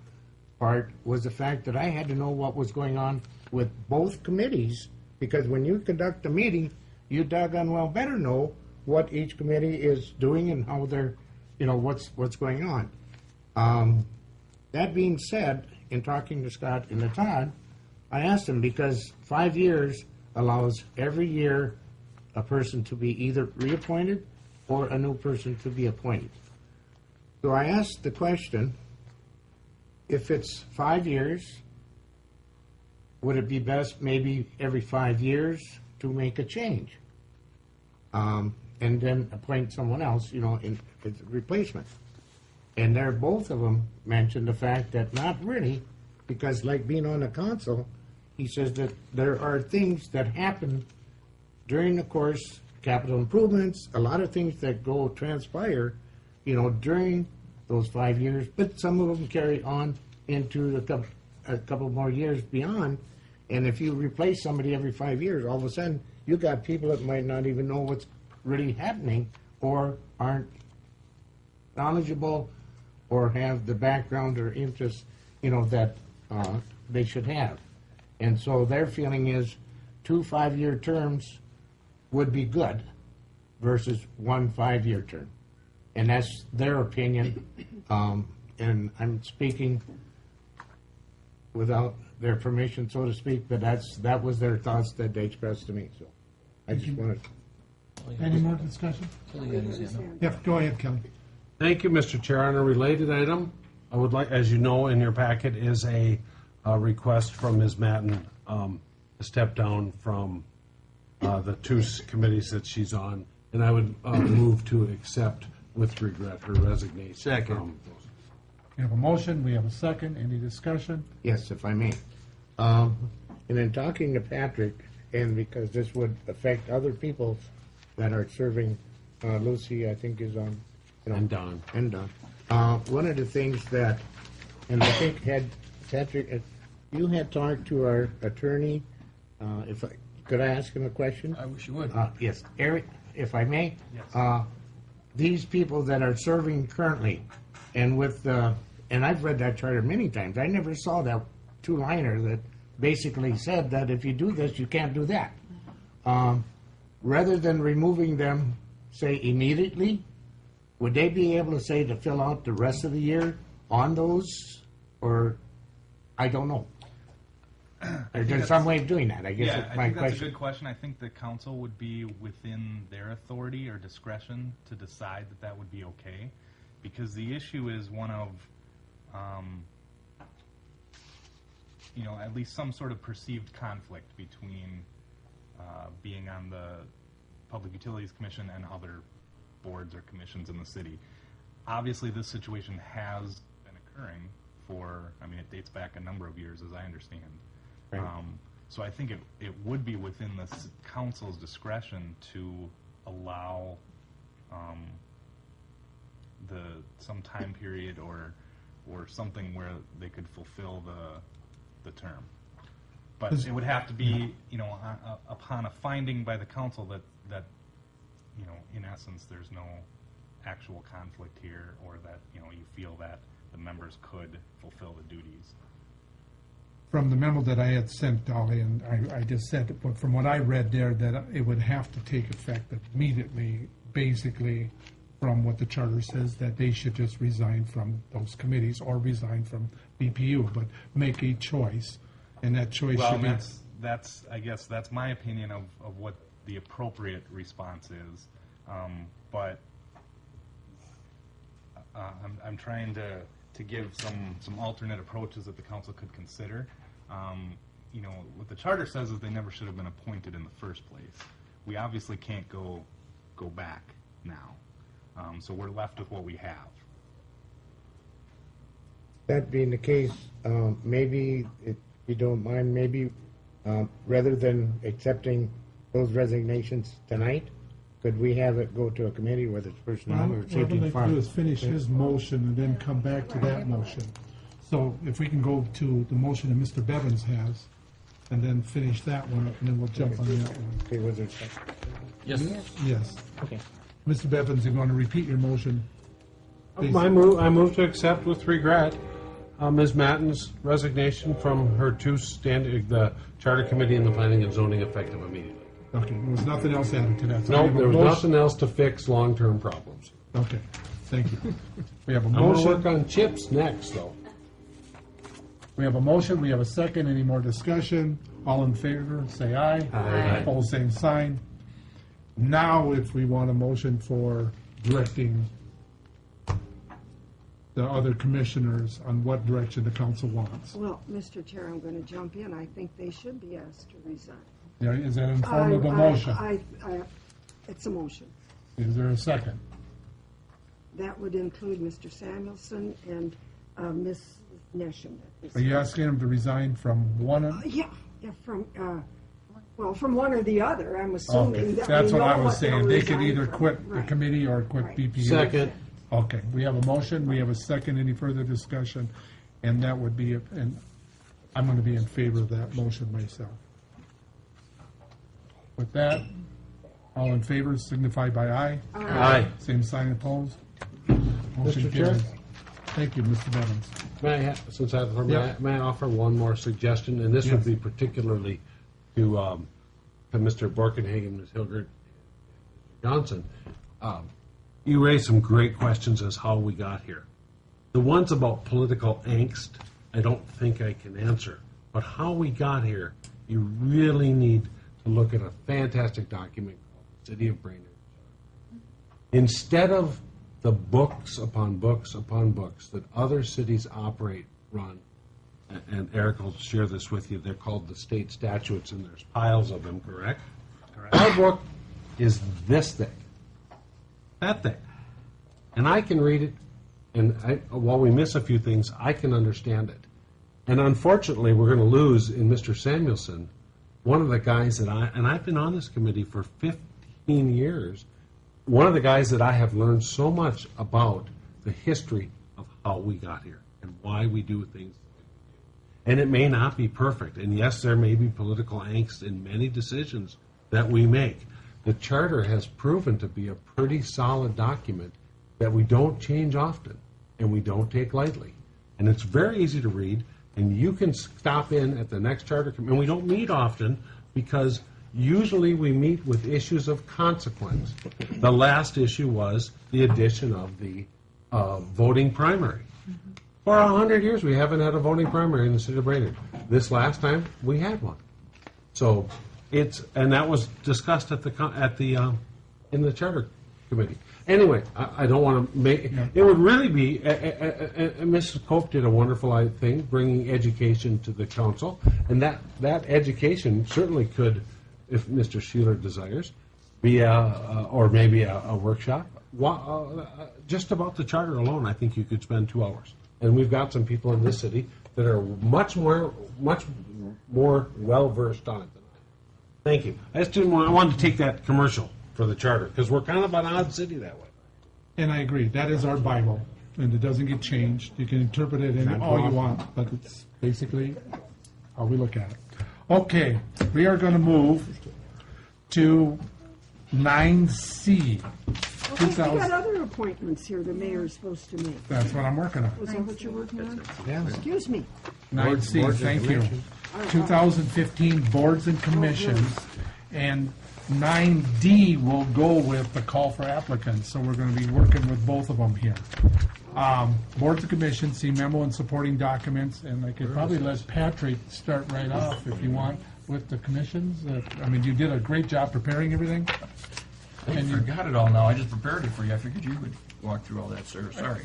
part was the fact that I had to know what was going on with both committees, because when you conduct a meeting, you doggone well better know what each committee is doing and how they're what's going on. That being said, in talking to Scott and to Todd, I asked him because 5 years allows every year a person to be either reappointed or a new person to be appointed. So I asked the question, if it's 5 years, would it be best maybe every 5 years to make a change? And then appoint someone else, in its replacement. And there, both of them mentioned the fact that not really, because like being on the council, he says that there are things that happen during the course, capital improvements, a lot of things that transpire, during those 5 years, but some of them carry on into a couple more years beyond. And if you replace somebody every 5 years, all of a sudden, you got people that might not even know what's really happening or aren't knowledgeable or have the background or interest, that they should have. And so their feeling is 2 5-year terms would be good versus 1 5-year term. And that's their opinion. And I'm speaking without their permission, so to speak, but that was their thoughts that they expressed to me. So I just wanted. Any more discussion? Yeah, go ahead, Kelly. Thank you, Mr. Chair. On a related item, I would like, as you know, in your packet is a request from Ms. Matten to step down from the 2 committees that she's on, and I would move to accept with regret her resignation. Second. We have a motion, we have a second. Any discussion? Yes, if I may. And in talking to Patrick, and because this would affect other people that are serving, Lucy, I think, is on. And Don. And Don. One of the things that, and I think Patrick, you had talked to our attorney, could I ask him a question? I wish you would. Yes. Eric, if I may? Yes. These people that are serving currently, and and I've read that charter many times, I never saw that 2-liner that basically said that if you do this, you can't do that. Rather than removing them, say, immediately, would they be able to say to fill out the rest of the year on those? Or, I don't know. There's some way of doing that, I guess Yeah, is I my think that's a question. good question. I think the council would be within their authority or discretion to decide that that would be okay. Because the issue is one of, at least some sort of perceived conflict between being on the Public Utilities Commission and other boards or commissions in the city. Obviously, this situation has been occurring it dates back a number of years, as I understand. Right. So I think it would be within the council's discretion to allow some time period or something where they could fulfill the term. But it would have to be, upon a finding by the council that in essence, there's no actual conflict here, or that, you feel that the members could fulfill the duties. From the memo that I had sent, Dolly, and I just said, but from what I read there, that it would have to take effect immediately, basically, from what the charter says, that they should just resign from those committees or resign from BPU, but make a choice, and that choice should be... That's I guess that's my opinion of what the appropriate response is, but I'm trying to give some alternate approaches that the council could consider. What the charter says is they never should have been appointed in the first place. We obviously can't go back now, so we're left with what we have. That being the case, maybe, if you don't mind, maybe rather than accepting those resignations tonight, could we have it go to a committee, whether it's personnel or What safety I'd and like to farm? do is finish his motion and then come back to that motion. So if we can go to the motion that Mr. Bevins has, and then finish that one, and then we'll jump on that one. Okay, was there a second? Yes. Yes. Okay. Mr. Bevins, you're going to repeat your motion. please? I move to accept with regret Ms. Matten's resignation from her the Charter Committee and the Planning and Zoning effective immediately. Okay, there was nothing else added to that. So I No, have a there was motion- nothing else to fix long-term problems. Okay, Thank you. We have a I'm going to motion. work on chips next, though. We have a motion, we have a second. Any more discussion? All in favor, say aye. Aye. Opposed, same sign. Now, if we want a motion for directing the other commissioners on what direction the council wants. Well, Mr. Chair, I'm going to jump in. I think they should be asked to resign. Yeah, is that in form of a motion? It's a motion. Is there a second? That would include Mr. Samuelson and Ms. Nesham. Are you asking them to resign from one of? Yeah, from one or the other, I'm assuming that That's we what I know was they'll saying. They could resign either from. quit the Right. committee or quit Right. BPU. Second. Okay, we have a motion, we have a second. Any further discussion? And that would be, and I'm going to be in favor of that motion myself. With that, all in favor signify by aye. Aye. Same sign opposed. Motion Mr. Chair? carries. Thank you, Mr. Bevins. Since I Yeah. may I offer one more suggestion, and this would Yes. be particularly to Mr. Borkenhagen, Ms. Hilgert, Johnson. You raised some great questions as how we got here. The ones about political angst, I don't think I can answer. But how we got here, you really need to look at a fantastic document called the City of Brainerd. Instead of the books upon books upon books that other cities operate, run, and Eric will share this with you, they're called the state statutes, and there's piles of them, correct? Our book is this thick, that thick. And I can read it, and while we miss a few things, I can understand it. And unfortunately, we're going to lose in Mr. Samuelson, one of the guys that I've been on this committee for 15 years, one of the guys that I have learned so much about the history of how we got here and why we do things. And it may not be perfect. And yes, there may be political angst in many decisions that we make. The charter has proven to be a pretty solid document that we don't change often and we don't take lightly. And it's very easy to read, and you can stop in at the next charter committee. And we don't meet often because usually we meet with issues of consequence. The last issue was the addition of the voting primary. For 100 years, we haven't had a voting primary in the city of Brainerd. This last time, we had one. So and that was discussed in the charter committee. Anyway, I don't want to make it would really be. Mrs. Cope did a wonderful thing, bringing education to the council, and that education certainly could, if Mr. Sheeler desires, be or maybe a workshop. Just about the charter alone, I think you could spend 2 hours. And we've got some people in this city that are much more well versed on it than I am. Thank you. I wanted to take that commercial for the charter because we're kind of an odd city that way. And I agree, that is our Bible, and it doesn't get changed. You can interpret it in all you want, but it's basically how we look at it. Okay, we are going to move to 9C. Okay, we got other appointments here the mayor's supposed to make. That's what I'm working on. Is that what you're working on? Yeah. Excuse me. 9C, thank you. 2015 boards and commissions, and 9D will go with the call for applicants, so we're going to be working with both of them here. Boards and commissions, see memo and supporting documents, and I could probably let Patrick start right off if you want with the commissions. I mean, you did a great job preparing everything. I forgot it all now. I just prepared it for you. I figured you would walk through all that, sir. Sorry.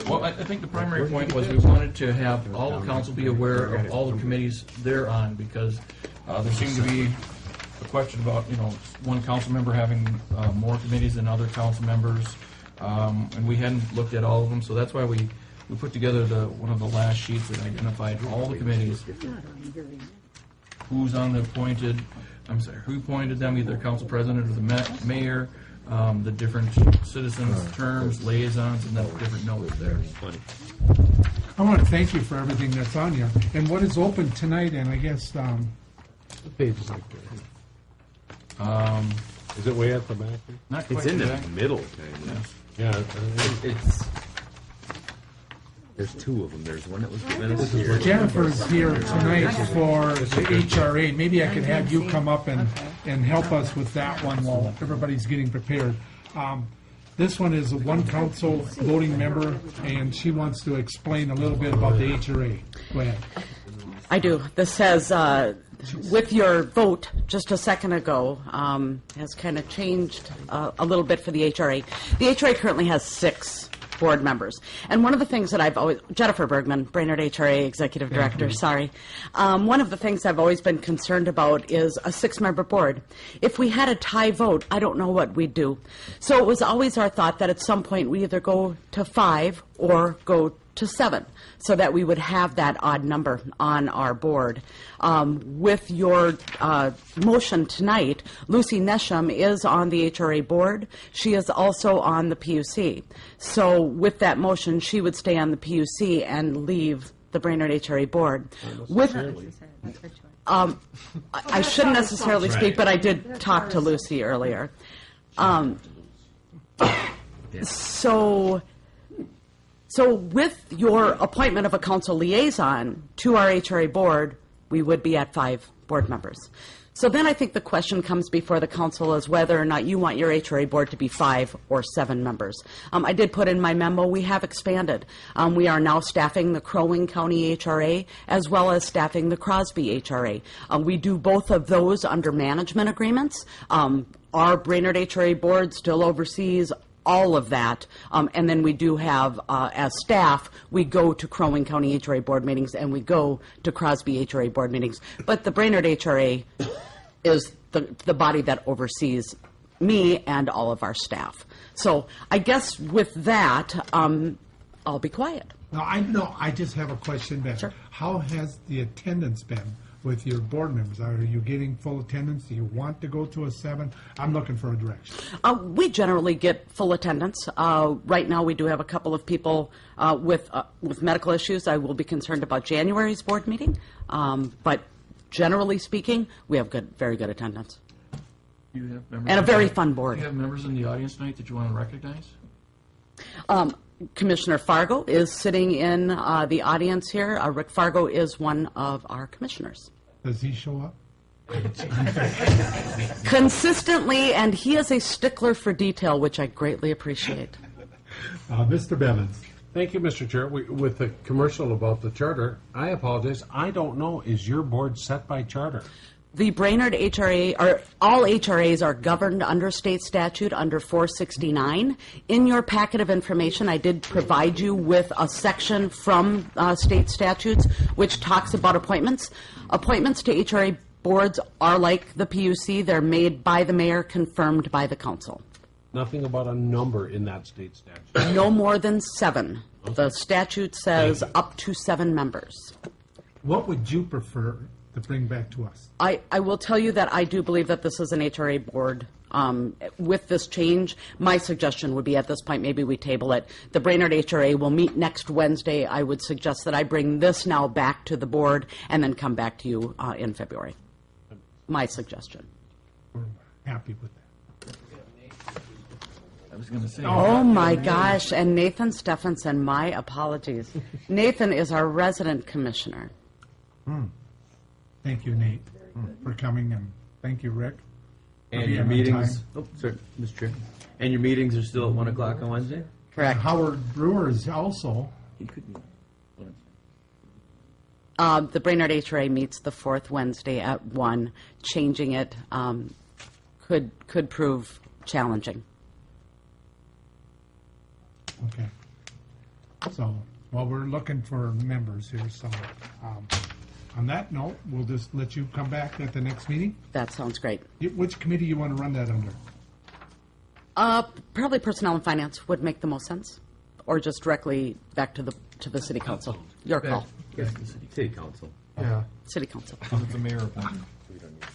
Well, I think the primary point was we wanted to have all the council be aware of all the committees they're on, because there seemed to be a question about, one council member having more committees than other council members, and we hadn't looked at all of them, so that's why we put together one of the last sheets that identified all the committees, who's on the appointed, who appointed them, either council president or the mayor, the different citizens' terms, liaisons, and the different notes there. I want to thank you for everything that's on here. And what is open tonight, and I guess... The page is like that. Is it way at the back? Not quite It's in the back. middle, kind of. Yeah. There's two of them. There's one that was given us here. Jennifer's here tonight for the HRA. Maybe I could have you come up and help us with that one while everybody's getting prepared. This one is one council voting member, and she wants to explain a little bit about the HRA. Go ahead. I do. This has, with your vote just a second ago, has kind of changed a little bit for the HRA. The HRA currently has 6 board members. And one of the things that I've always, Jennifer Bergman, Brainerd HRA Executive Director, sorry. One of the things I've always been concerned about is a 6-member board. If we had a tie vote, I don't know what we'd do. So it was always our thought that at some point we either go to 5 or go to 7, so that we would have that odd number on our board. With your motion tonight, Lucy Nesham is on the HRA board. She is also on the PUC. So with that motion, she would stay on the PUC and leave the Brainerd HRA board. With I shouldn't necessarily speak, but I did talk to Lucy earlier. So with your appointment of a council liaison to our HRA board, we would be at 5 board members. So then I think the question comes before the council is whether or not you want your HRA board to be 5 or 7 members. I did put in my memo, we have expanded. We are now staffing the Crow Wing County HRA as well as staffing the Crosby HRA. We do both of those under management agreements. Our Brainerd HRA board still oversees all of that, and then we do have, as staff, we go to Crow Wing County HRA board meetings and we go to Crosby HRA board meetings. But the Brainerd HRA is the body that oversees me and all of our staff. So I guess with that, I'll be quiet. I just have a question, Ben. Sure. How has the attendance been with your board members? Are you getting full attendance? Do you want to go to a 7? I'm looking for a direction. We generally get full attendance. Right now, we do have a couple of people with medical issues. I will be concerned about January's board meeting, but generally speaking, we have very good attendance. You have members and a very fun board. Do you have members in the audience tonight that you want to recognize? Commissioner Fargo is sitting in the audience here. Rick Fargo is one of our commissioners. Does he show up? Consistently, and he is a stickler for detail, which I greatly appreciate. Mr. Bevins. Thank you, Mr. Chair. With the commercial about the charter, I apologize. I don't know. Is your board set by charter? The Brainerd HRA, or all HRAs are governed under state statute under 469. In your packet of information, I did provide you with a section from state statutes which talks about appointments. Appointments to HRA boards are like the PUC. They're made by the mayor, confirmed by the council. Nothing about a number in that state statute? No more than 7. Okay. The statute says up to 7 members. What would you prefer to bring back to us? I will tell you that I do believe that this is an HRA board. With this change, my suggestion would be at this point, maybe we table it. The Brainerd HRA will meet next Wednesday. I would suggest that I bring this now back to the board and then come back to you in February. My suggestion. We're happy with that. I was going to say. Oh my gosh, and Nathan Stephenson, my apologies. Nathan is our resident commissioner. Thank you, Nate, for coming, and thank you, Rick. And your meetings, sorry, Mr. Chair. And your meetings are still at 1 o'clock on Wednesday? Correct. Howard Brewer is also. He could be. The Brainerd HRA meets the 4th Wednesday at 1. Changing it could prove challenging. Okay. So, well, we're looking for members here, so on that note, we'll just let you come back at the next meeting. That sounds great. Which committee you want to run that under? Probably Personnel and Finance would make the most sense, or just directly back to the City Council. Your call. Yes, City Council. Yeah. City Council. The mayor appointment.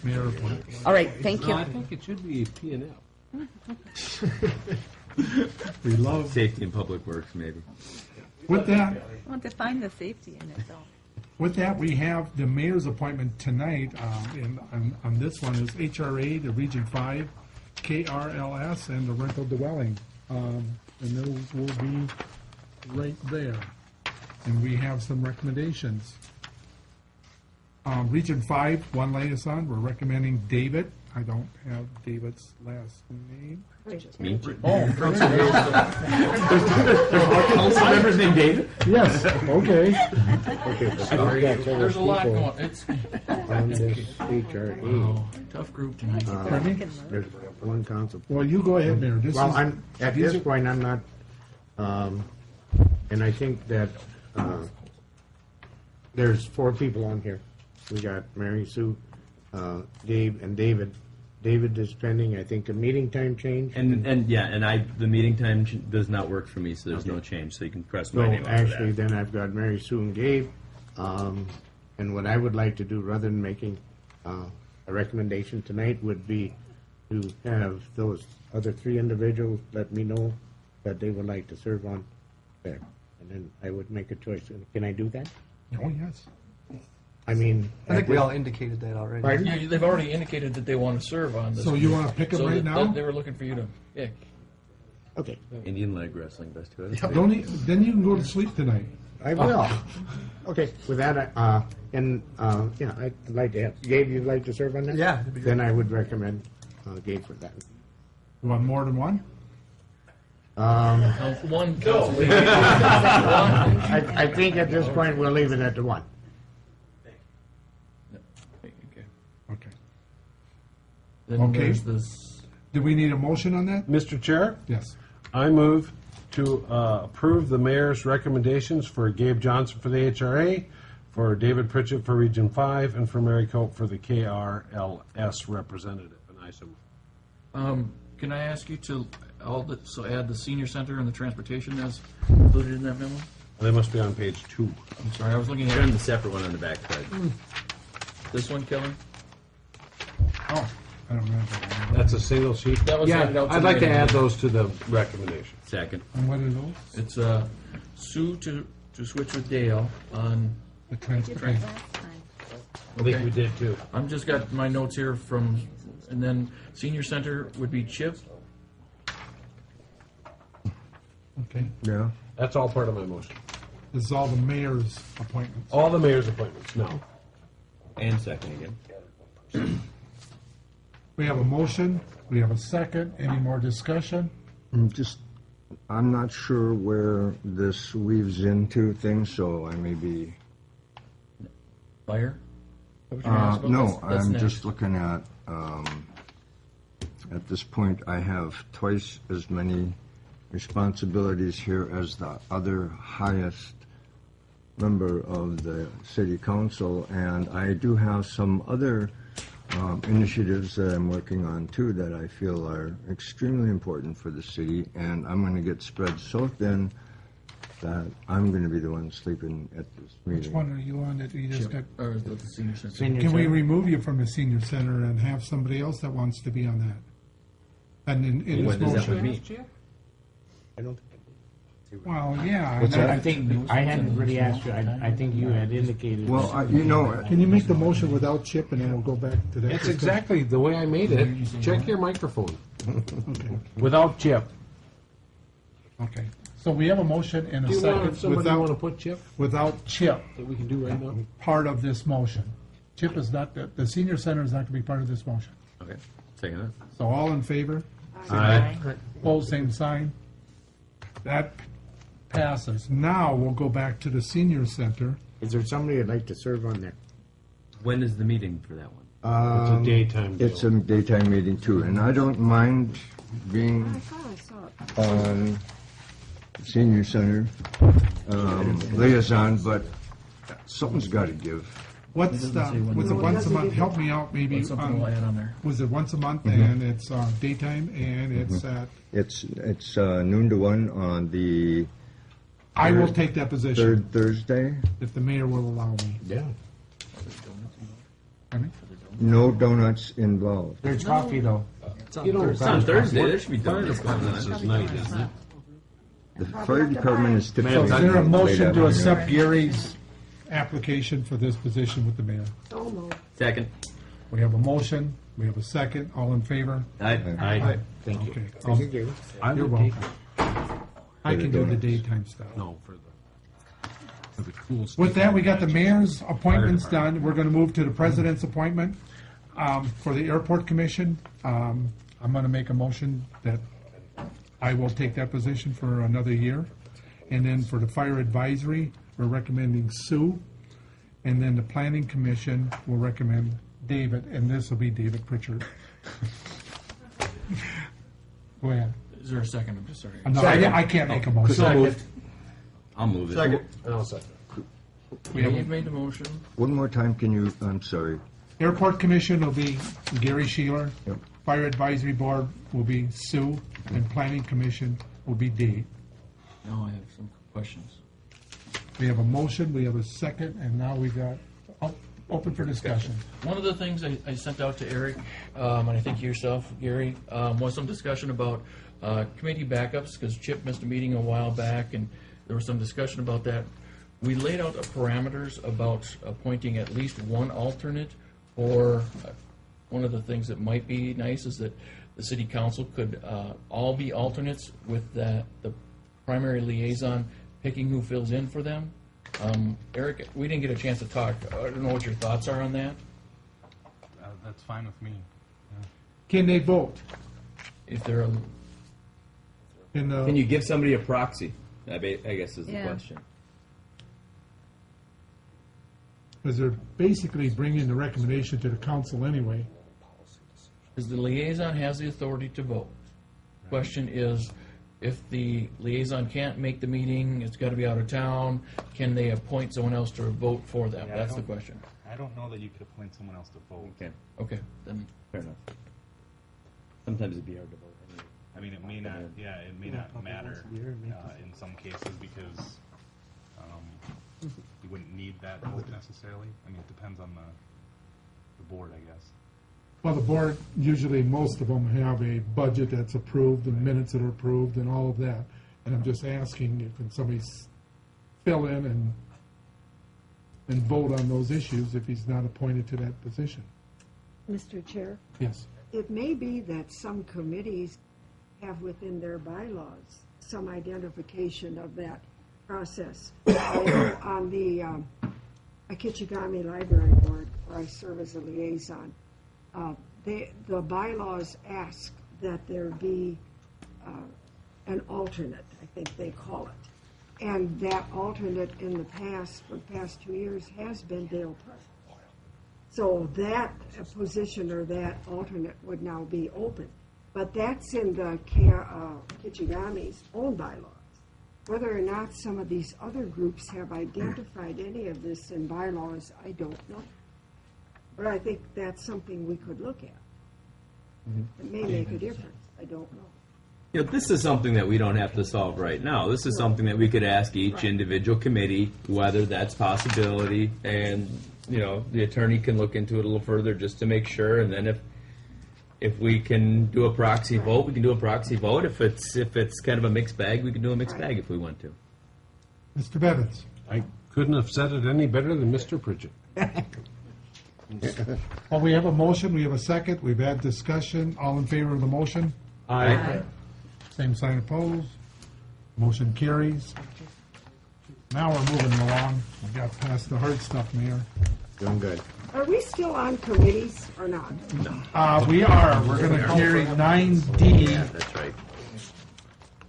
Mayor appointment. All right, thank you. I think it should be P&L. We love Safety and Public Works, maybe. With that, I want to find the safety in it, though. with that, we have the mayor's appointment tonight. On this one is HRA, the Region 5, KRLS, and the rental dwelling. And those will be right there. And we have some recommendations. Region 5, one liaison, we're recommending David. I don't have David's last name. Me? Oh, Council members named David? Yes, okay. Sorry, there's a lot going. It's On this HRA. oh, tough group tonight. Pardon me? There's one council. Well, you go ahead, Mayor. This Well, is- at these this are- point, I'm not, and I think that there's 4 people on here. We got Mary Sue, Dave, and David. David is pending, I think, a meeting time change. And the meeting time does not work for me, so there's no change, so you can press So my name over actually, that. then I've got Mary Sue and Gabe. And what I would like to do, rather than making a recommendation tonight, would be to have those other 3 individuals let me know that they would like to serve on there. And then I would make a choice. Can I do that? Oh, yes. I mean... I think we all indicated that already. Pardon? Yeah, they've already indicated that they want to serve on this. So you wanna pick 'em So right that- now? They were looking for you to pick. Okay. Indian leg wrestling, best to it. Then you can go to sleep tonight. I will. Okay, with that, I'd like to have... Gabe, you'd like to serve on that? Yeah, that'd be great. Then I would recommend Gabe for that. You want more than one? One council. I think at this point, we'll leave it at the 1. Okay. Then Okay. there's this. Do we need a motion on that? Mr. Chair, Yes. I move to approve the mayor's recommendations for Gabe Johnson for the HRA, for David Pritchett for Region 5, and for Mary Cope for the KRLS representative. And I so move. Can I ask you to add the senior center and the transportation as included in that memo? They must be on page 2. I'm sorry, I was looking They're in at the separate one on the back side. this one, Kelly. Oh, I don't know. That's a single sheet? That was handed out I'd like to tonight. add those to the recommendation. Second. And what are those? It's Sue to switch with Dale on The transportation. I think we did too. I'm just got my notes here from, and then senior center would be Chip. Okay. Yeah. That's all part of my motion. This is all the mayor's appointments. All the mayor's appointments, no. And second again. We have a motion, we have a second. Any more discussion? I'm not sure where this weaves into things, so I may be... Fire? Is that what you're gonna ask about? No, That's I'm next. just looking at this point, I have twice as many responsibilities here as the other highest member of the city council, and I do have some other initiatives that I'm working on too that I feel are extremely important for the city, and I'm going to get spread so thin that I'm going to be the one sleeping at this meeting. Which one are you on that you just got? Or is that the senior center? Can we remove you from the senior center and have somebody else that wants to be on that? And in this What does that motion? mean? I don't think... Well, yeah. What's that? I think, I hadn't really asked you, I think you had indicated... Well, Can you make the motion without Chip, and then we'll go back to that? It's exactly the way I made it. Check your microphone. Okay. Without Chip. Okay. So we have a motion and a Do you second want somebody want to put Chip without Chip that we can do right now? part of this motion. Chip is not, the senior center is not going to be part of this motion. Okay, second that. So all in favor? Aye. Opposed, same sign. That passes. Now we'll go back to the senior center. Is there somebody that'd like to serve on there? When is the meeting for that one? It's a daytime deal. It's a daytime meeting too, and I don't mind being on senior center liaison, but something's got to give. What's the, was it once a month? Help me out, maybe. What's something we'll add on there? Was it once a month, and it's daytime, and it's at? It's noon to 1 on the. I will take that position. Third Thursday. If the mayor will allow me. Yeah. Pardon me? No donuts involved. There's coffee, though. It's on You know, Thursday. It's on Thursday, there should be donuts. This is night, isn't it? The fire department is typically. Is there a late motion to afternoon. accept Gary's application for this position with the mayor? Second. We have a motion, we have a second, all in favor? Aye. Thank you. Okay. Thank you, Gary. I You're would take welcome. I can do the daytime stuff. No, for the. With that, we got the mayor's appointments done. We're going to move to the president's appointment for the airport commission. I'm going to make a motion that I will take that position for another year. And then for the fire advisory, we're recommending Sue. And then the planning commission will recommend David, and this will be David Pritchard. Go ahead. Is there a second? I'm just sorry. No, I can't make a motion. So moved. I'll move it. Second. I'll second. You've made the motion. One more time, can you, I'm sorry. Airport commission will be Gary Sheeler. Yep. Fire advisory board will be Sue, and planning commission will be Dave. Now I have some questions. We have a motion, we have a second, and now we got open for discussion. One of the things I sent out to Eric, and I think yourself, Gary, was some discussion about committee backups, because Chip missed a meeting a while back, and there was some discussion about that. We laid out parameters about appointing at least one alternate, or one of the things that might be nice is that the city council could all be alternates with the primary liaison picking who fills in for them. Eric, we didn't get a chance to talk. I don't know what your thoughts are on that. That's fine with me. Can they vote? If they're Can you give somebody a proxy? I guess is the question. Because they're basically bringing the recommendation to the council anyway. Because the liaison has the authority to vote. Question is, if the liaison can't make the meeting, it's got to be out of town, can they appoint someone else to vote for them? Yeah, That's the question. I don't know that you could appoint someone else to vote. Okay, then fair enough. Sometimes it'd be hard to vote. I mean, it may not. Yeah, it may not matter in some cases because you wouldn't need that vote necessarily. I mean, it depends on the board, I guess. Well, the board, usually most of them have a budget that's approved and minutes that are approved and all of that. And I'm just asking if can somebody fill in and vote on those issues if he's not appointed to that position. Mr. Chair? Yes. It may be that some committees have within their bylaws some identification of that process. I know on the Akichigami Library Board, where I serve as a liaison, the bylaws ask that there be an alternate, I think they call it. And that alternate in the past, for the past 2 years, has been Dale Preston. So that position or that alternate would now be open. But that's in the Kichigami's own bylaws. Whether or not some of these other groups have identified any of this in bylaws, I don't know. But I think that's something we could look at. It may make a difference. I don't know. You know, this is something that we don't have to solve right now. This is something that we could ask each individual committee whether that's possibility, and the attorney can look into it a little further just to make sure. And then if we can do a proxy vote, we can do a proxy vote. If it's kind of a mixed bag, we can do a mixed bag if we want to. Mr. Bevins. I couldn't have said it any better than Mr. Pritchett. Well, we have a motion, we have a second, we've had discussion. All in favor of the motion? Aye. Same sign opposed. Motion carries. Now we're moving along. We got past the hard stuff, Mayor. Doing good. Are we still on committees or not? We are. We're going to carry 9D. That's right.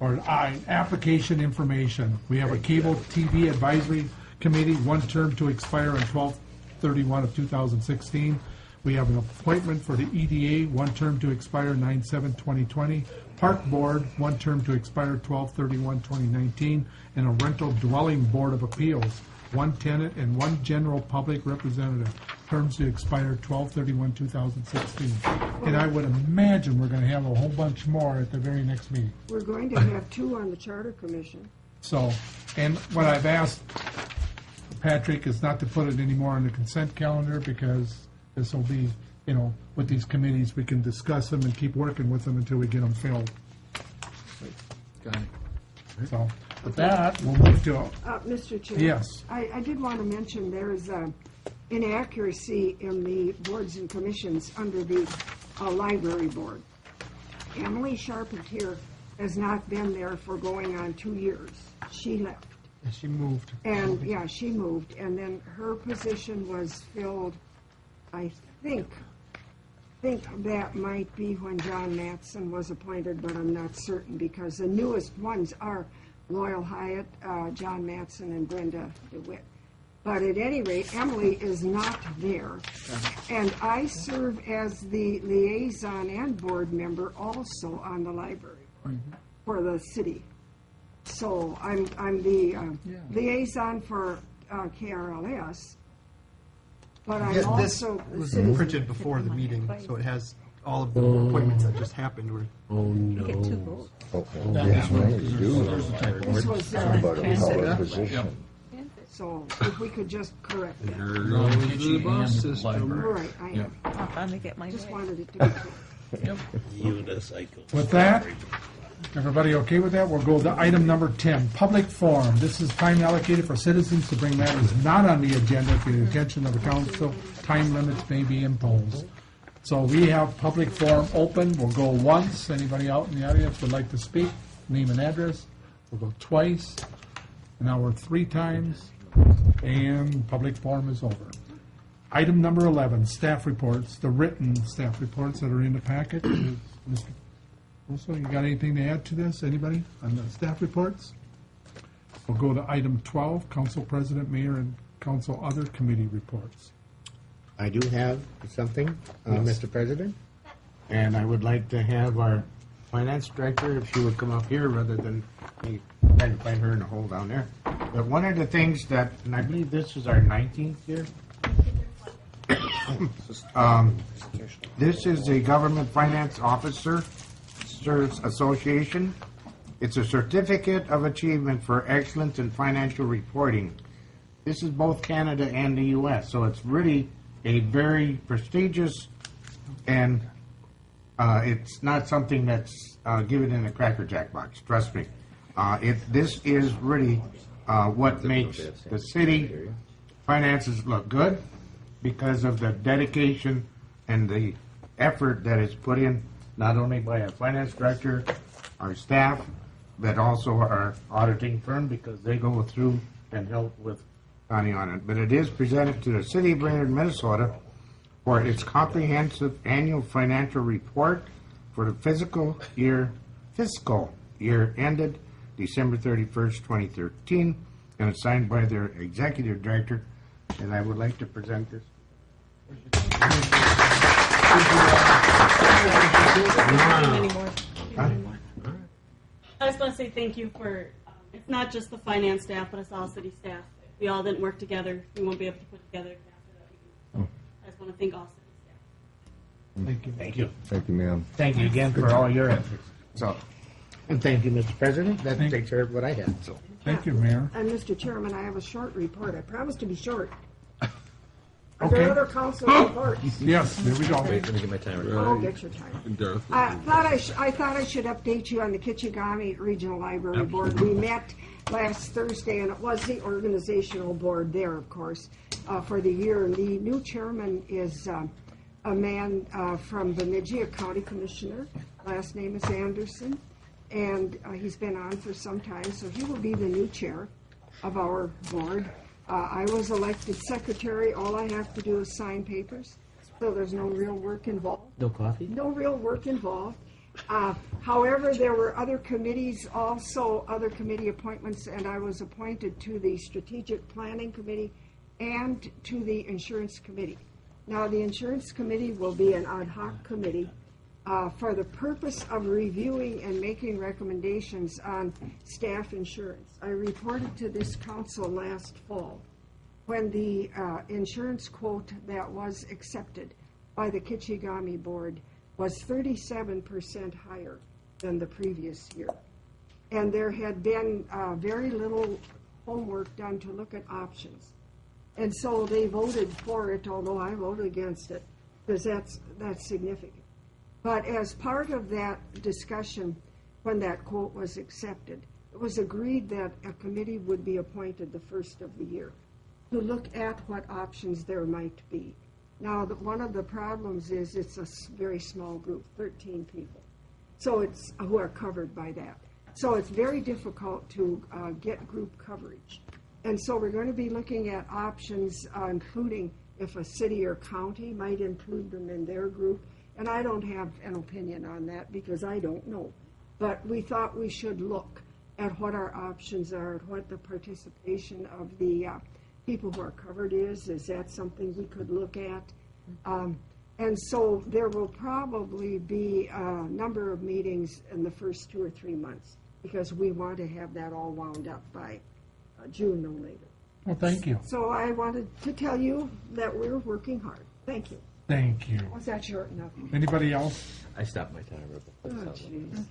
Or application information. We have a cable TV advisory committee, one term to expire on 12/31 of 2016. We have an appointment for the EDA, one term to expire 9/7/2020. Park Board, one term to expire 12/31/2019. And a Rental Dwelling Board of Appeals, one tenant and one general public representative, terms to expire 12/31/2016. And I would imagine we're going to have a whole bunch more at the very next meeting. We're going to have 2 on the Charter Commission. So, and what I've asked Patrick is not to put it anymore on the consent calendar, because this will be, with these committees, we can discuss them and keep working with them until we get them filled. got it. So, with that, we'll move to... Mr. Chair? Yes. I did want to mention there is an inaccuracy in the boards and commissions under the library board. Emily Charpentier has not been there for going on 2 years. She left. She moved. And, yeah, she moved, and then her position was filled, I think that might be when John Mattson was appointed, but I'm not certain, because the newest ones are Loyal Hyatt, John Mattson, and Brenda DeWitt. But at any rate, Emily is not there, and I serve as the liaison and board member also on the library for the city. So I'm the liaison for KRLS, but I'm This also the was city. printed before the meeting, so it has all of the appointments that just happened. Oh, no. Get two votes. Yes, ma'am, you do. This was About a power Yeah. position. So if we could just correct that. There goes the bus and system. library. Right, I am. I'll finally get my Just way. wanted it to be clear. Unicycle. With that, everybody okay with that? We'll go to item number 10, public forum. This is time allocated for citizens to bring matters not on the agenda to the attention of the council. Time limits may be imposed. So we have public forum open. We'll go once. Anybody out in the audience would like to speak, name and address. We'll go twice. Now we're 3 times, and public forum is over. Item number 11, staff reports, the written staff reports that are in the packet. Mr. Russo, you got anything to add to this? Anybody on the staff reports? We'll go to item 12, council president, mayor, and council other committee reports. I do have something, Yes. Mr. President, and I would like to have our finance director, if she would come up here rather than me trying to find her in a hole down there. But one of the things that, and I believe this is our 19th year. This is the Government Finance Officers Association. It's a certificate of achievement for excellence in financial reporting. This is both Canada and the U.S., so it's really a very prestigious, and it's not something that's given in a Cracker Jack box, trust me. This is really what makes the city finances look good because of the dedication and the effort that is put in, not only by our finance director, our staff, but also our auditing firm, because they go through and help with Connie on it. But it is presented to the city of Brainerd, Minnesota, for its comprehensive annual financial report for the fiscal year ended December 31st, 2013, and it's signed by their executive director. And I would like to present this. I just want to say thank you for, it's not just the finance staff, but it's all city staff. If we all didn't work together, we won't be able to put together a calendar that we can. I just want to thank all city staff. Thank you. Thank you. Thank you, ma'am. Thank you again for all your efforts. So, and thank you, Mr. President. That takes care of what I had. So, Thank you, Mayor. And Mr. Chairman, I have a short report. I promise to be short. Are Okay. there other council reports? Yes, there we go. Wait, let me get my timer. I'll get your time. I thought I should update you on the Kitchigami Regional Library Board. We met last Thursday, and it was the organizational board there, of course, for the year. And the new chairman is a man from Bemidji, a county commissioner. Last name is Anderson, and he's been on for some time, so he will be the new chair of our board. I was elected secretary. All I have to do is sign papers, so there's no real work involved. No coffee? No real work involved. However, there were other committees, also other committee appointments, and I was appointed to the Strategic Planning Committee and to the Insurance Committee. Now, the Insurance Committee will be an ad hoc committee for the purpose of reviewing and making recommendations on staff insurance. I reported to this council last fall when the insurance quote that was accepted by the Kitchigami Board was 37% higher than the previous year. And there had been very little homework done to look at options. And so they voted for it, although I voted against it, because that's significant. But as part of that discussion, when that quote was accepted, it was agreed that a committee would be appointed the first of the year to look at what options there might be. Now, one of the problems is it's a very small group, 13 people, so it's who are covered by that. So it's very difficult to get group coverage. And so we're going to be looking at options, including if a city or county might include them in their group. And I don't have an opinion on that because I don't know. But we thought we should look at what our options are, what the participation of the people who are covered is. Is that something we could look at? And so there will probably be a number of meetings in the first 2 or 3 months because we want to have that all wound up by June, no later. Well, thank you. So I wanted to tell you that we're working hard. Thank you. Thank you. Was that short enough? Anybody else? I stopped my timer. Oh, jeez.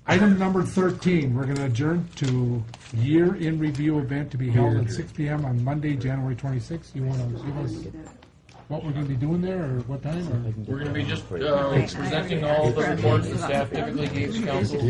Item number 13, we're going to adjourn to year-in review event to be held at 6 p.m. on Monday, January 26th. You want to give us what we're going to be doing there, or what time? Or? We're going to be just presenting all the reports the staff typically gives council.